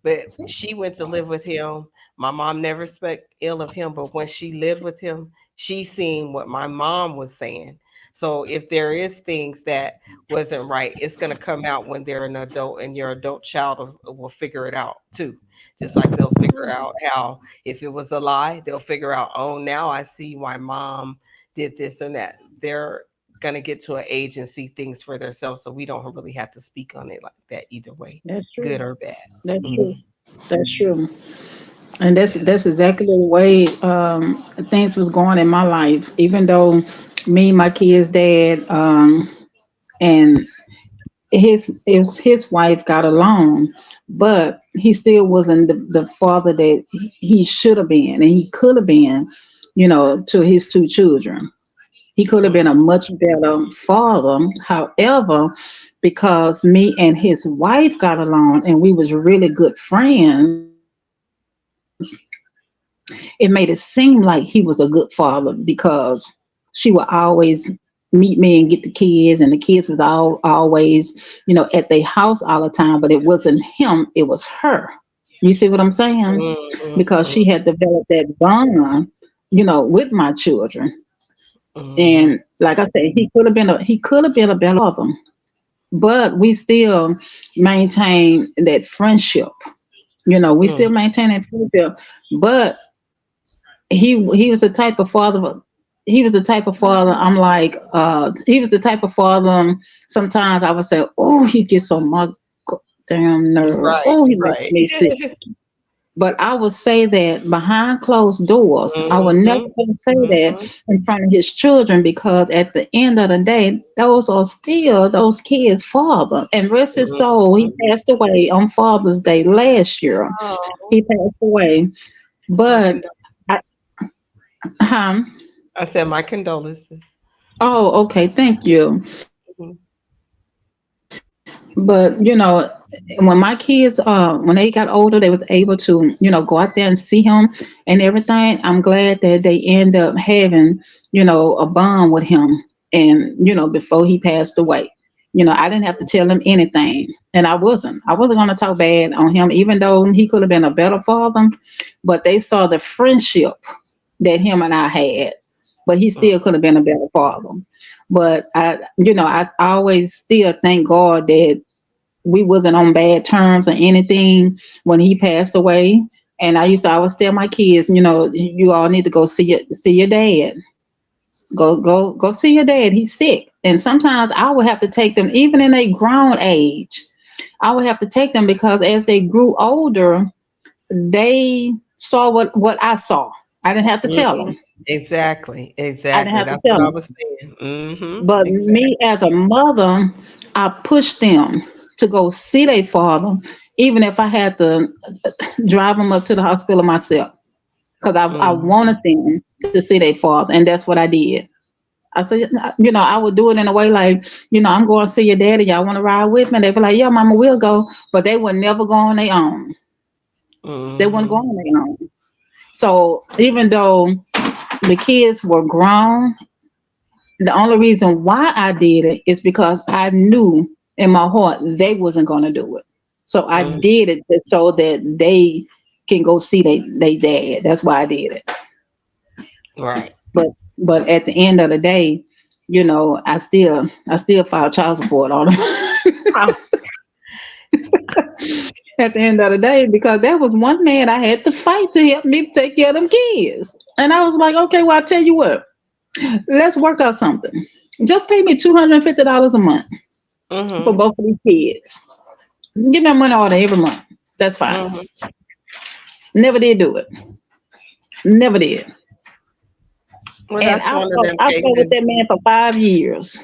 but she went to live with him. My mom never spoke ill of him, but when she lived with him, she seen what my mom was saying. So if there is things that wasn't right, it's gonna come out when they're an adult, and your adult child will figure it out too. Just like they'll figure out how, if it was a lie, they'll figure out, oh, now I see why mom did this and that. They're gonna get to an age and see things for themselves, so we don't really have to speak on it like that either way, That's true. good or bad. That's Hmm. true. That's true. And that's Yeah. that's exactly the way things was going in my life. Even though me, my kid's dad, and his wife got along, but he still wasn't the father that he should have been and he could have been, to his two children. He could have been a much better father. However, because me and his wife got along and we was really good friends, it made it seem like he was a good father because she would always meet me and get the kids, and the kids was always, at their house all the time, but it wasn't him, it was her. You see what I'm saying? Hmm. Because she had developed that bond, with my children. Hmm. And like I said, he could have been a better father, but we still maintain that friendship. We Hmm. still maintain that friendship. But he was the type of father. He was the type of father. I'm like, he was the type of father. Sometimes I would say, "Oh, he gets on my damn nerve. Right, Oh, he makes right. me sick." But I would say that behind closed doors. I would never Hmm. say that Hmm. in front of his children because at the end of the day, those are still those kids' father. And rest his soul, he Hmm. passed away on Father's Day last year. Oh, He passed away. my But condol- I, huh? I said my condolences. Oh, okay, thank you. Hmm. But when my kids when they got older, they was able to go out there and see him and everything. I'm glad that they end up having a bond with him, and before he passed away. I didn't have to tell him anything, and I wasn't going to talk bad on him, even though he could have been a better father. But they saw the friendship that him and I had, but he still could have been a better father. But I always still thank God that we wasn't on bad terms or anything when he passed away. And I used to always tell my kids, you all need to go see your dad. Go see your dad. He's sick. And sometimes I would have to take them, even in a grown age. I would have to take them because as they grew older, they saw what I saw. I didn't have to tell Hmm. them. Exactly, I didn't exactly. have to That's tell what I them. was saying. But Exactly. me as a mother, I pushed them to go see their father, even if I had to drive them up to the hospital myself, because I Hmm. wanted them to see their father, and that's what I did. I said, I would do it in a way like, I'm going to see your daddy. Y'all want to ride with me? They'd be like, yeah, mama, we'll go. But they would never go on their own. They wouldn't go Hmm. on their own. So even though the kids were grown, the only reason why I did it is because I knew in my heart they wasn't going to do it. So I Hmm. did it just so that they can go see they dad. That's why I did it. Right. But but at the end of the day, I still file child support on them. Oh, At the end of the day, because there was one man I had to fight to help me take care of them kids. And I was like, okay, well, I tell you what, let's work out something. Just pay me $250 a month for mhm, both of these kids. Give me a money order every month. That's fine. mhm. Never did do it. Never did. Well, And that's I one of fought, them I fought with cases. that man for 5 years.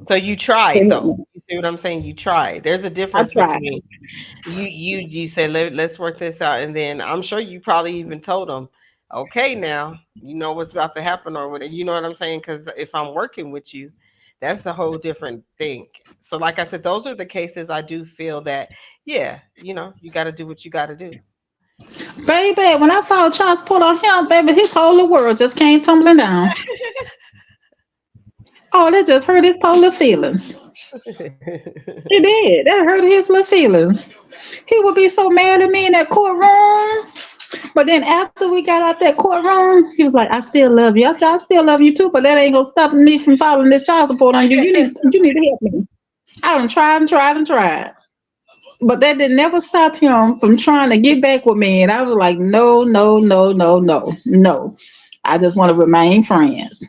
So you tried though. I You see what I'm saying? You tried. There's a difference tried. between you said let's work this out, and then I'm sure you probably even told them, okay, now you know what's about to happen or whatever. You know what I'm saying? Because if I'm working with you, that's a whole different thing. So, like I said, those are the cases I do feel that, yeah, you got to do what you got to do. Baby, when I filed child support on him, baby, his whole world just came tumbling down. Oh, that just hurt his poor little feelings. It did. That hurt his little feelings. He would be so mad at me in that courtroom. But then after we got out that courtroom, he was like, I still love you. I said, I still love you too, but that ain't gonna stop me from filing this child support on you. You need to help me. I done tried and tried and tried. But that did never stop him from trying to get back with me. And I was like, no, no, no, no, no, no. I just want to remain friends.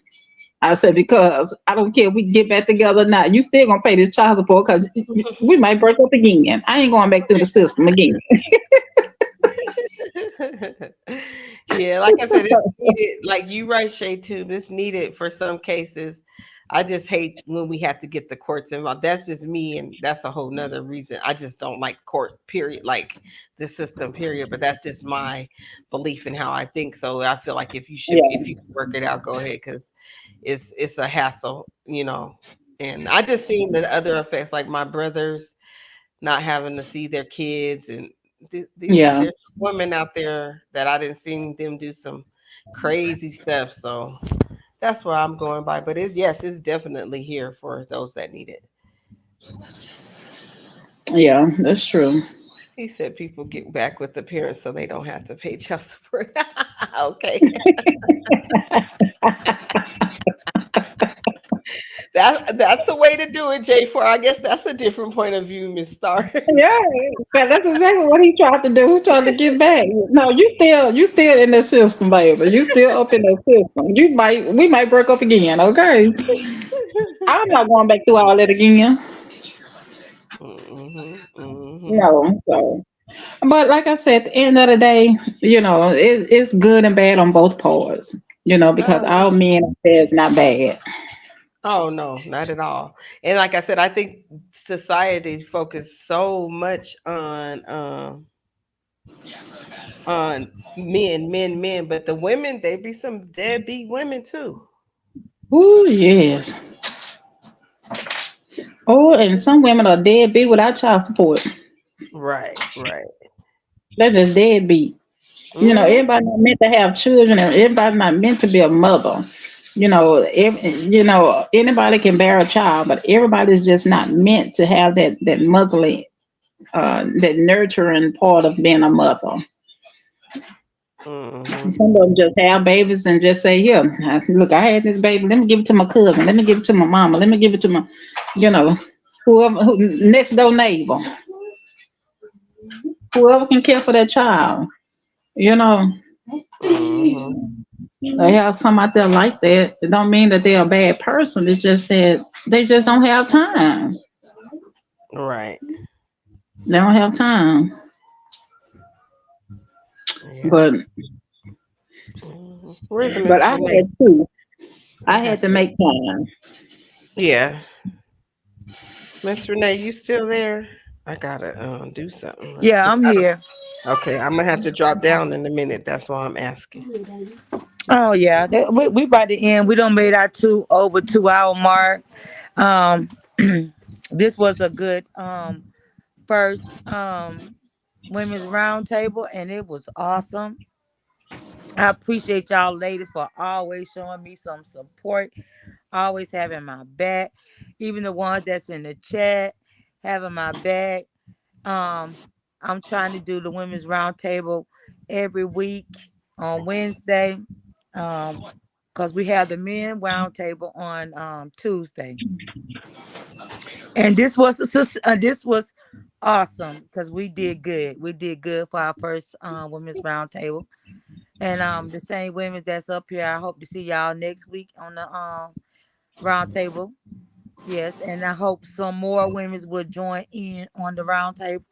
I said, because I don't care if we get back together or not. You still gonna pay this child support because we might break up again. I ain't going back through the system again. Yeah, like I said, it's needed. Like you right, Shay, too. It's needed for some cases. I just hate when we have to get the courts involved. That's just me, and that's a whole nother reason. I just don't like court, period, like the system, period. But that's just my belief in how I think. So I feel like if you can work it out, go ahead, because it's a hassle. And I just seen the other effects, like my brothers not having to see their kids, and Yeah, there's women out there that I didn't see them do some crazy stuff. So that's what I'm going by. But it's definitely here for those that need it. yeah, that's true. He said people get back with the parents so they don't have to pay child support. Okay. That's a way to do it, J4. I guess that's a different point of view, Miss Star. Yeah, that's exactly what he tried to do. He tried to get back. No, you still in the system, baby. You still up in the system. We might break up again, okay? I'm not going back through all that again. Mhm. Mhm. No, so. But like I said, at the end of the day, it's good and bad on both parts. Because Oh, our men out there is not bad. oh no, not at all. And like I said, I think society focus so much on men, men, men, but the women, they be some deadbeat women too. Ooh, yes. Oh, and some women are deadbeat without child support. Right, right. They're just deadbeat. Mhm. Everybody not meant to have children, and everybody not meant to be a mother. Anybody can bear a child, but everybody's just not meant to have that motherly, that nurturing part of being a mother. Mhm. Some of them just have babies and just say, "Here, look, I had this baby. Let me give it to my cousin. Let me give it to my mama. Let me give it to my, you know, next door neighbor, whoever can care for that child." You know, Mhm. they have some out there like that. It don't mean that they're a bad person. It's just that they just don't have time. Right. They don't have time. Yeah. But Where's but Miss I Renee? had two. I I had got to to. make time. Yeah, Miss Renee, you still there? I gotta do something real Yeah, quick. I'm I don't. here. Okay, I'm gonna have to drop down in a minute. That's why I'm asking. Oh yeah, we by the end. We don't made our over 2 hour mark. Um, this was a good first women's roundtable, and it was awesome. I appreciate y'all ladies for always showing me some support, always having my back, even the ones that's in the chat having my back. Um, I'm trying to do the women's roundtable every week on Wednesday. Um, because we have the men roundtable on Tuesday, and this was awesome because we did good. We did good for our first women's roundtable, and the same women that's up here. I hope to see y'all next week on the roundtable. Yes, and I hope some more women will join in on the roundtable.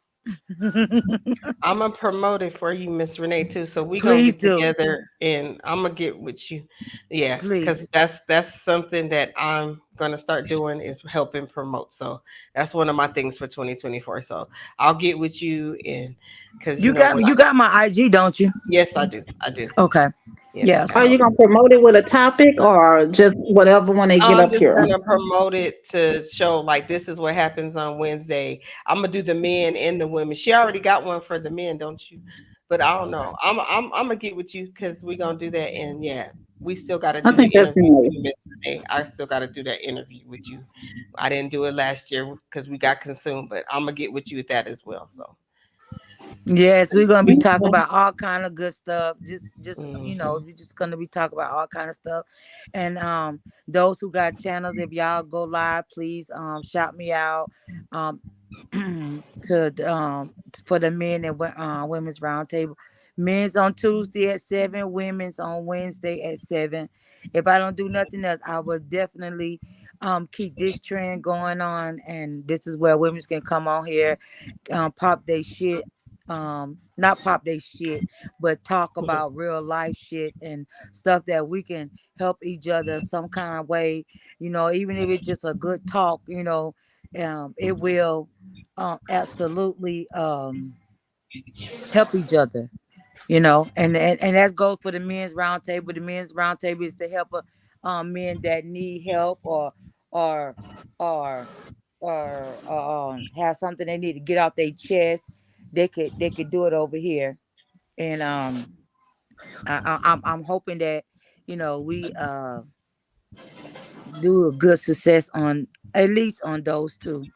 I'm gonna promote it for you, Miss Renee, too. So we gonna Please get do, together and I'm gonna get with you. Yeah, because please. that's something that I'm gonna start doing is helping promote. So that's one of my things for 2024. So I'll get with you and because You got when me. I You got my IG, don't you? yes I do. I do. Okay. Yes, I Yeah. Are got you So gonna promote it with a topic or just whatever when they get I'm up just here? gonna promote it to show like this is what happens on Wednesday. I'm gonna do the men and the women. She already got one for the men, don't you? But I don't know. I'm gonna get with you because we're gonna do that. And yeah, we still gotta I do the think that's interview too, nice. Miss Renee. I still gotta do that interview with you. I didn't do it last year because we got consumed, but I'm gonna get with you with that as well. So. yes, we're gonna be talking Okay. about all kind of good stuff. Just Hmm. we're just gonna be talking about all kind of stuff. And those who got channels, if y'all go live, please shout me out. Um, to for the men and women's roundtable. Men's on Tuesday at 7, women's on Wednesday at 7. If I don't do nothing else, I will definitely keep this trend going on, and this is where women can come on here, pop they shit, not pop they shit, but talk about real life shit and stuff that we can help each other some kind of way, even if it's just a good talk, it will absolutely help each other, and that goes for the men's roundtable. The men's roundtable is to help men that need help, or or have something they need to get off their chest. They could do it over here, and I'm hoping that we do a good success on at least on those two,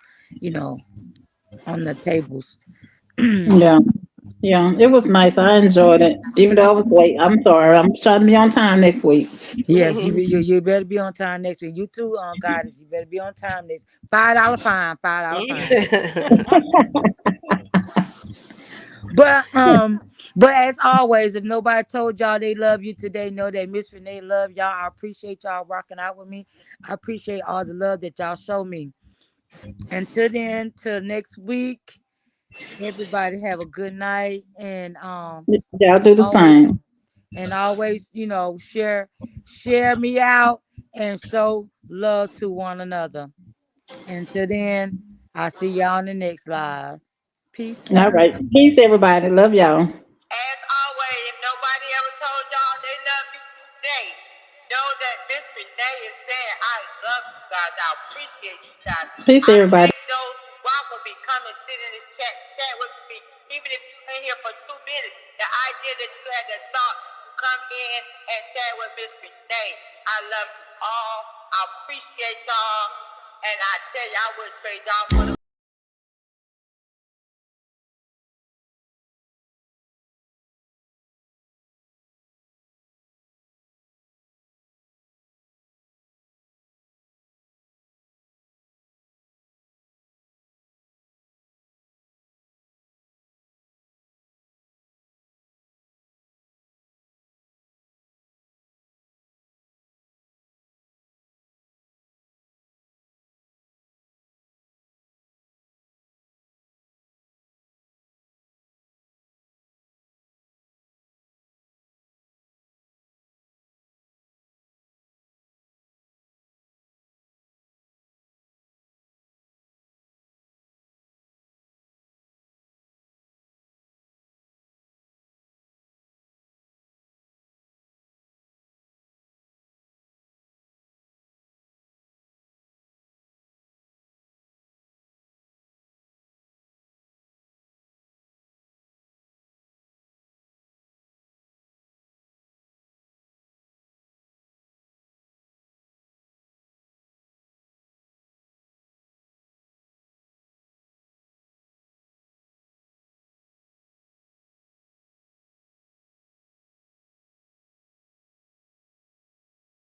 you know, on the tables. Yeah. Yeah. It was nice. I enjoyed it. Even though I was late. I'm sorry. I'm trying to be on time next week. Yes, you better be on time next week. You too, goddess. You better be on time next. $5 fine, $5 fine. But as always, if nobody told y'all they love you today, know that Miss Renee love y'all. I appreciate y'all rocking out with me. I appreciate all the love that y'all show me. Until then, till next week, everybody have a good night, and Y'all do the always same. always, share me out and show love to one another. Until then, I'll see y'all on the next live. Peace All right. out. Peace, everybody. Love y'all. As always, if nobody ever told y'all they love you today, know that Miss Renee is there. I love you guys. I appreciate you guys. Peace, I everybody. thank those who rock with me, come and sit in this chat with me. Even if you ain't here for 2 minutes, the idea that you had the thought to come in and chat with Miss Renee. I love you all. I appreciate y'all. And I tell you, I would trade y'all for the